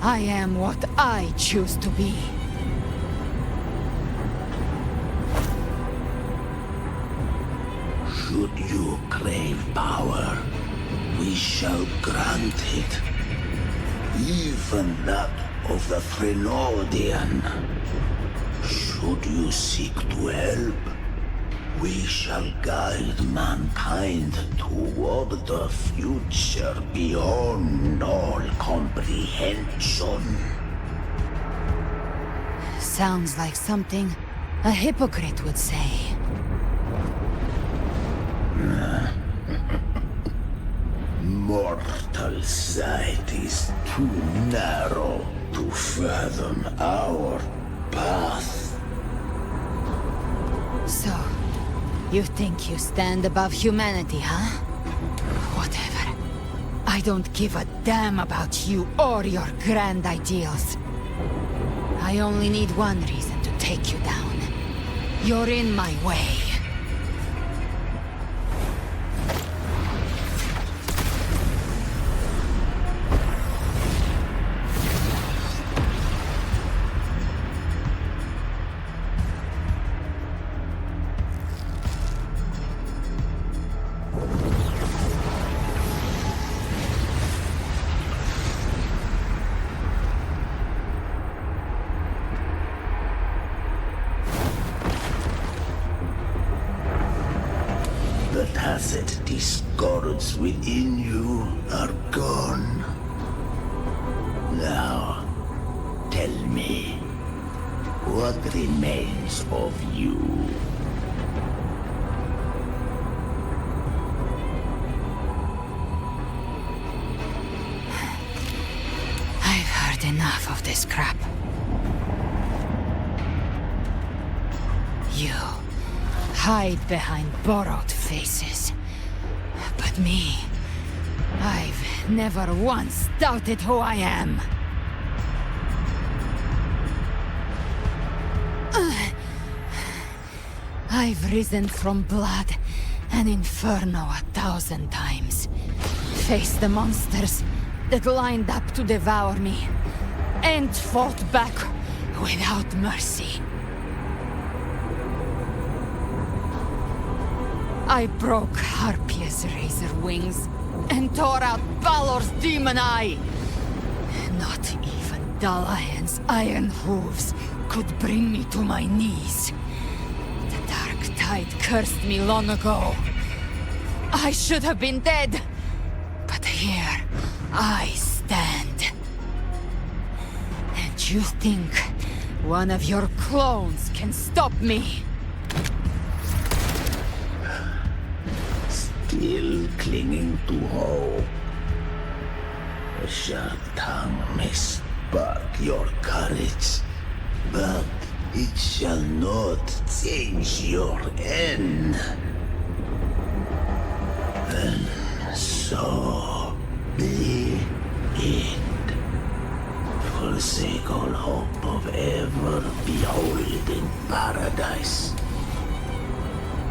I am what I choose to be. Should you crave power, we shall grant it. Even that of the Threnodian. Should you seek to help, we shall guide mankind toward the future beyond all comprehension. Sounds like something a hypocrite would say. Mortal sight is too narrow to fathom our path. So, you think you stand above humanity, huh? Whatever. I don't give a damn about you or your grand ideals. I only need one reason to take you down. You're in my way. The tacit discords within you are gone. Now, tell me, what remains of you? I've heard enough of this crap. You hide behind borrowed faces. But me, I've never once doubted who I am. I've risen from blood and inferno 1,000 times. Faced the monsters that lined up to devour me. and fought back without mercy. I broke Harpia's razor wings and tore out Balor's demon eye. Not even Dalahan's iron hooves could bring me to my knees. The dark tide cursed me long ago. I should have been dead, but here I stand. And you think one of your clones can stop me? Still clinging to hope. A sharp tongue may spark your courage, but it shall not change your end. And so be it. Forsake all hope of ever beholding paradise.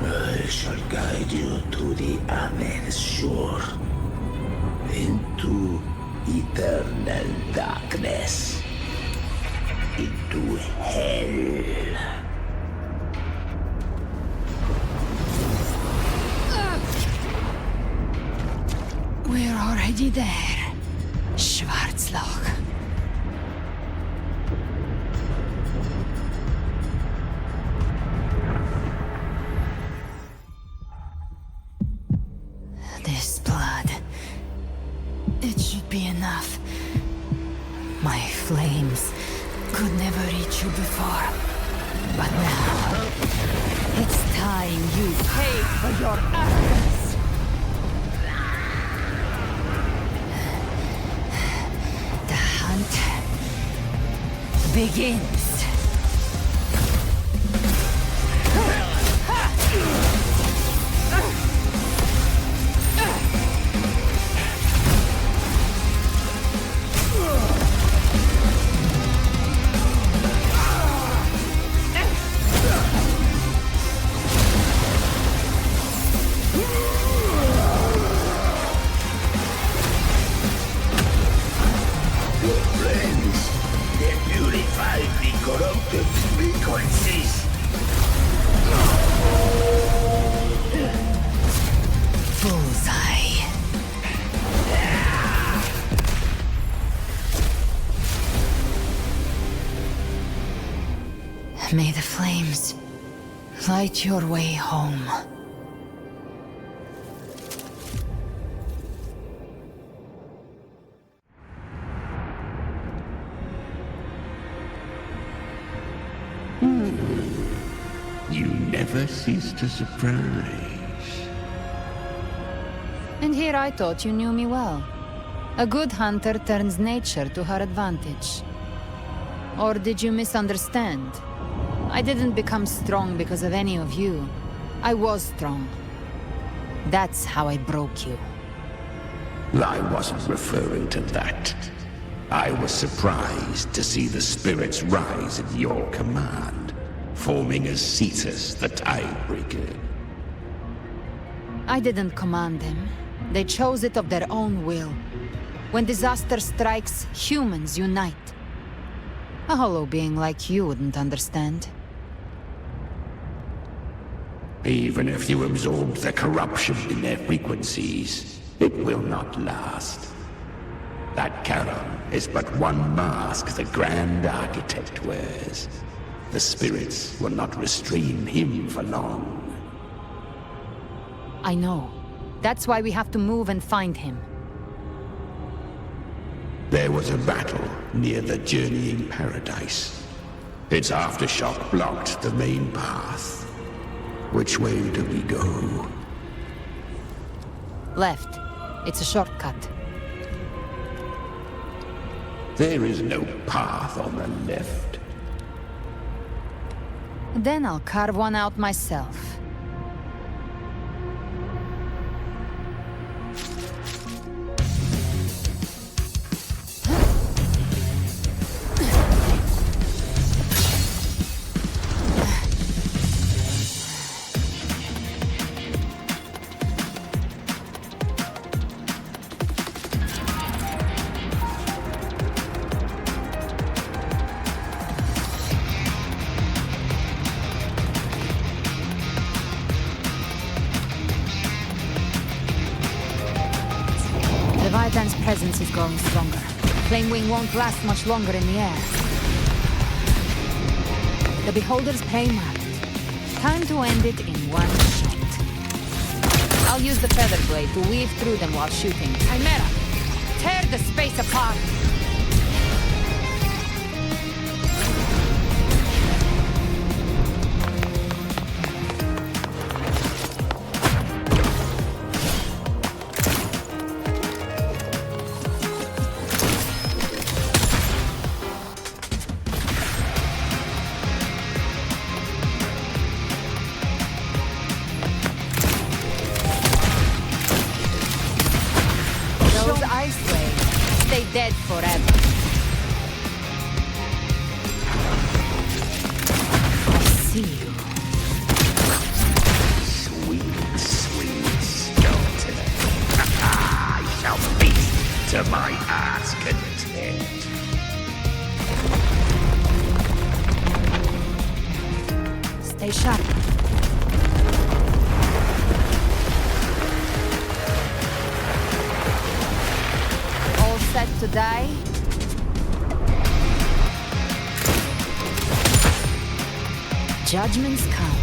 I shall guide you to the other shore, into eternal darkness, into hell. We're already there, Schwarzloch. This blood, it should be enough. My flames could never reach you before, but now it's time you paid for your arrogance. The hunt begins. May the flames light your way home. You never cease to surprise. And here I thought you knew me well. A good hunter turns nature to her advantage. Or did you misunderstand? I didn't become strong because of any of you. I was strong. That's how I broke you. I wasn't referring to that. I was surprised to see the spirits rise at your command, forming as Cetus the Tidebreaker. I didn't command them. They chose it of their own will. When disaster strikes, humans unite. A hollow being like you wouldn't understand. Even if you absorb the corruption in their frequencies, it will not last. That Charon is but one mask the Grand Architect wears. The spirits will not restrain him for long. I know. That's why we have to move and find him. There was a battle near the Journeying Paradise. Its aftershock blocked the main path. Which way do we go? Left. It's a shortcut. There is no path on the left. Then I'll carve one out myself. presence is growing stronger. Flame Wing won't last much longer in the air. The Beholder's pain marked. Time to end it in one shot. I'll use the feather blade to weave through them while shooting. Chimera! Tear the space apart! Dead forever. I see you. Sweet, sweet skeleton. I shall feast to my heart's content. Stay sharp. Set to die? Judgments come.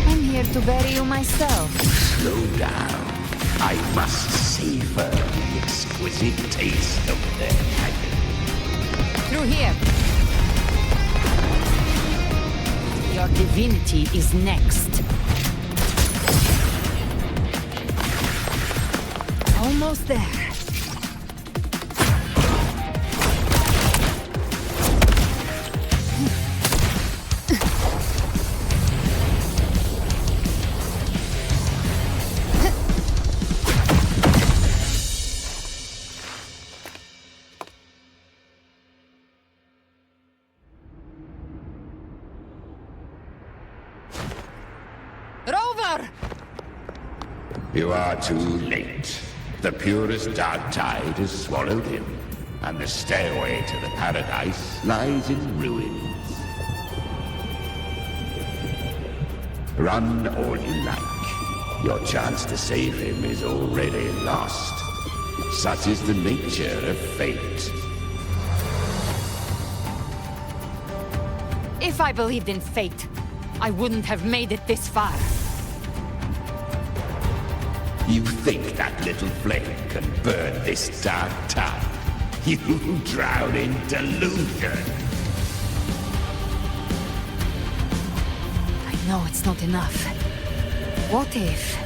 I'm here to bury you myself. Slow down. I must savor the exquisite taste of their agony. Through here. Your divinity is next. Almost there. Rover! You are too late. The purest dark tide has swallowed him, and the stairway to the paradise lies in ruins. Run all you like. Your chance to save him is already lost. Such is the nature of fate. If I believed in fate, I wouldn't have made it this far. You think that little flame can burn this dark tide? You drown in delusion. I know it's not enough. What if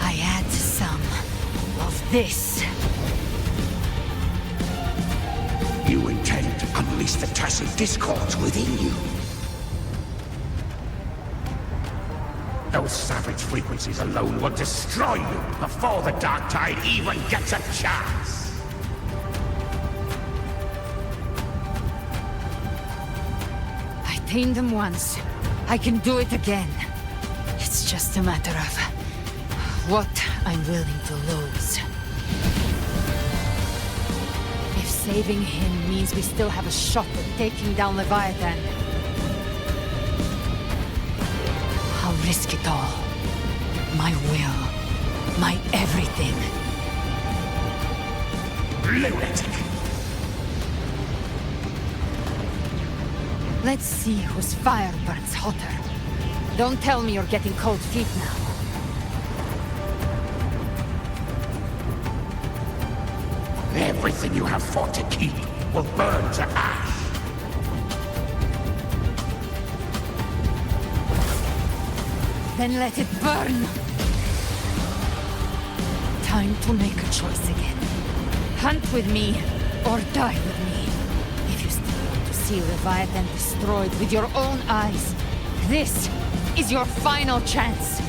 I add some of this? You intend to unleash the tacit discords within you. Those savage frequencies alone will destroy you before the dark tide even gets a chance. I tamed them once. I can do it again. It's just a matter of what I'm willing to lose. If saving him means we still have a shot at taking down Leviathan, I'll risk it all. My will. My everything. Lunatic! Let's see whose fire burns hotter. Don't tell me you're getting cold feet now. Everything you have fought to keep will burn to ash. Then let it burn! Time to make a choice again. Hunt with me, or die with me. If you still want to see Leviathan destroyed with your own eyes, this is your final chance.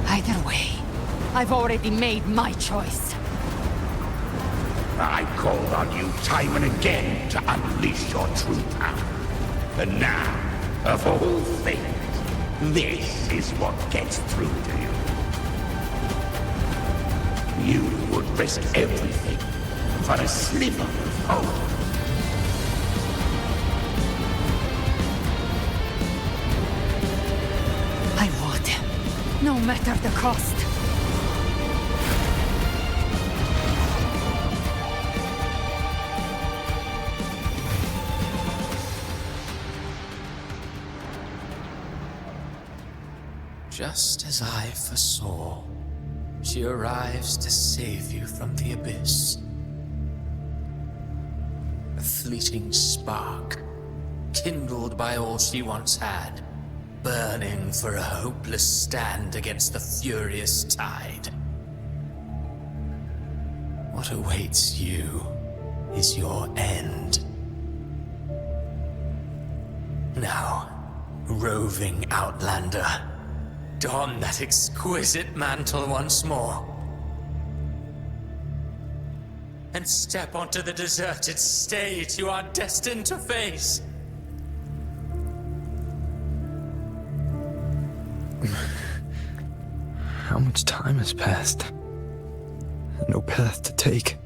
Either way, I've already made my choice. I called on you time and again to unleash your true power. And now, of all things, this is what gets through to you. You would risk everything for a sliver of hope. I would, no matter the cost. Just as I foresaw, she arrives to save you from the abyss. A fleeting spark, kindled by all she once had, burning for a hopeless stand against the furious tide. What awaits you is your end. Now, roving outlander, don that exquisite mantle once more, and step onto the deserted stage you are destined to face. How much time has passed? No path to take.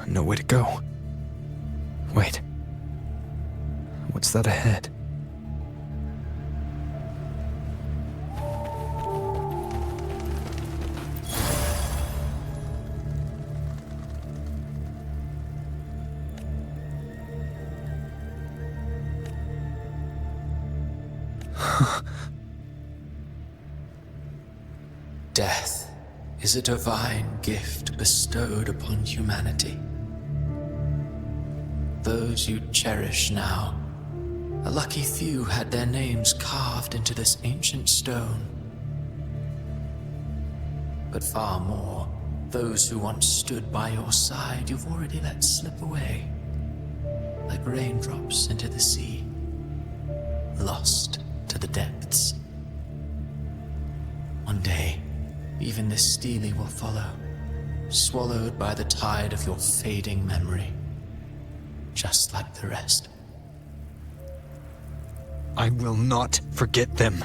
Nowhere to go. Wait. What's that ahead? Death is a divine gift bestowed upon humanity. Those you cherish now, a lucky few had their names carved into this ancient stone. But far more, those who once stood by your side you've already let slip away, like raindrops into the sea, lost to the depths. One day, even this stele will follow, swallowed by the tide of your fading memory, just like the rest. I will not forget them.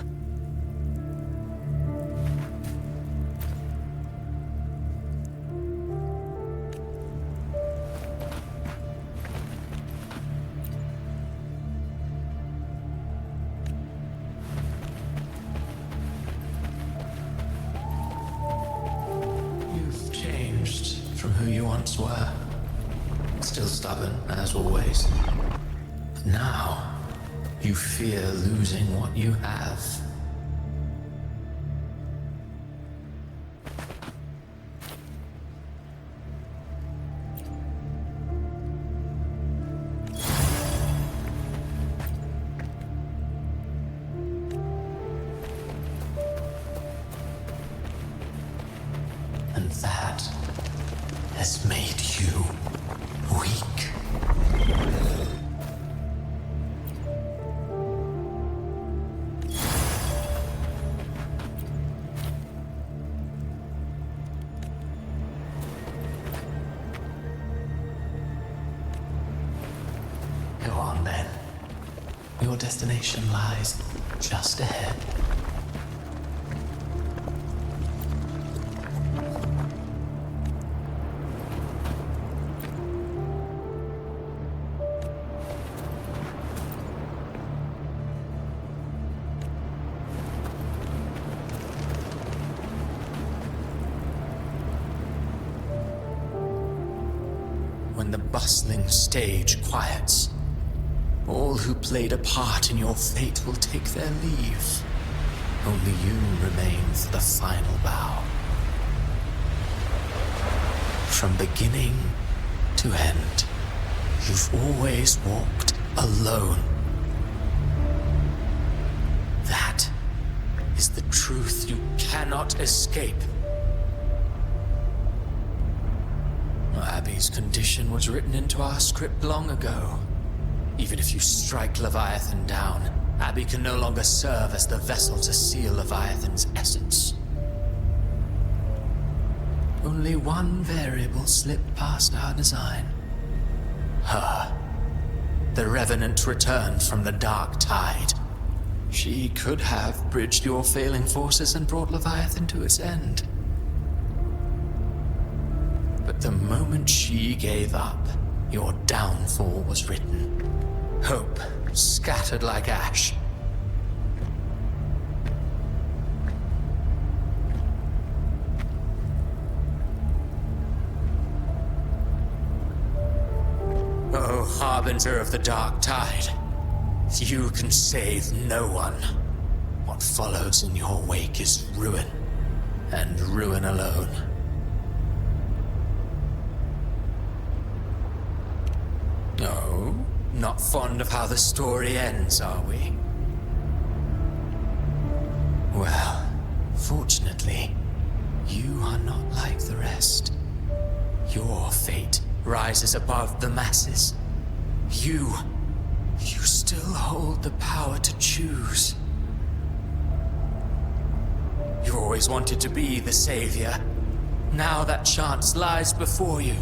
You've changed from who you once were. Still stubborn, as always. But now, you fear losing what you have. And that has made you weak. Go on then. Your destination lies just ahead. When the bustling stage quiets, all who played a part in your fate will take their leave. Only you remain for the final bow. From beginning to end, you've always walked alone. That is the truth you cannot escape. Abby's condition was written into our script long ago. Even if you strike Leviathan down, Abby can no longer serve as the vessel to seal Leviathan's essence. Only one variable slipped past our design. Her. The Revenant returned from the dark tide. She could have bridged your failing forces and brought Leviathan to its end. But the moment she gave up, your downfall was written. Hope scattered like ash. Oh, harbinger of the dark tide, you can save no one. What follows in your wake is ruin, and ruin alone. No, not fond of how the story ends, are we? Well, fortunately, you are not like the rest. Your fate rises above the masses. You still hold the power to choose. You always wanted to be the savior. Now that chance lies before you.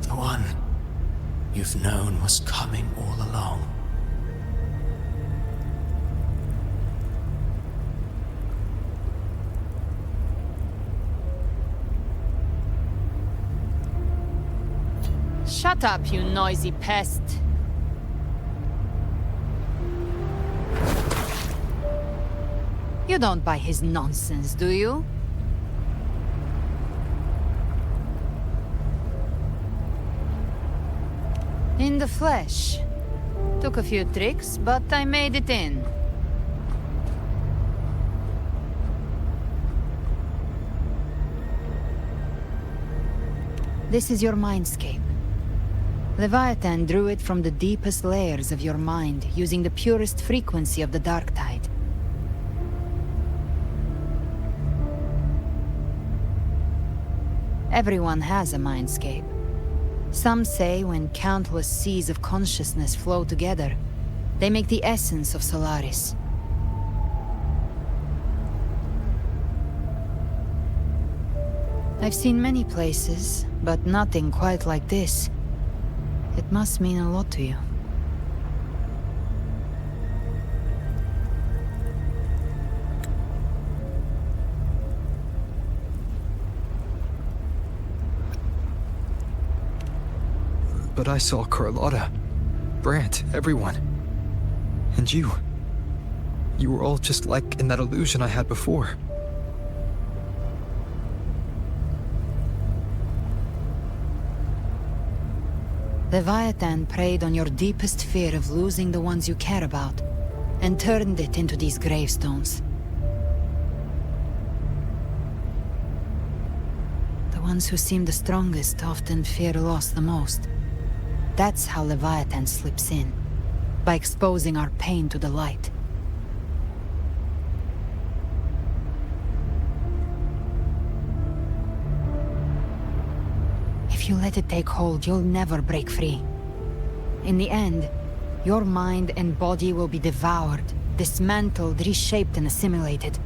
The one you've known was coming all along. Shut up, you noisy pest. You don't buy his nonsense, do you? In the flesh. Took a few tricks, but I made it in. This is your mindscape. Leviathan drew it from the deepest layers of your mind, using the purest frequency of the dark tide. Everyone has a mindscape. Some say when countless seas of consciousness flow together, they make the essence of Solaris. I've seen many places, but nothing quite like this. It must mean a lot to you. But I saw Carlotta, Brant, everyone. And you. You were all just like in that illusion I had before. Leviathan preyed on your deepest fear of losing the ones you care about, and turned it into these gravestones. The ones who seem the strongest often fear loss the most. That's how Leviathan slips in, by exposing our pain to the light. If you let it take hold, you'll never break free. In the end, your mind and body will be devoured, dismantled, reshaped, and assimilated.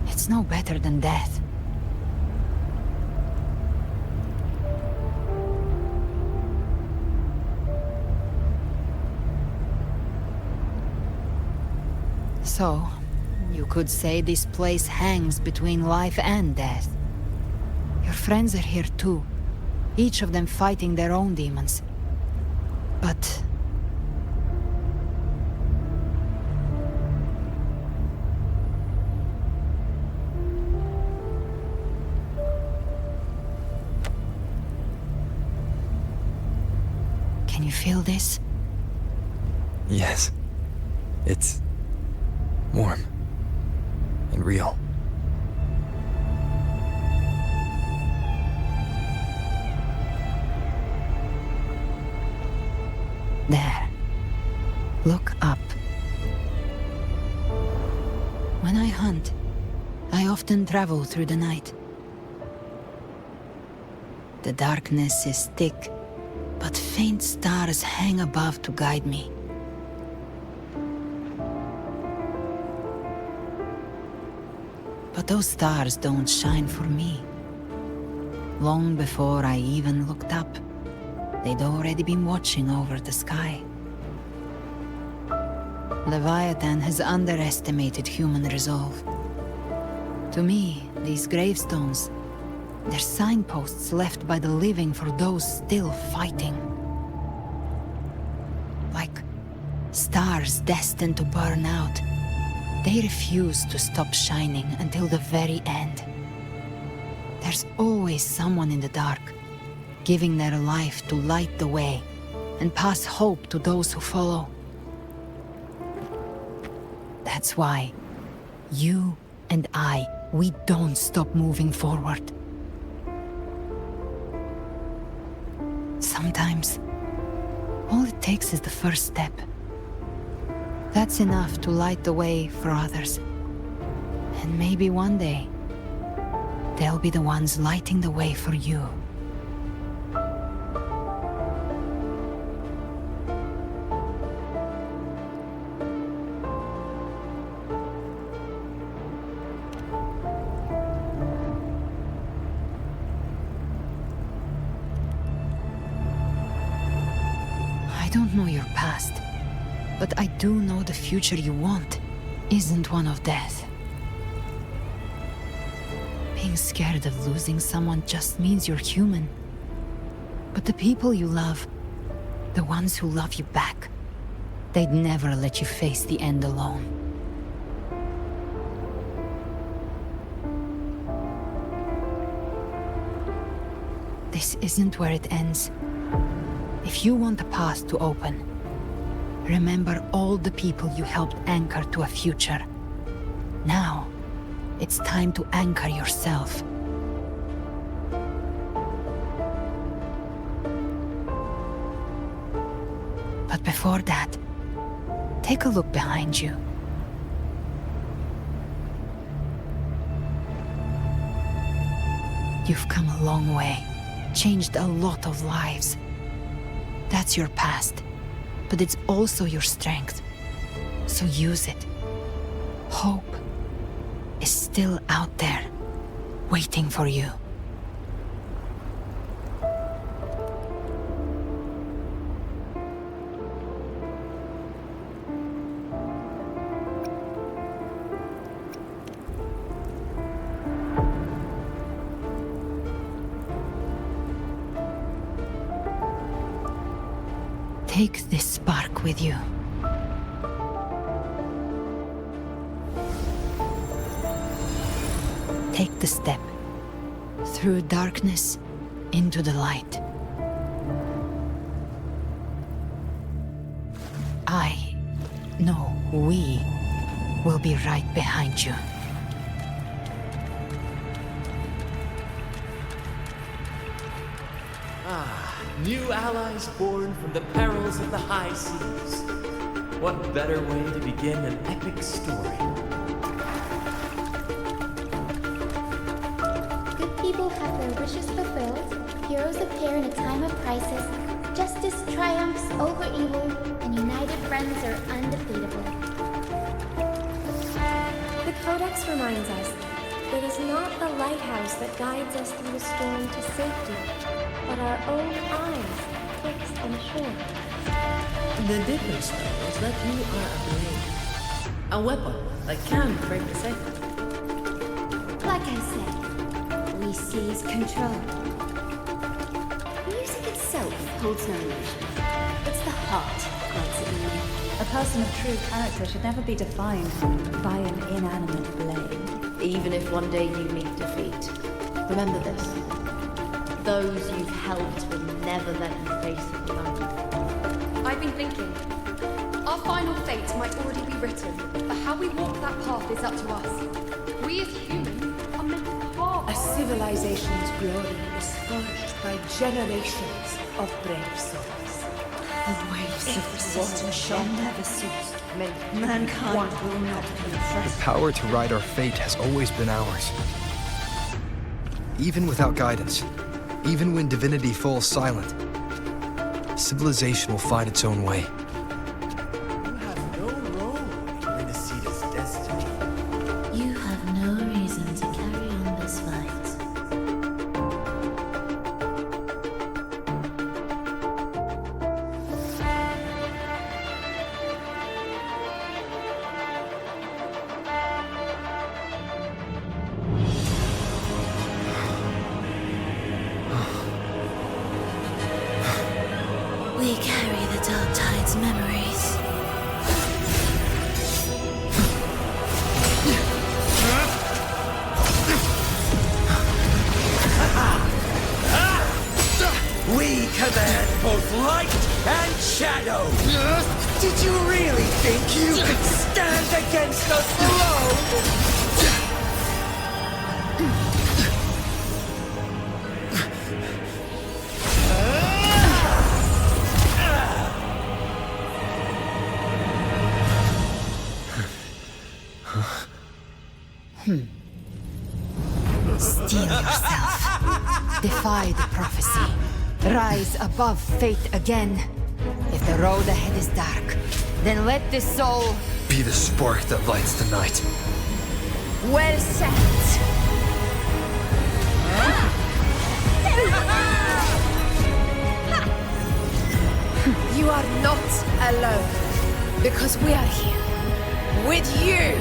It's no better than death. So, you could say this place hangs between life and death. Your friends are here too, each of them fighting their own demons. But... can you feel this? Yes. It's warm and real. There. Look up. When I hunt, I often travel through the night. The darkness is thick, but faint stars hang above to guide me. But those stars don't shine for me. Long before I even looked up, they'd already been watching over the sky. Leviathan has underestimated human resolve. To me, these gravestones, they're signposts left by the living for those still fighting. Like stars destined to burn out. They refuse to stop shining until the very end. There's always someone in the dark, giving their life to light the way and pass hope to those who follow. That's why, You and I, we don't stop moving forward. Sometimes, all it takes is the first step. That's enough to light the way for others. And maybe one day, they'll be the ones lighting the way for you. I don't know your past, but I do know the future you want isn't one of death. Being scared of losing someone just means you're human. But the people you love, the ones who love you back, they'd never let you face the end alone. This isn't where it ends. If you want the path to open, remember all the people you helped anchor to a future. Now, it's time to anchor yourself. But before that, take a look behind you. You've come a long way, changed a lot of lives. That's your past, but it's also your strength. So use it. Hope is still out there, waiting for you. Take this spark with you. Take the step through darkness into the light. We will be right behind you. New allies born from the perils of the high seas. What better way to begin an epic story? Good people have their wishes fulfilled, heroes appear in a time of crisis, justice triumphs over evil, and united friends are undefeatable. The Codex reminds us, it is not the lighthouse that guides us through the storm to safety, but our own eyes fixed on shore. The difference, though, is that you are a blade. A weapon that can break the safety. Like I said, we seize control. Music itself holds no emotion. It's the heart that grants it meaning. A person of true character should never be defined by an inanimate blade. Even if one day you meet defeat, remember this. Those you've helped will never let you face it alone. I've been thinking. Our final fate might already be written, but how we walk that path is up to us. We as humans are meant to carve. A civilization's glory is forged by generations of brave souls. The waves of resistance shall never cease. Mankind will not be The oppressed. power to ride our fate has always been ours. Even without guidance, even when divinity falls silent, civilization will find its own way. You have no role in Renacita's destiny. You have no reason to carry on this fight. We carry the dark tide's Did you really think you could stand against us alone? Steel yourself. Defy the prophecy. Rise above fate again. If the road ahead is dark, then let this soul be the spark that lights the night. Well said. You are not alone, because we are here with you.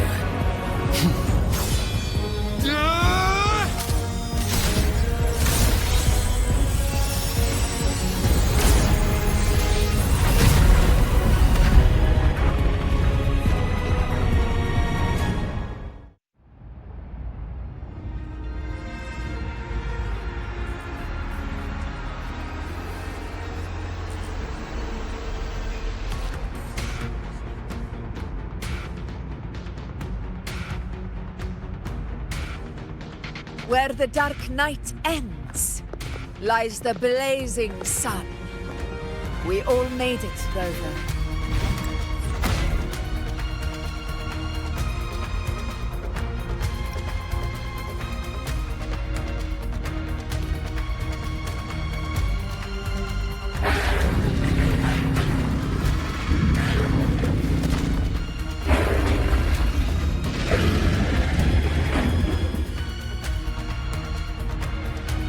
Where the dark night ends, lies the blazing sun. We all made it, Rover.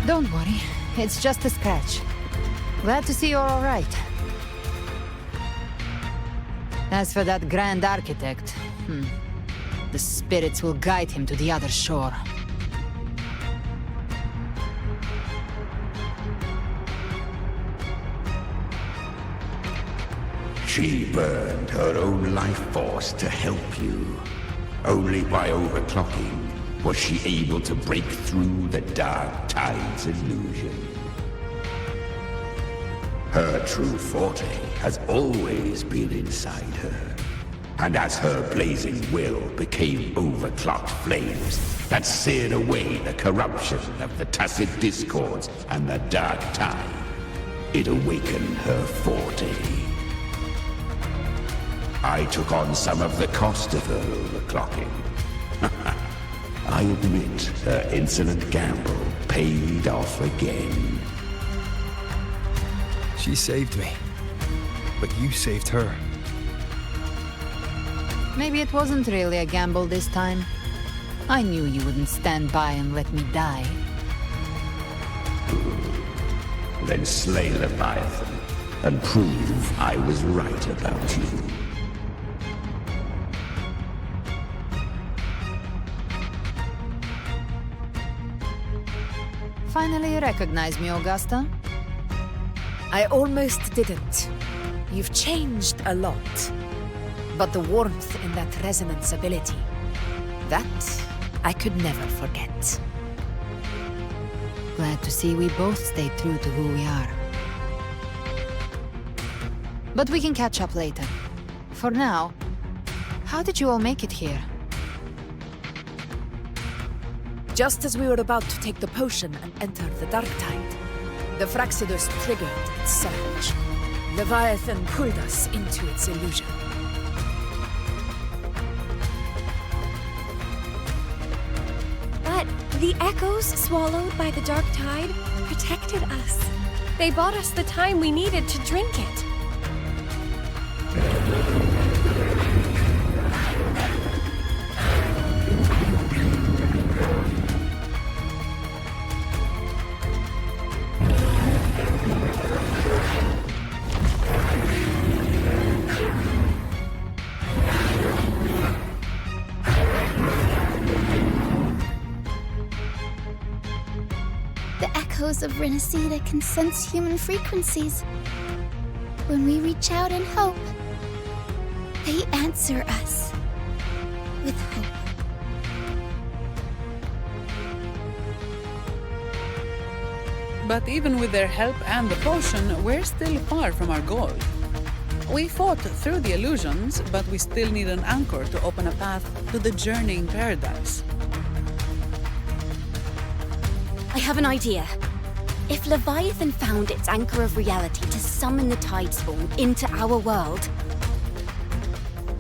Don't worry, it's just a scratch. Glad to see you're all right. As for that Grand Architect, the spirits will guide him to the other shore. She burned her own life force to help you. Only by overclocking was she able to break through the Dark Tide's illusion. Her true forte has always been inside her. And as her blazing will became overclocked flames that seared away the corruption of the Tacit Discords and the Dark Tide, it awakened her forte. I took on some of the cost of her overclocking. I admit her insolent gamble paid off again. She saved me, but you saved her. Maybe it wasn't really a gamble this time. I knew you wouldn't stand by and let me die. Then slay Leviathan and prove I was right about you. Finally you recognize me, Augusta? I almost didn't. You've changed a lot. But the warmth in that resonance ability, that I could never forget. Glad to see we both stayed true to who we are. But we can catch up later. For now, how did you all make it here? Just as we were about to take the potion and enter the Dark Tide, the Fraxidus triggered its surge. Leviathan pulled us into its illusion. But the echoes swallowed by the Dark Tide protected us. They bought us the time we needed to drink it. Of Renesita can sense human frequencies. When we reach out in hope, they answer us with hope. But even with their help and the potion, we're still far from our goal. We fought through the illusions, but we still need an anchor to open a path to the journeying paradise. I have an idea. If Leviathan found its anchor of reality to summon the Tidespawn into our world,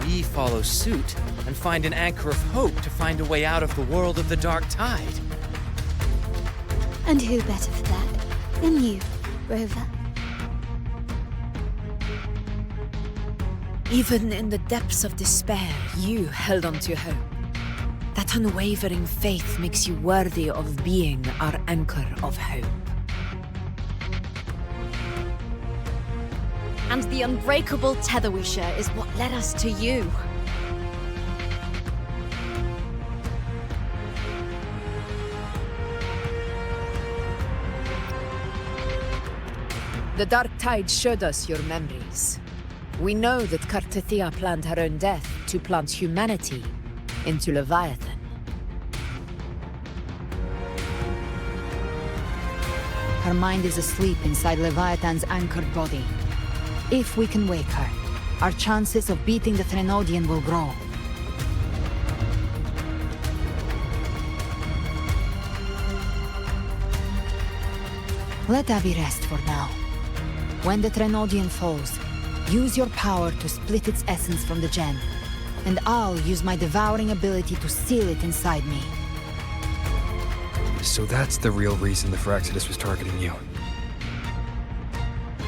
We follow suit and find an anchor of hope to find a way out of the world of the Dark Tide. And who better for that than you, Rover? Even in the depths of despair, you held on to hope. That unwavering faith makes you worthy of being our anchor of hope. and the unbreakable tether we share is what led us to you. The Dark Tide showed us your memories. We know that Kartathea planned her own death to plant humanity into Leviathan. Her mind is asleep inside Leviathan's anchored body. If we can wake her, our chances of beating the Threnodian will grow. Let Abby rest for now. When the Threnodian falls, use your power to split its essence from the gem, and I'll use my devouring ability to seal it inside me. So that's the real reason the Phyrexidus was targeting you.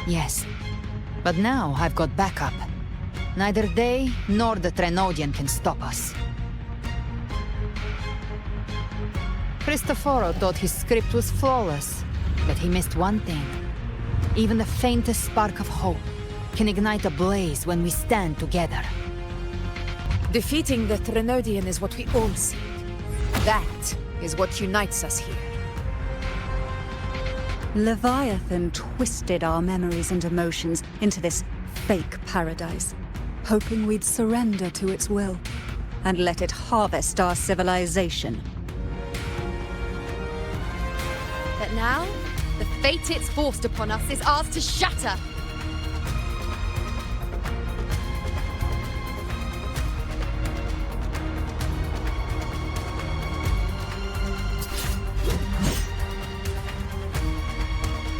Yes. But now I've got backup. Neither they nor the Threnodian can stop us. Cristoforo thought his script was flawless, but he missed one thing. Even the faintest spark of hope can ignite a blaze when we stand together. Defeating the Threnodian is what we all seek. That is what unites us here. Leviathan twisted our memories and emotions into this fake paradise, hoping we'd surrender to its will and let it harvest our civilization. But now, the fate it's forced upon us is ours to shatter.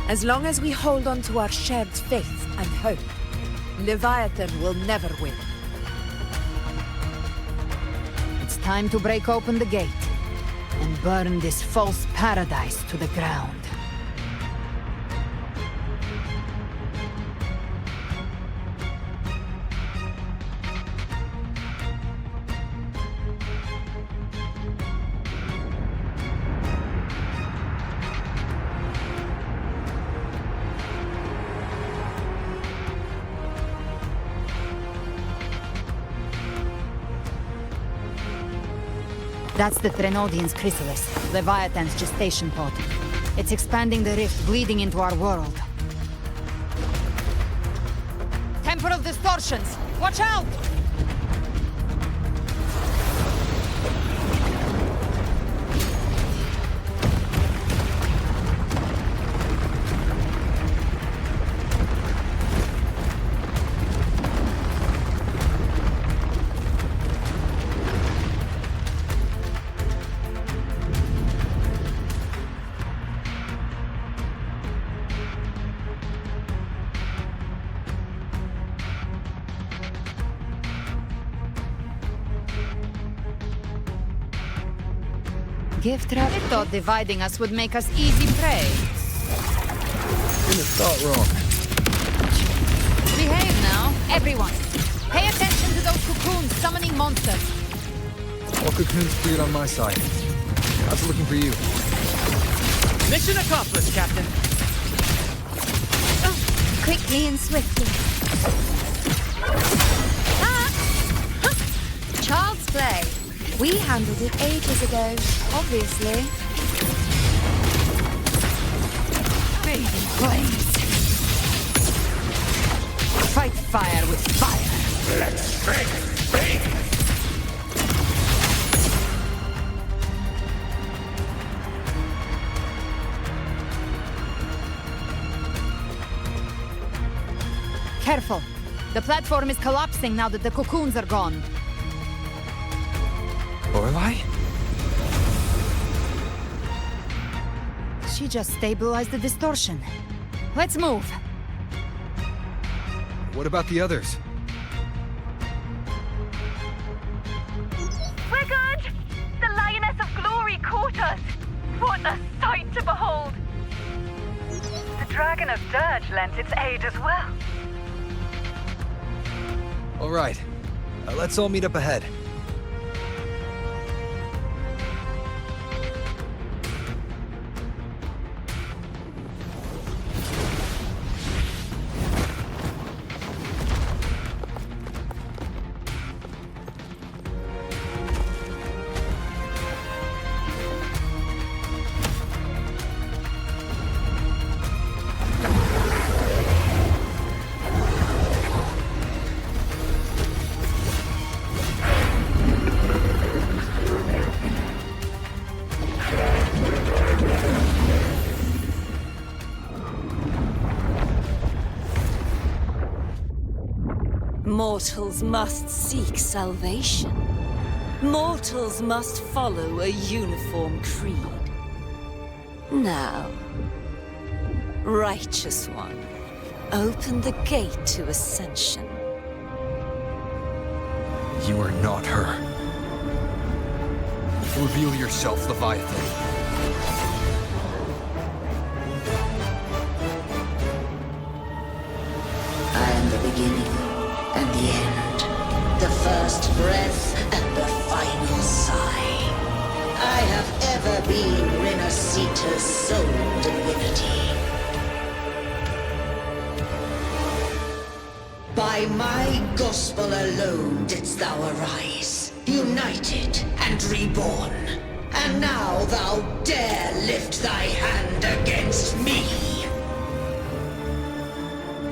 As long as we hold on to our shared faith and hope, Leviathan will never win. It's time to break open the gate and burn this false paradise to the ground. That's the Threnodian's chrysalis, Leviathan's gestation pod. It's expanding the rift, bleeding into our world. Temporal distortions! Watch out! Gift wrap thought dividing us would make us easy prey. Didn't start wrong. Behave now, everyone. Pay attention to those cocoons summoning monsters. All cocoons cleared on my side. How's it looking for you? Mission accomplished, Captain. Quickly and swiftly. Child's play. We handled it ages ago, obviously. Fading flames. Fight fire with fire. Let's strength break. Careful. The platform is collapsing now that the cocoons are gone. Lorelei? She just stabilized the distortion. Let's move. What about the others? We're good! The Lioness of Glory caught us! What a sight to behold! The Dragon of Dirge lent its aid as well. All right. Let's all meet up ahead. Mortals must seek salvation. Mortals must follow a uniform creed. Now, Righteous One, open the gate to ascension. You are not her. Reveal yourself, Leviathan. I am the beginning and the end, the first breath and the final sigh. I have ever been Renasita's sole divinity. By my gospel alone didst thou arise, united and reborn. And now thou dare lift thy hand against me.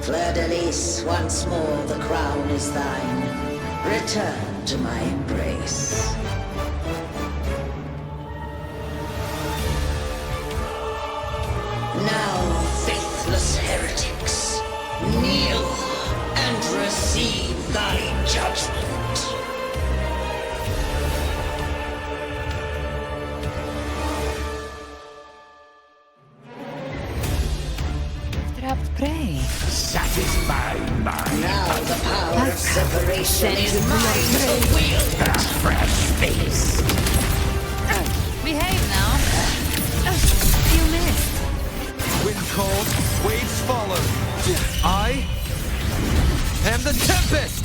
Fleur-de-Lis, once more the crown is thine. Return to my embrace. Now, faithless heretics, kneel and receive thy judgment. Trapped prey. Satisfied my now the power of separation is mine to wield. A fresh face. Behave now. You missed. Wind cold, waves follow. I am the Tempest!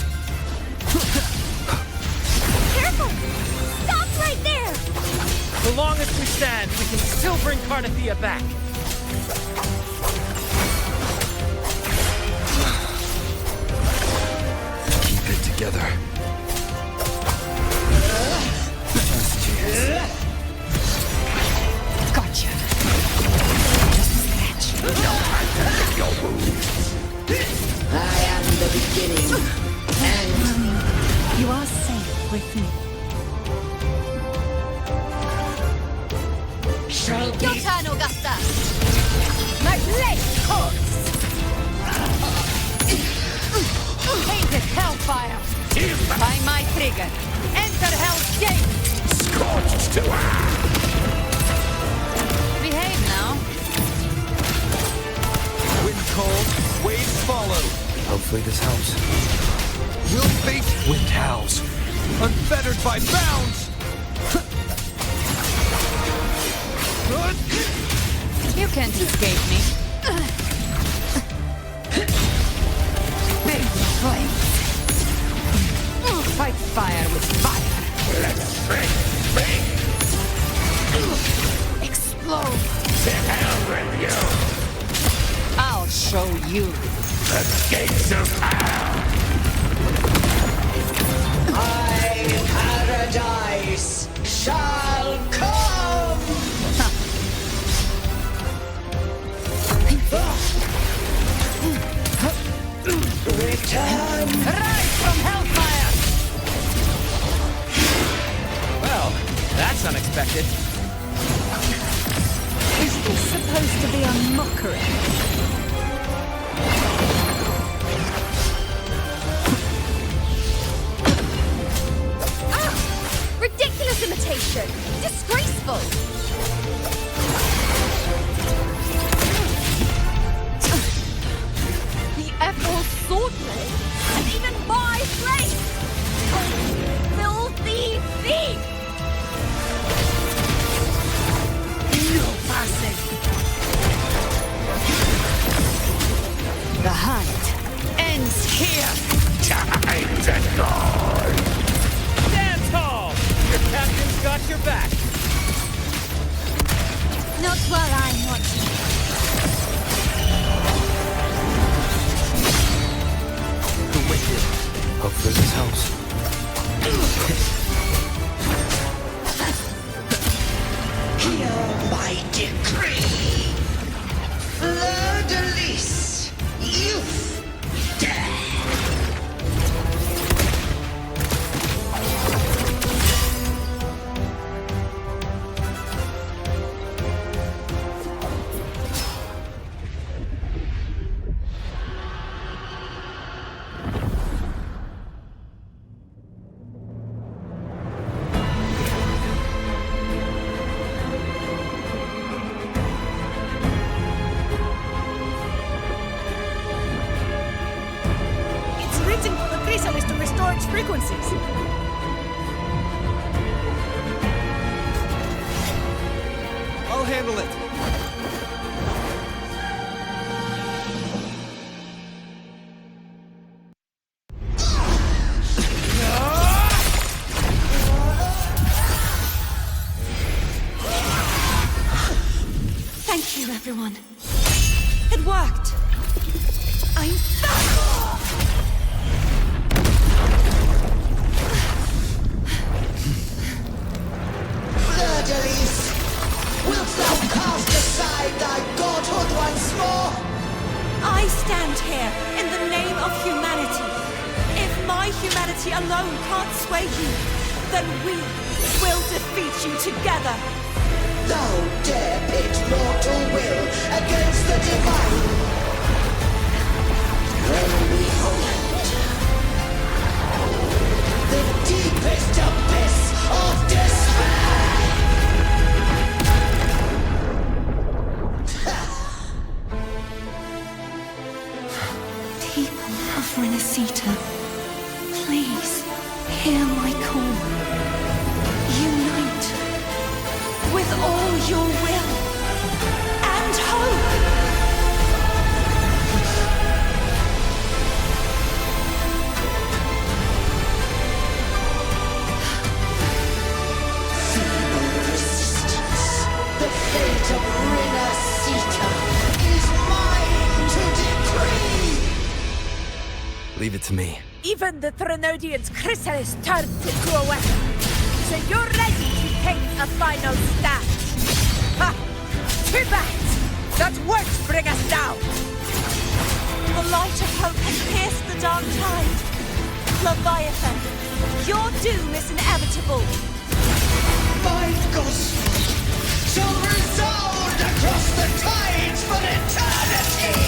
Careful! Stop right there! So long as we stand, we can still bring Carnathia back. Keep it together. Just chance. Gotcha. Just a scratch. Your wounds. I am the beginning, and you are safe with me. Shall Your turn, Augusta. My blade hurts. Painted hellfire. By my trigger. Enter Hell's Gate. Scorched to Behave now. Wind cold, waves follow. Hopefully this helps. We'll face wind howls, unfettered by bounds. You can't escape me. Big flames. Fight fire with fire. Let's bring. Explode. To hell with you. I'll show you. The gates of hell. Paradise shall come. Return. Rise from hellfire. Well, that's unexpected. Is this supposed to be a mockery? Hopefully this helps. Hear my decree. Fleur-de-lis, youth, death. To restore its frequencies. I'll handle it. Thank you, everyone. It worked. I'm back! Fleur-de-lis, wilt thou cast aside thy godhood once more? I stand here in the name of humanity. If my humanity alone can't sway you, then we will defeat you together. Thou dare pit mortal will against the divine. When we hold the deepest abyss of despair. People of Renesita, please hear my call. Unite with all your will and hope. Feeble resistance, the fate of Renesita is mine to decree. Leave it to me. Even the Threnodian's chrysalis turned into a weapon. So you're ready to take a final stand. Ha! Too bad! That won't bring us down! The light of hope has pierced the dark tide. Leviathan, your doom is inevitable. My gospel shall resound across the tides for eternity!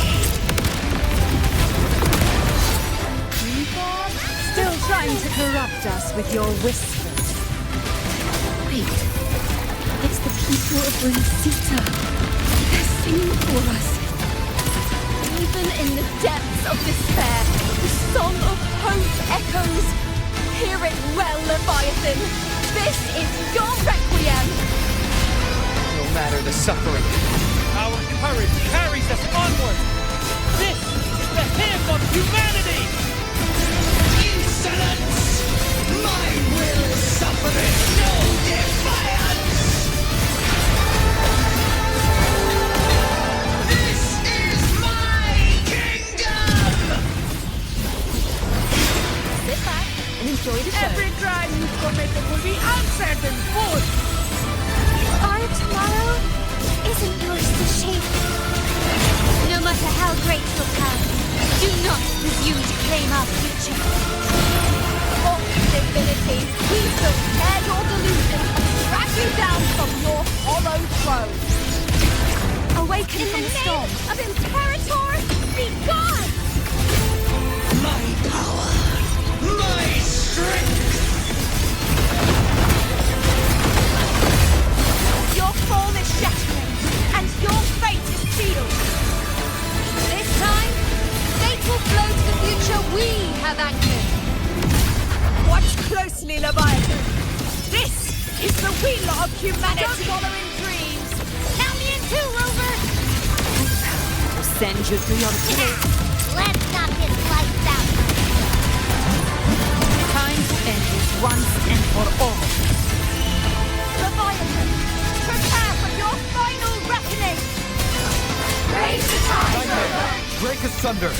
Still trying to corrupt us with your whispers. Wait, it's the people of Renesita. They're singing for us. Even in the depths of despair, the song of hope echoes. Hear it well, Leviathan. This is your requiem. No matter the suffering, our courage carries us onward. This is the hymn of humanity. Insolence! My will suffereth no defiance! This is my kingdom! Sit back and enjoy the show. Every crime you've committed will be answered in full! Our tomorrow isn't yours to shape. No matter how great your power, do not presume to claim our future. Oh, Divinity, we will tear your delusion, drag you down from your hollow throne. Awaken from the storm. Of Imperator, be gone! My power! My strength! Your form is shattering, and your fate is sealed. This time, fate will flow to the future we have anchored. Watch closely, Leviathan! This is the wheel of humanity! Don't follow in dreams! Count me in too, Rover! To send you to your grave. Let's knock his lights out! Time to end this once and for all. Leviathan, prepare for your final reckoning! Raise the tide, Rover! Break asunder.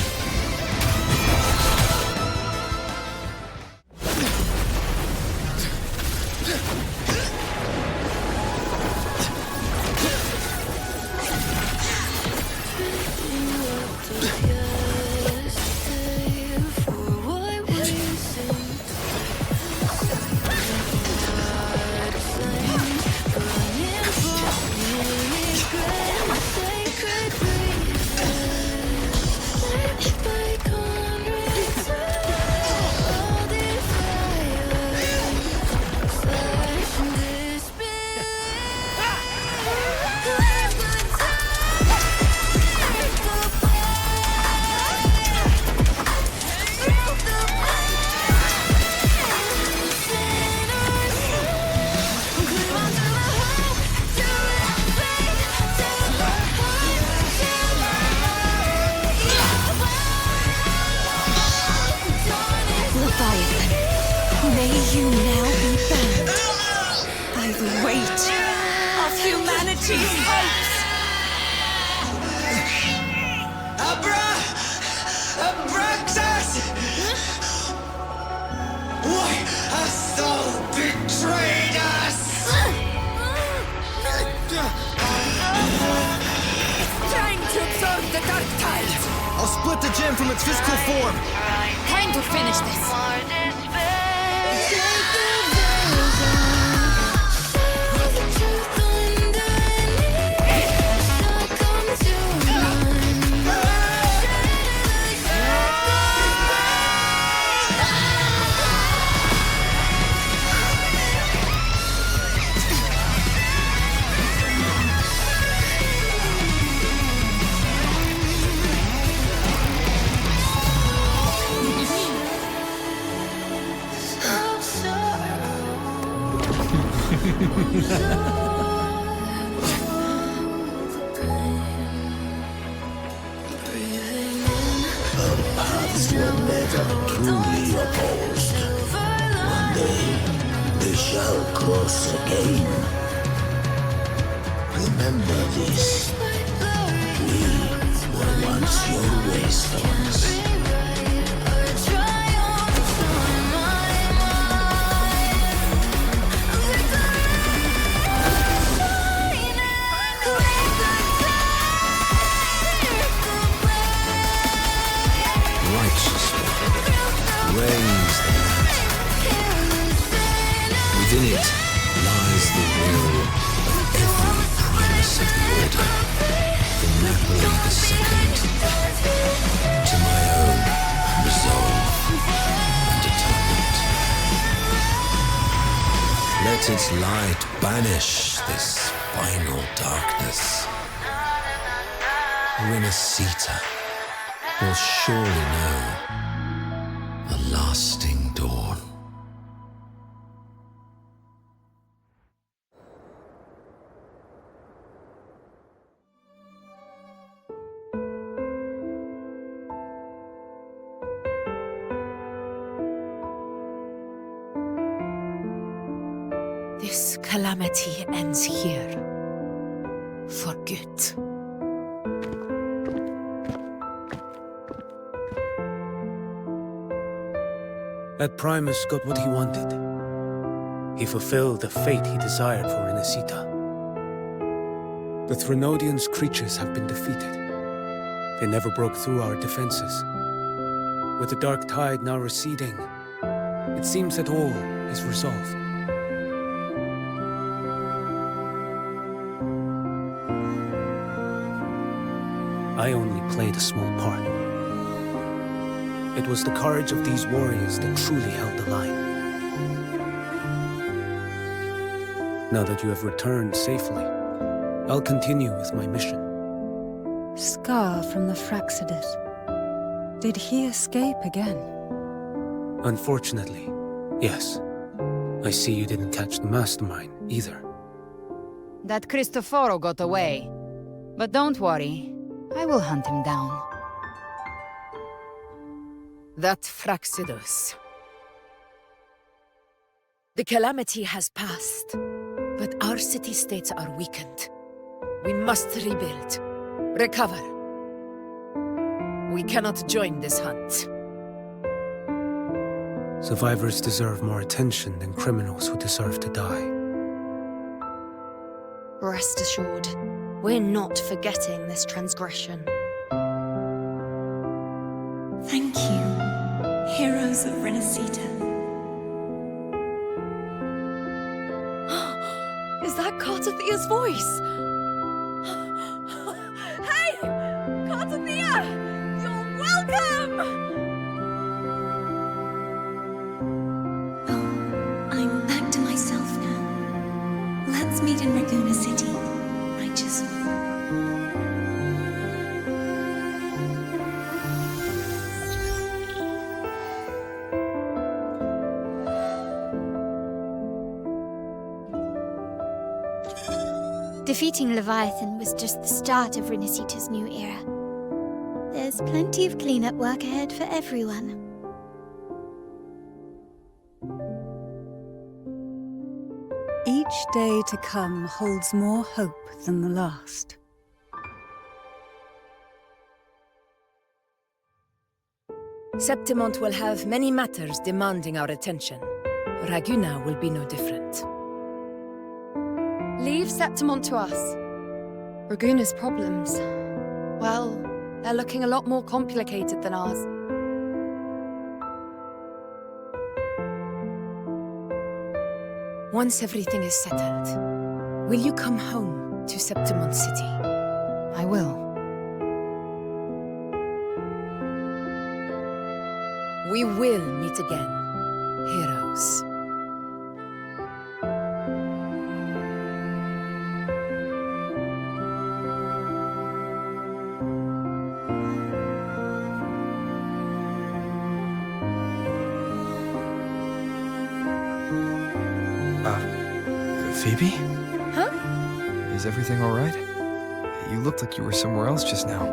May you now be bound by the weight of humanity's hopes. Abraxas! Why hast thou betrayed us? It's trying to absorb the dark tide. I'll split the gem from its physical form. Time to finish this. Paths were never truly opposed. One day, they shall cross again. Remember this. We were once your wastelands. Raise the land. Within it lies the will of every primus of the Order, from Napoli II to my own resolve and atonement. Let its light banish this final darkness. Renacita will surely know a lasting dawn. This calamity ends here. For good. That Primus got what he wanted. He fulfilled the fate he desired for Renacita. The Threnodians' creatures have been defeated. They never broke through our defenses. With the dark tide now receding, it seems that all is resolved. I only played a small part. It was the courage of these warriors that truly held the line. Now that you have returned safely, I'll continue with my mission. Scar from the Fraxidus. Did he escape again? Unfortunately, yes. I see you didn't catch the mastermind either. That Cristoforo got away. But don't worry, I will hunt him down. That Fraxidus. The calamity has passed, but our city-states are weakened. We must rebuild, recover. We cannot join this hunt. Survivors deserve more attention than criminals who deserve to die. Rest assured, we're not forgetting this transgression. Thank you, heroes of Renacita. Is that Cartathia's voice? Hey! Cartathia! You're welcome! I'm back to myself now. Let's meet in Raguna City, righteous one. Defeating Leviathan was just the start of Renacita's new era. There's plenty of cleanup work ahead for everyone. Each day to come holds more hope than the last. Septimont will have many matters demanding our attention. Raguna will be no different. Leave Septimont to us. Raguna's problems, well, they're looking a lot more complicated than ours. Once everything is settled, will you come home to Septimont City? I will. We will meet again, heroes. Phoebe? Huh? Is everything all right? You looked like you were somewhere else just now.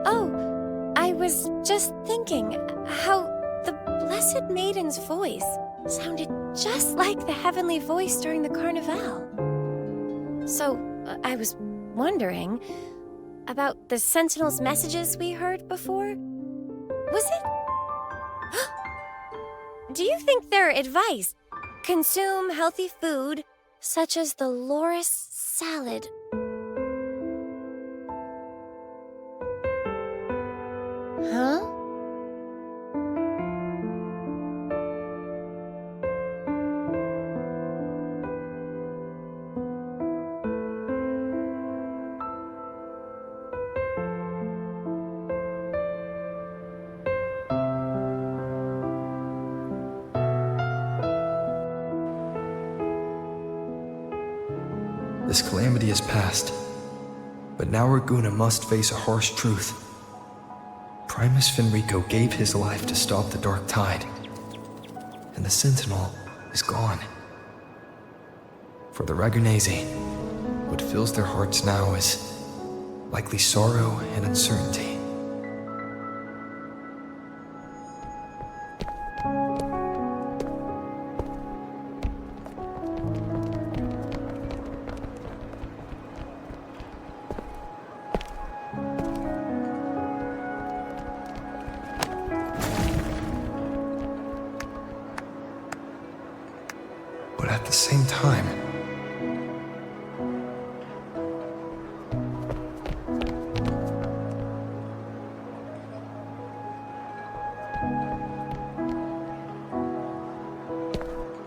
Oh, I was just thinking how the Blessed Maiden's voice sounded just like the heavenly voice during the Carnival. So, I was wondering about the Sentinel's messages we heard before. Was it? Do you think their advice? Consume healthy food, such as the loris salad. Huh? This calamity is past, but now Raguna must face a harsh truth. Primus Fenrico gave his life to stop the Dark Tide, and the Sentinel is gone. For the Ragunesi, what fills their hearts now is likely sorrow and uncertainty. But at the same time,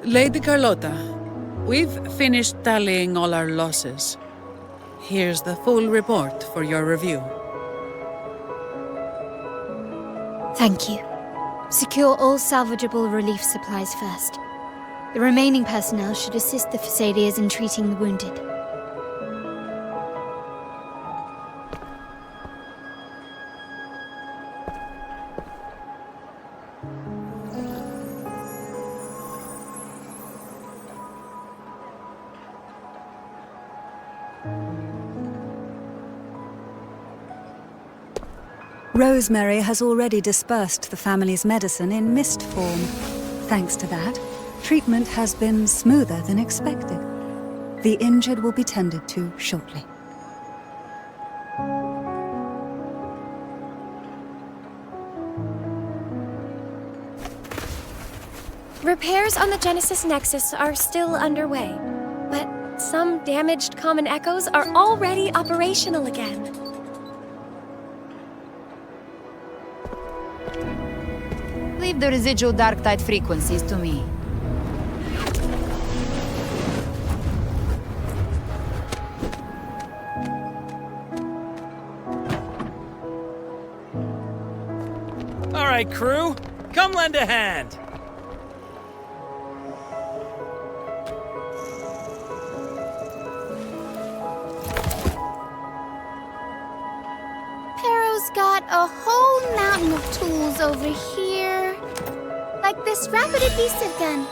Lady Carlotta, we've finished tallying all our losses. Here's the full report for your review. Thank you. Secure all salvageable relief supplies first. The remaining personnel should assist the Phasadeas in treating the wounded. Rosemary has already dispersed the family's medicine in mist form. Thanks to that, treatment has been smoother than expected. The injured will be tended to shortly. Repairs on the Genesis Nexus are still underway, but some damaged common echoes are already operational again. Leave the residual dark tide frequencies to me. All right, crew, come lend a hand. Pero's got a whole mountain of tools over here. Like this rapid adhesive gun.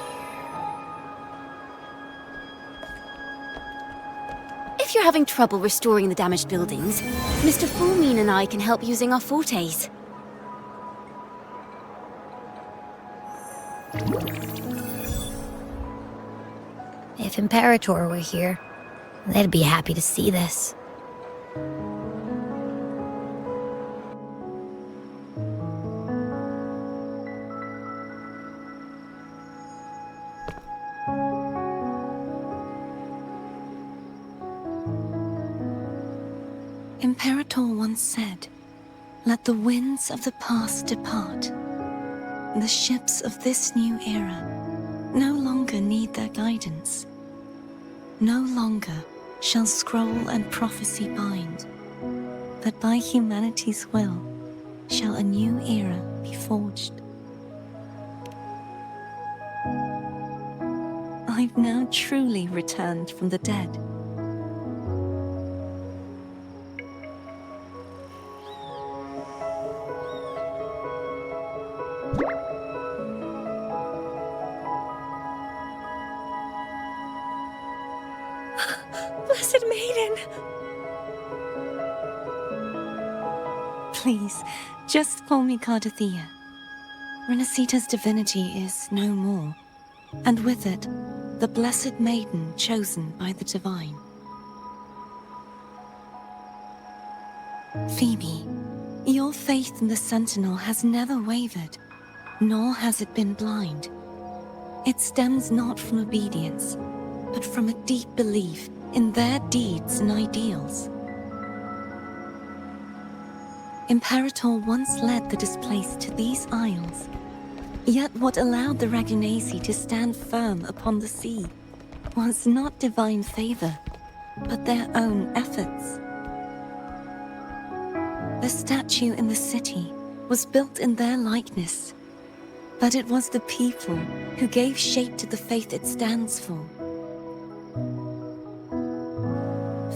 If you're having trouble restoring the damaged buildings, Mr. Fulmine and I can help using our fortes. If Imperator were here, they'd be happy to see this. Imperator once said, "Let the winds of the past depart. The ships of this new era no longer need their guidance. No longer shall scroll and prophecy bind, but by humanity's will shall a new era be forged." I've now truly returned from the dead. Blessed Maiden! Please, just call me Cardathea. Renacita's divinity is no more, and with it, the Blessed Maiden chosen by the Divine. Phoebe, your faith in the Sentinel has never wavered, nor has it been blind. It stems not from obedience, but from a deep belief in their deeds and ideals. Imperator once led the displaced to these isles, yet what allowed the Ragunasi to stand firm upon the sea was not divine favor, but their own efforts. The statue in the city was built in their likeness, but it was the people who gave shape to the faith it stands for.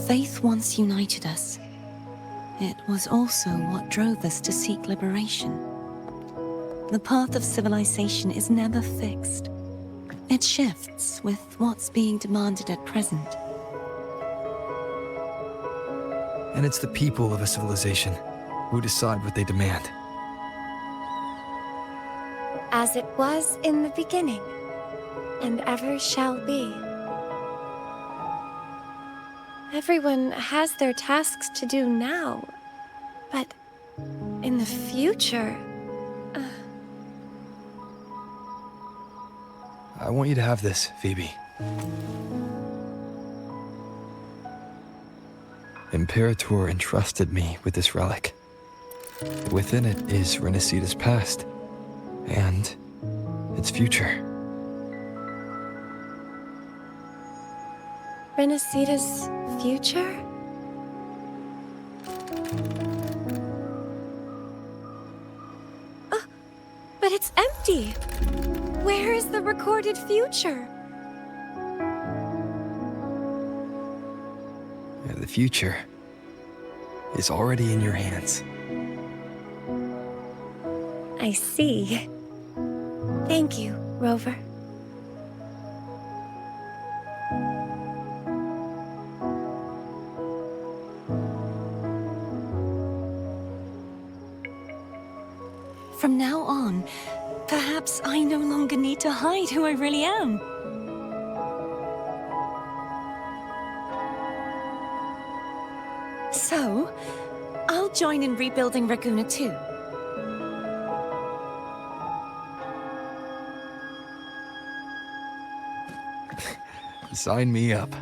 Faith once united us. It was also what drove us to seek liberation. The path of civilization is never fixed. It shifts with what's being demanded at present. And it's the people of a civilization who decide what they demand. As it was in the beginning, and ever shall be. Everyone has their tasks to do now, but in the future... I want you to have this, Phoebe. Imperator entrusted me with this relic. Within it is Renacita's past, and its future. Renacita's future? Oh, but it's empty! Where is the recorded future? The future is already in your hands. I see. Thank you, Rover. From now on, perhaps I no longer need to hide who I really am. So, I'll join in rebuilding Raguna too. Sign me up.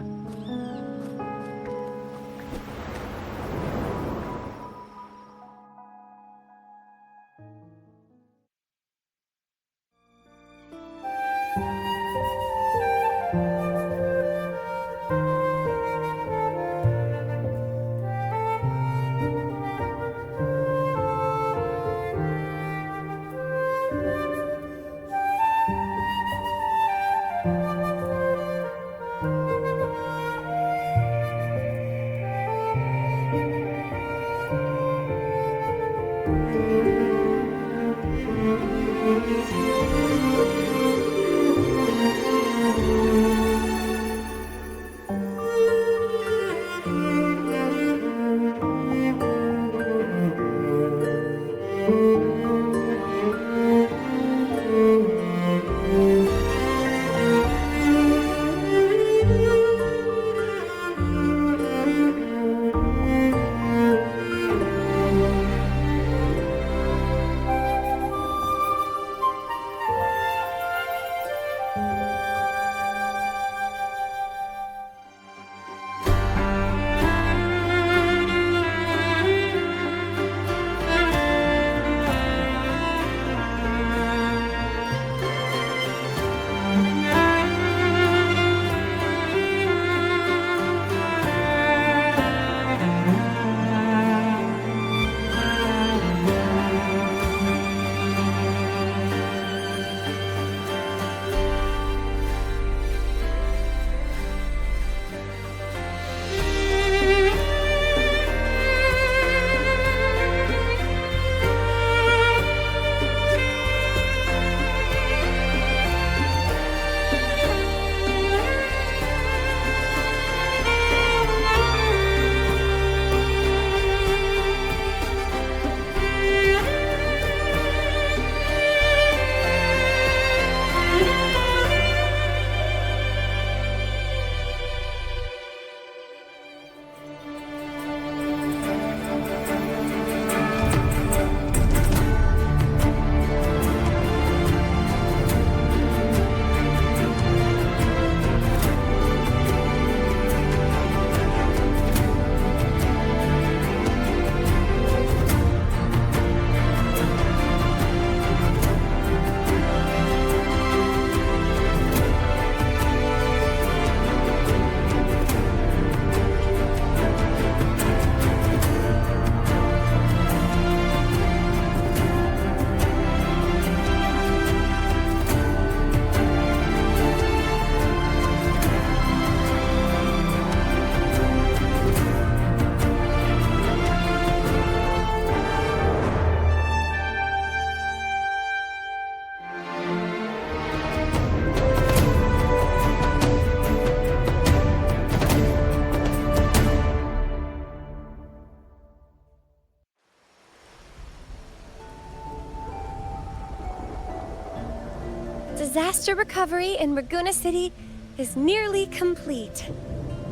monster recovery in Raguna City is nearly complete.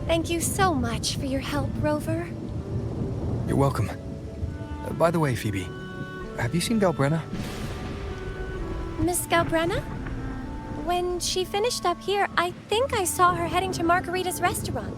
Thank you so much for your help, Rover. You're welcome. By the way, Phoebe, have you seen Galbrenna? Miss Galbrenna? When she finished up here, I think I saw her heading to Margarita's restaurant.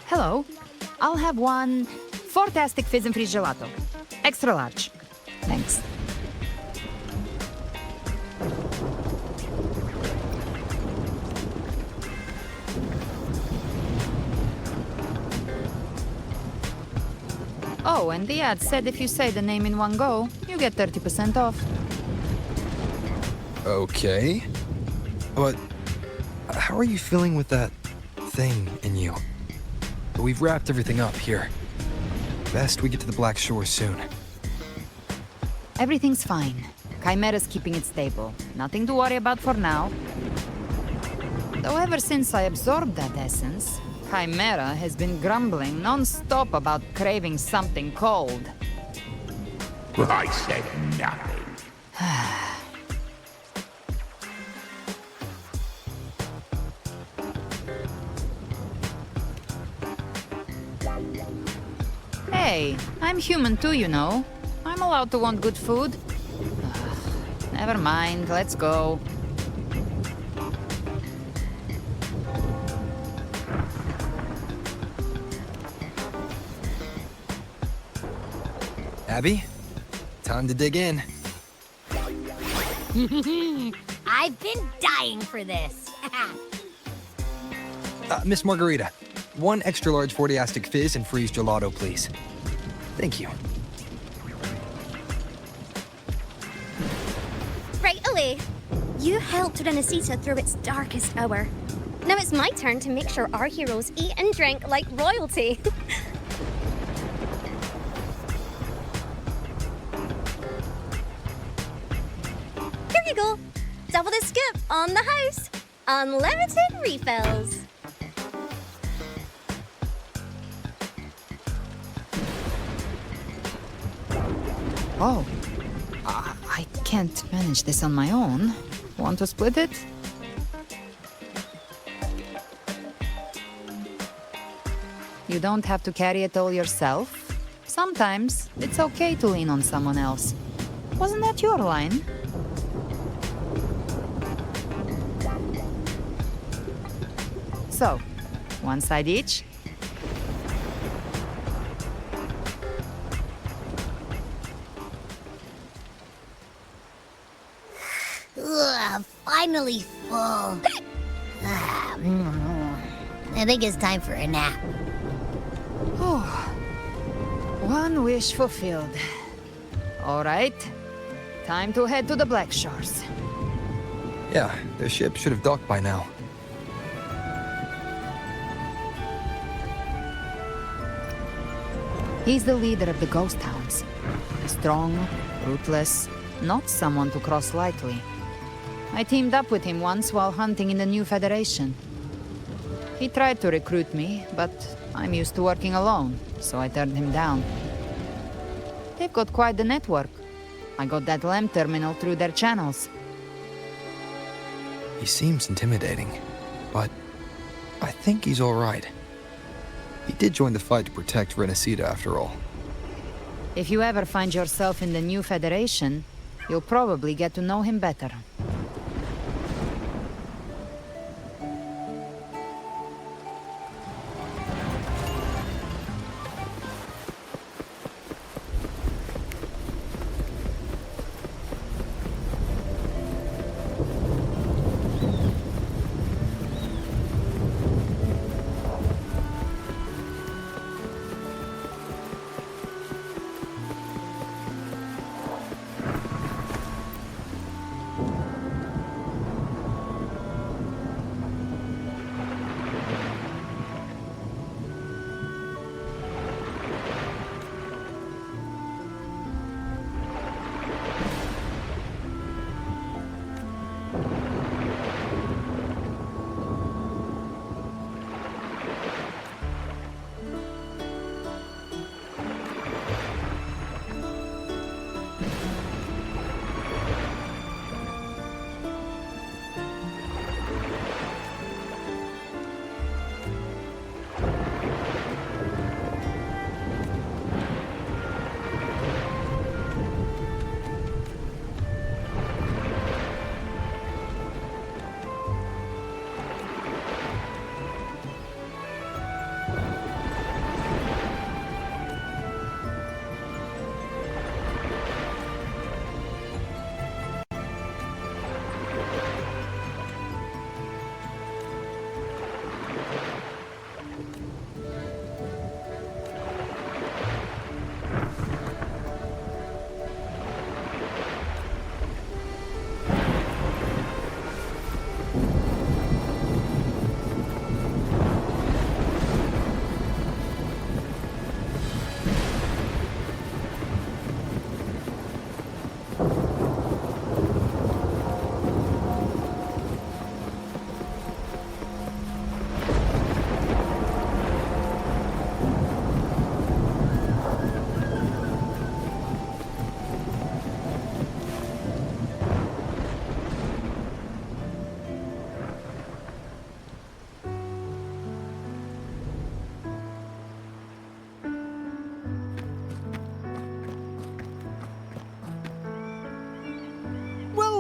Hello. I'll have one fantastic fizz and freeze gelato. Extra large. Thanks. Oh, and the ad said if you say the name in one go, you get 30% off. Okay. But how are you feeling with that thing in you? We've wrapped everything up here. Best we get to the Black Shore soon. Everything's fine. Chimera's keeping it stable. Nothing to worry about for now. Though ever since I absorbed that essence, Chimera has been grumbling non-stop about craving something cold. I said nothing. Hey, I'm human too, you know. I'm allowed to want good food. Never mind, let's go. Abby, time to dig in. I've been dying for this. Miss Margarita, one extra large 40-astic fizz and freeze gelato, please. Thank you. Right away. You helped Renesita through its darkest hour. Now it's my turn to make sure our heroes eat and drink like royalty. Here you go. Double the scoop on the house. Unlimited refills. Oh, I can't manage this on my own. Want to split it? You don't have to carry it all yourself. Sometimes it's okay to lean on someone else. Wasn't that your line? So, one side each? Ugh, finally full. I think it's time for a nap. Oh, one wish fulfilled. All right, time to head to the Black Shores. Yeah, their ship should have docked by now. He's the leader of the Ghost Hounds. Strong, ruthless, not someone to cross lightly. I teamed up with him once while hunting in the New Federation. He tried to recruit me, but I'm used to working alone, so I turned him down. They've got quite the network. I got that LEM terminal through their channels. He seems intimidating, but I think he's all right. He did join the fight to protect Renesita after all. If you ever find yourself in the New Federation, you'll probably get to know him better.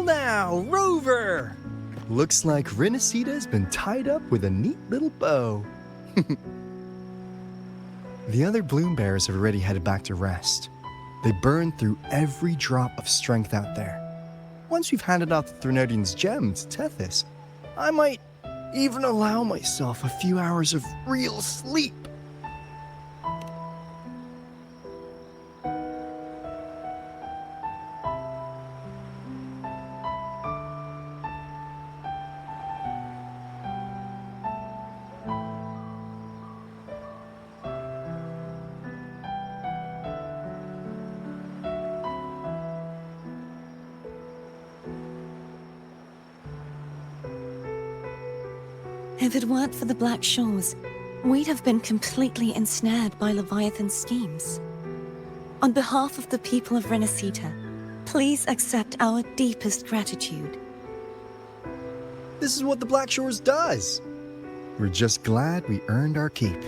Now, Rover! Looks like Renesita's been tied up with a neat little bow. The other bloom bearers have already headed back to rest. They burned through every drop of strength out there. Once we've handed out the Threnodian's gem to Tethys, I might even allow myself a few hours of real sleep. If it weren't for the Black Shores, we'd have been completely ensnared by Leviathan's schemes. On behalf of the people of Renesita, please accept our deepest gratitude. This is what the Black Shores does. We're just glad we earned our keep.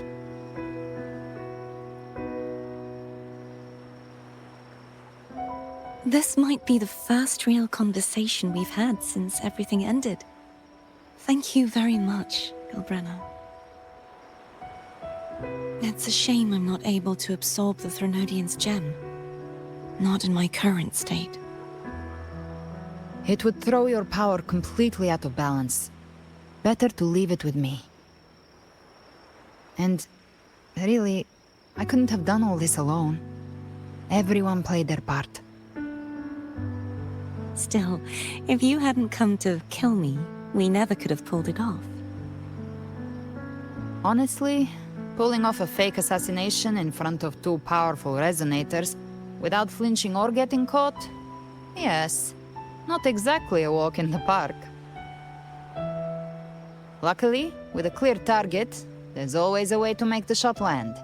This might be the first real conversation we've had since everything ended. Thank you very much, Gilbrenna. It's a shame I'm not able to absorb the Threnodian's gem. Not in my current state. It would throw your power completely out of balance. Better to leave it with me. And really, I couldn't have done all this alone. Everyone played their part. Still, if you hadn't come to kill me, we never could have pulled it off. Honestly, pulling off a fake assassination in front of two powerful resonators without flinching or getting caught? Yes, not exactly a walk in the park. Luckily, with a clear target, there's always a way to make the shot land.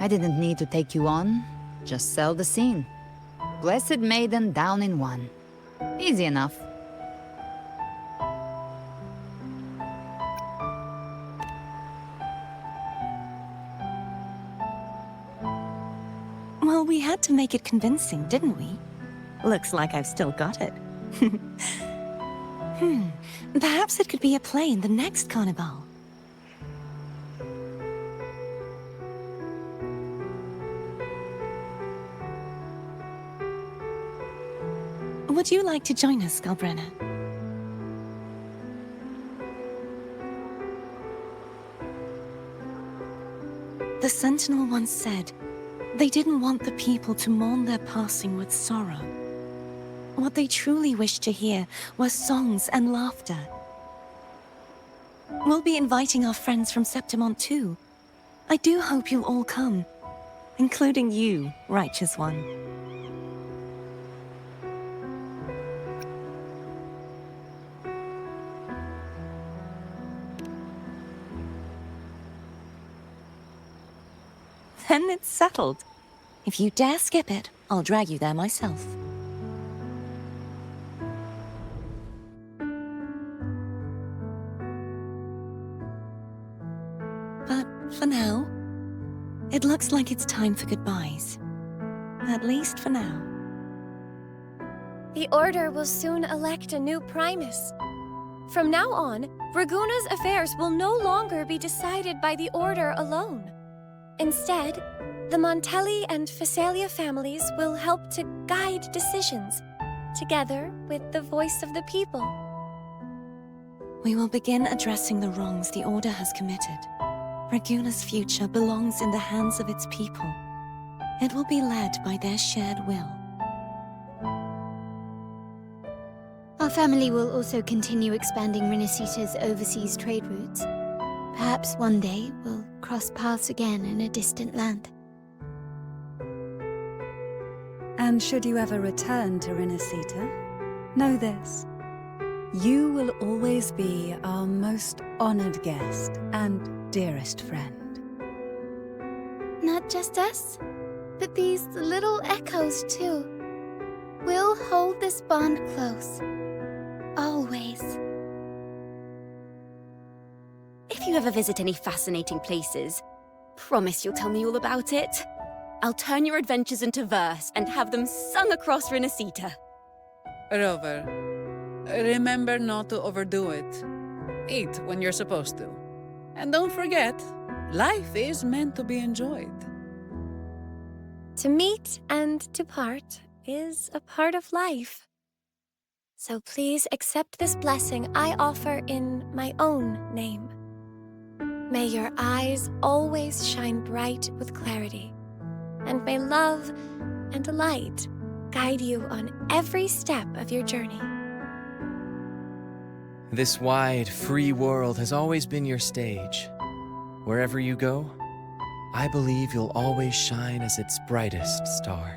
I didn't need to take you on, just sell the scene. Blessed Maiden down in one. Easy enough. Well, we had to make it convincing, didn't we? Looks like I've still got it. Perhaps it could be a play in the next carnival. Would you like to join us, Galbrenna? The Sentinel once said, they didn't want the people to mourn their passing with sorrow. What they truly wished to hear were songs and laughter. We'll be inviting our friends from Septimont too. I do hope you'll all come, including you, Righteous One. Then it's settled. If you dare skip it, I'll drag you there myself. But for now, it looks like it's time for goodbyes. At least for now. The Order will soon elect a new Primus. From now on, Raguna's affairs will no longer be decided by the Order alone. Instead, the Montelli and Phasalia families will help to guide decisions, together with the voice of the people. We will begin addressing the wrongs the Order has committed. Raguna's future belongs in the hands of its people. It will be led by their shared will. Our family will also continue expanding Renacita's overseas trade routes. Perhaps one day we'll cross paths again in a distant land. And should you ever return to Renacita, know this. You will always be our most honored guest and dearest friend. Not just us, but these little echoes too. We'll hold this bond close. Always. If you ever visit any fascinating places, promise you'll tell me all about it. I'll turn your adventures into verse and have them sung across Renacita. Rover, remember not to overdo it. Eat when you're supposed to. And don't forget, life is meant to be enjoyed. To meet and to part is a part of life. So please accept this blessing I offer in my own name. May your eyes always shine bright with clarity, and may love and light guide you on every step of your journey. This wide, free world has always been your stage. Wherever you go, I believe you'll always shine as its brightest star.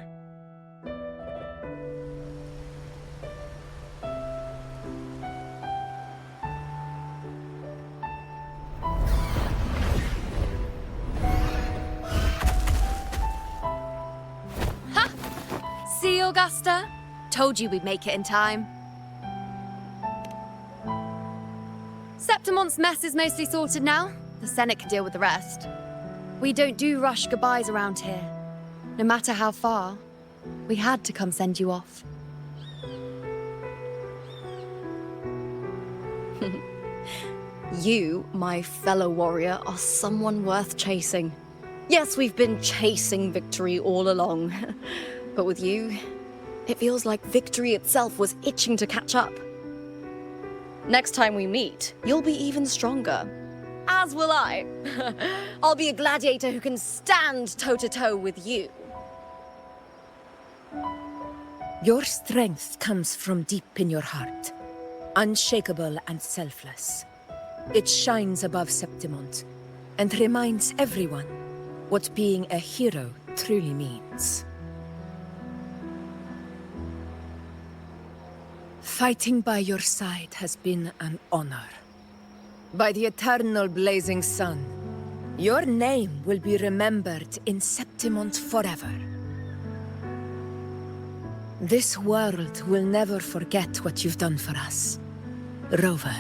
See, Augusta? Told you we'd make it in time. Septimont's mess is mostly sorted now. The Senate can deal with the rest. We don't do rush goodbyes around here. No matter how far, we had to come send you off. You, my fellow warrior, are someone worth chasing. Yes, we've been chasing victory all along. But with you, it feels like victory itself was itching to catch up. Next time we meet, you'll be even stronger. As will I. I'll be a gladiator who can stand toe-to-toe with you. Your strength comes from deep in your heart, unshakable and selfless. It shines above Septimont and reminds everyone what being a hero truly means. Fighting by your side has been an honor. By the eternal blazing sun, your name will be remembered in Septimont forever. This world will never forget what you've done for us, Rover.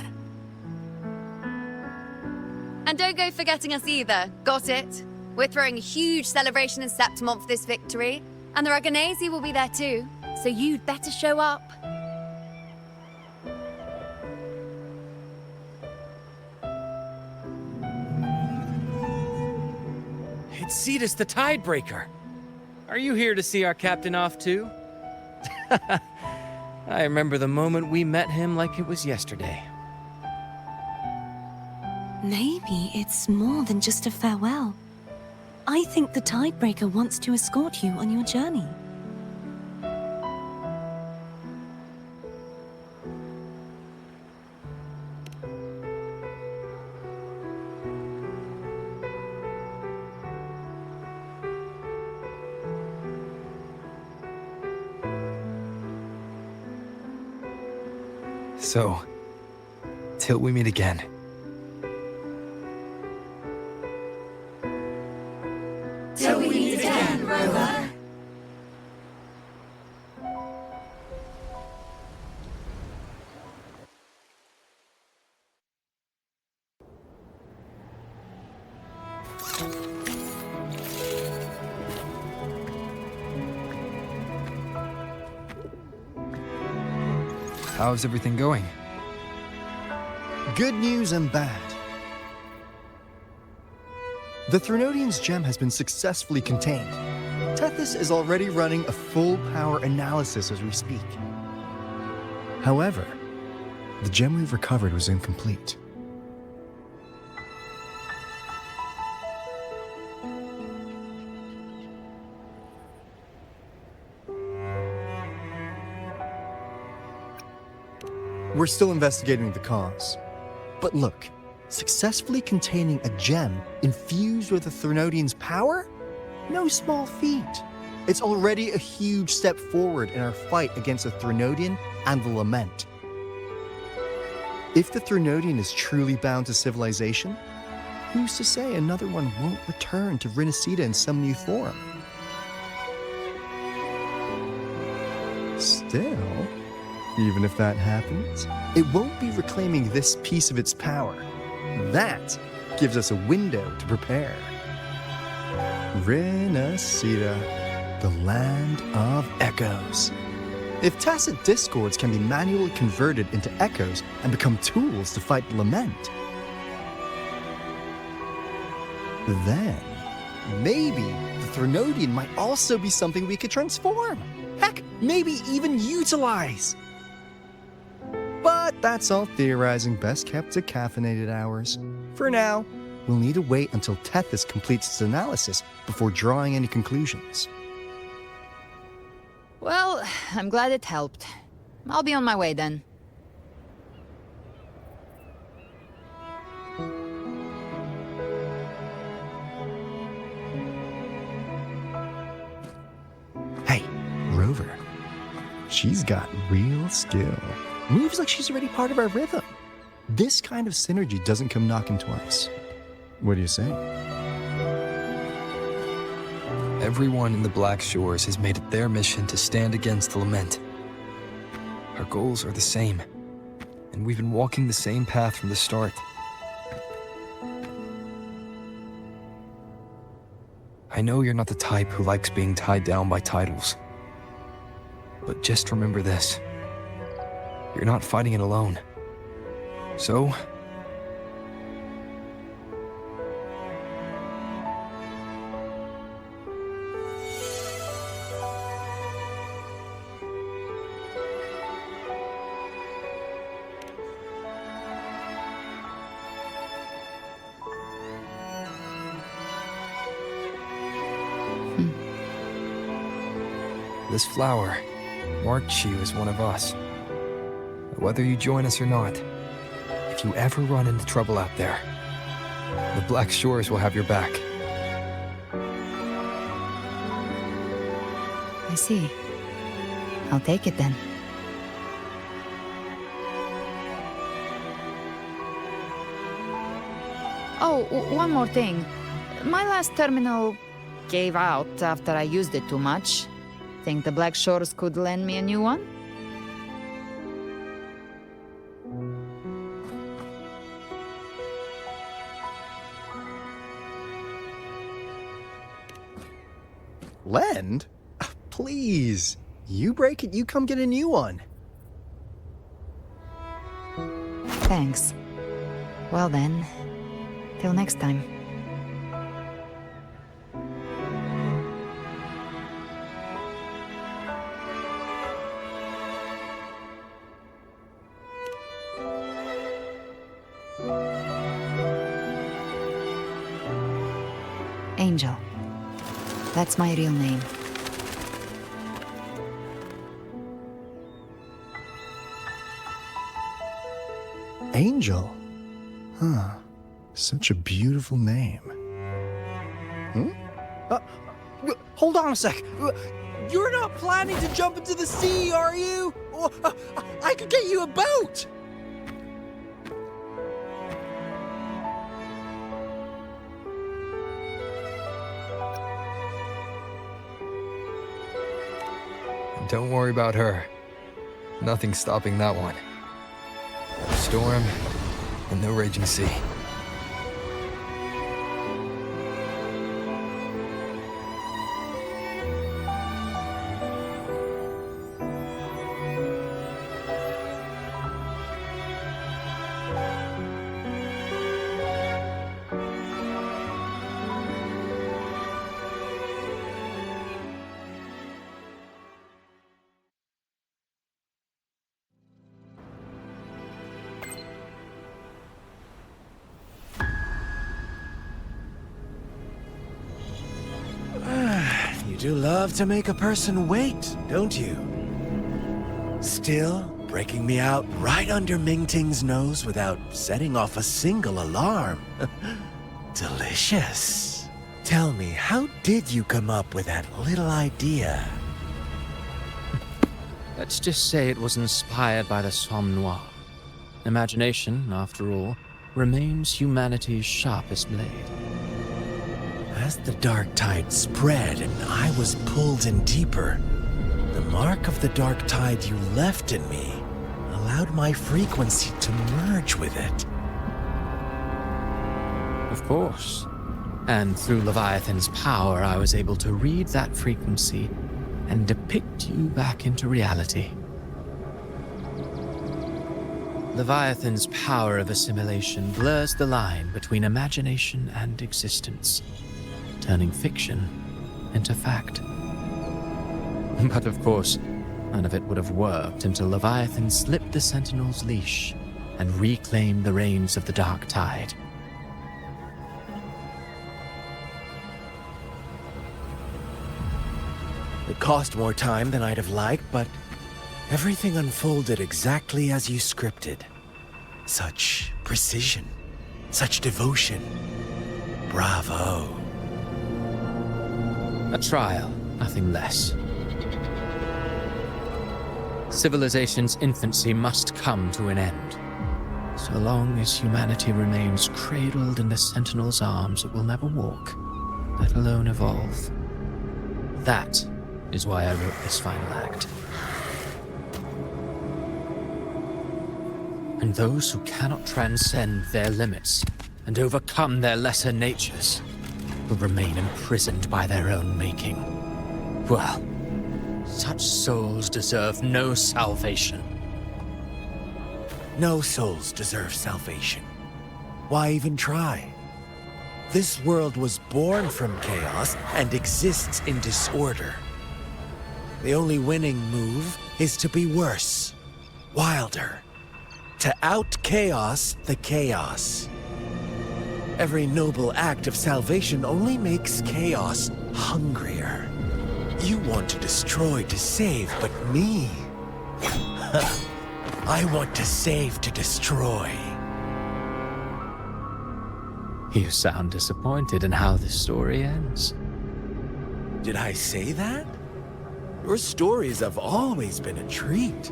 And don't go forgetting us either, got it? We're throwing a huge celebration in Septimont for this victory, and the Raganesi will be there too, so you'd better show up. It's Cetus the Tidebreaker. Are you here to see our captain off too? I remember the moment we met him like it was yesterday. Maybe it's more than just a farewell. I think the Tidebreaker wants to escort you on your journey. So, till we meet again. Till we meet again, Rover. How's everything going? Good news and bad. The Threnodian's gem has been successfully contained. Tethys is already running a full power analysis as we speak. However, the gem we've recovered was incomplete. We're still investigating the cause. But look, successfully containing a gem infused with the Threnodian's power? No small feat. It's already a huge step forward in our fight against the Threnodian and the Lament. If the Threnodian is truly bound to civilization, who's to say another one won't return to Rinacita in some new form? Still, even if that happens, it won't be reclaiming this piece of its power. That gives us a window to prepare. Rinacita, the land of echoes. If tacit discords can be manually converted into echoes and become tools to fight the Lament, then maybe the Threnodian might also be something we could transform. Heck, maybe even utilize. But that's all theorizing best kept to caffeinated hours. For now, we'll need to wait until Tethys completes its analysis before drawing any conclusions. Well, I'm glad it helped. I'll be on my way then. Hey, Rover. She's got real skill. Moves like she's already part of our rhythm. This kind of synergy doesn't come knocking twice. What do you say? Everyone in the Black Shores has made it their mission to stand against the Lament. Our goals are the same, and we've been walking the same path from the start. I know you're not the type who likes being tied down by titles. But just remember this. You're not fighting it alone. So, This flower marks you as one of us. Whether you join us or not, if you ever run into trouble out there, the Black Shores will have your back. I see. I'll take it then. Oh, one more thing. My last terminal gave out after I used it too much. Think the Black Shores could lend me a new one? Lend? Please. You break it, you come get a new one. Thanks. Well then, till next time. Angel. That's my real name. Angel? Huh. Such a beautiful name. Hold on a sec. You're not planning to jump into the sea, are you? I could get you a boat! Don't worry about her. Nothing's stopping that one. No storm and no raging sea. You do love to make a person wait, don't you? Still, breaking me out right under Mingting's nose without setting off a single alarm. Delicious. Tell me, how did you come up with that little idea? Let's just say it was inspired by the Somme Noir. Imagination, after all, remains humanity's sharpest blade. As the dark tide spread and I was pulled in deeper, the mark of the dark tide you left in me allowed my frequency to merge with it. Of course. And through Leviathan's power, I was able to read that frequency and depict you back into reality. Leviathan's power of assimilation blurs the line between imagination and existence, turning fiction into fact. But of course, none of it would have worked until Leviathan slipped the Sentinel's leash and reclaimed the reins of the Dark Tide. It cost more time than I'd have liked, but everything unfolded exactly as you scripted. Such precision, such devotion. Bravo. A trial, nothing less. Civilization's infancy must come to an end. So long as humanity remains cradled in the Sentinel's arms, it will never walk, let alone evolve. That is why I wrote this final act. And those who cannot transcend their limits and overcome their lesser natures will remain imprisoned by their own making. Well, such souls deserve no salvation. No souls deserve salvation. Why even try? This world was born from chaos and exists in disorder. The only winning move is to be worse, wilder, to out-chaos the chaos. Every noble act of salvation only makes chaos hungrier. You want to destroy to save, but me? I want to save to destroy. You sound disappointed in how this story ends. Did I say that? Your stories have always been a treat.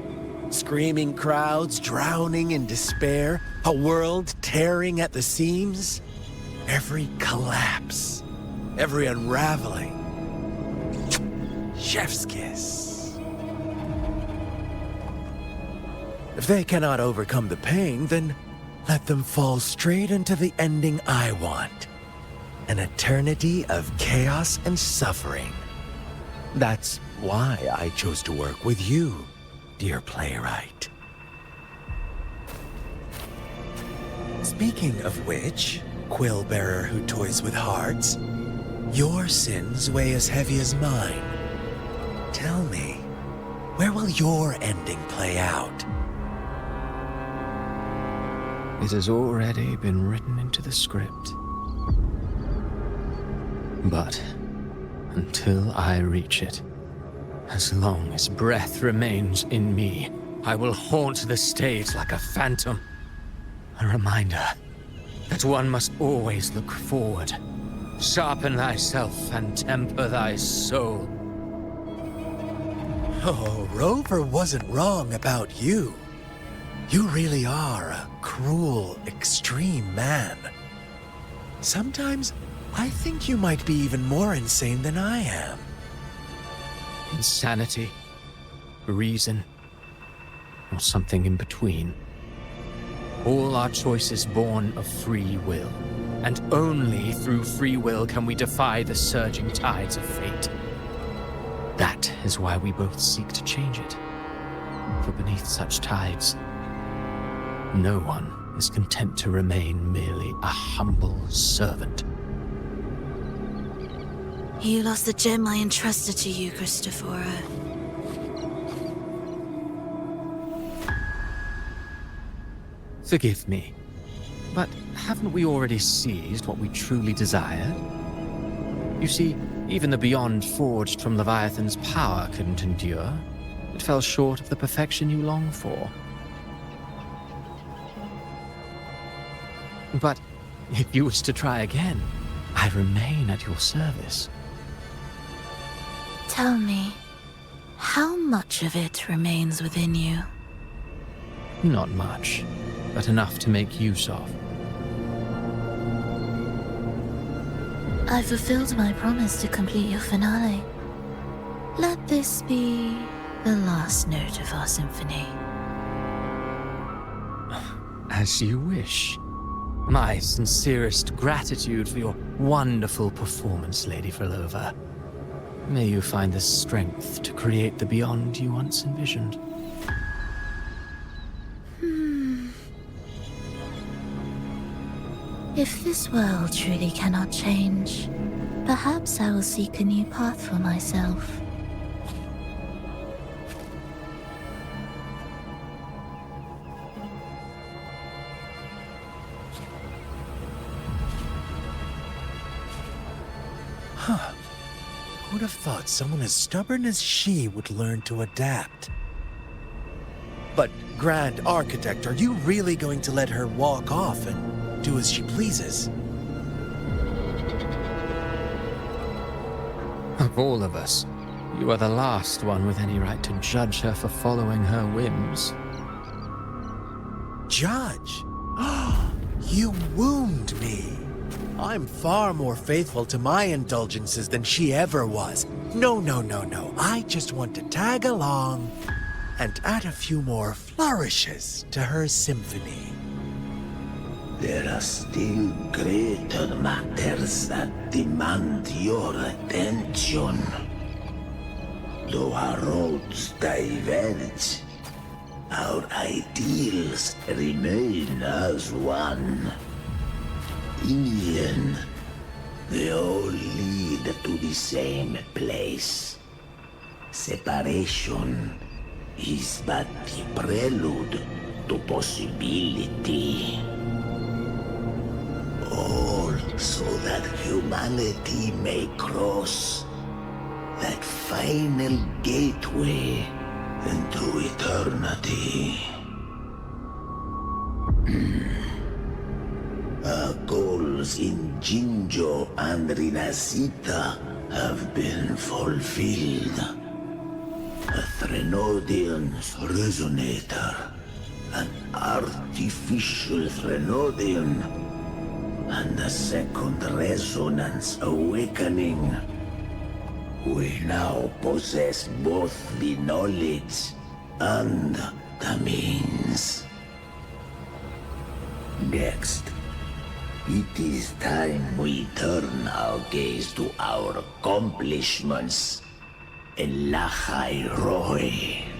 Screaming crowds drowning in despair, a world tearing at the seams. Every collapse, every unraveling. Chef's kiss. If they cannot overcome the pain, then let them fall straight into the ending I want. An eternity of chaos and suffering. That's why I chose to work with you, dear playwright. Speaking of which, quill bearer who toys with hearts, your sins weigh as heavy as mine. Tell me, where will your ending play out? It has already been written into the script. But until I reach it, as long as breath remains in me, I will haunt the stage like a phantom. A reminder that one must always look forward. Sharpen thyself and temper thy soul. Oh, Rover wasn't wrong about you. You really are a cruel, extreme man. Sometimes I think you might be even more insane than I am. Insanity, reason, or something in between. All our choices born of free will, and only through free will can we defy the surging tides of fate. That is why we both seek to change it. For beneath such tides, no one is content to remain merely a humble servant. You lost the gem I entrusted to you, Christopher. Forgive me, but haven't we already seized what we truly desired? You see, even the beyond forged from Leviathan's power couldn't endure. It fell short of the perfection you long for. But if you wish to try again, I remain at your service. Tell me, how much of it remains within you? Not much, but enough to make use of. I fulfilled my promise to complete your finale. Let this be the last note of our symphony. As you wish. My sincerest gratitude for your wonderful performance, Lady Frolova. May you find the strength to create the beyond you once envisioned. If this world truly cannot change, perhaps I will seek a new path for myself. Huh. Who'd have thought someone as stubborn as she would learn to adapt? But, Grand Architect, are you really going to let her walk off and do as she pleases? Of all of us, you are the last one with any right to judge her for following her whims. Judge? You wound me. I'm far more faithful to my indulgences than she ever was. No. I just want to tag along and add a few more flourishes to her symphony. There are still greater matters that demand your attention. Though our roads diverge, our ideals remain as one. In the end, they all lead to the same place. Separation is but the prelude to possibility. All so that humanity may cross that final gateway into eternity. Our goals in Jinjo and Rinasita have been fulfilled. A Threnodian's resonator, an artificial Threnodian, and a second resonance awakening. We now possess both the knowledge and the means. Next, it is time we turn our gaze to our accomplishments in Lahai Roy.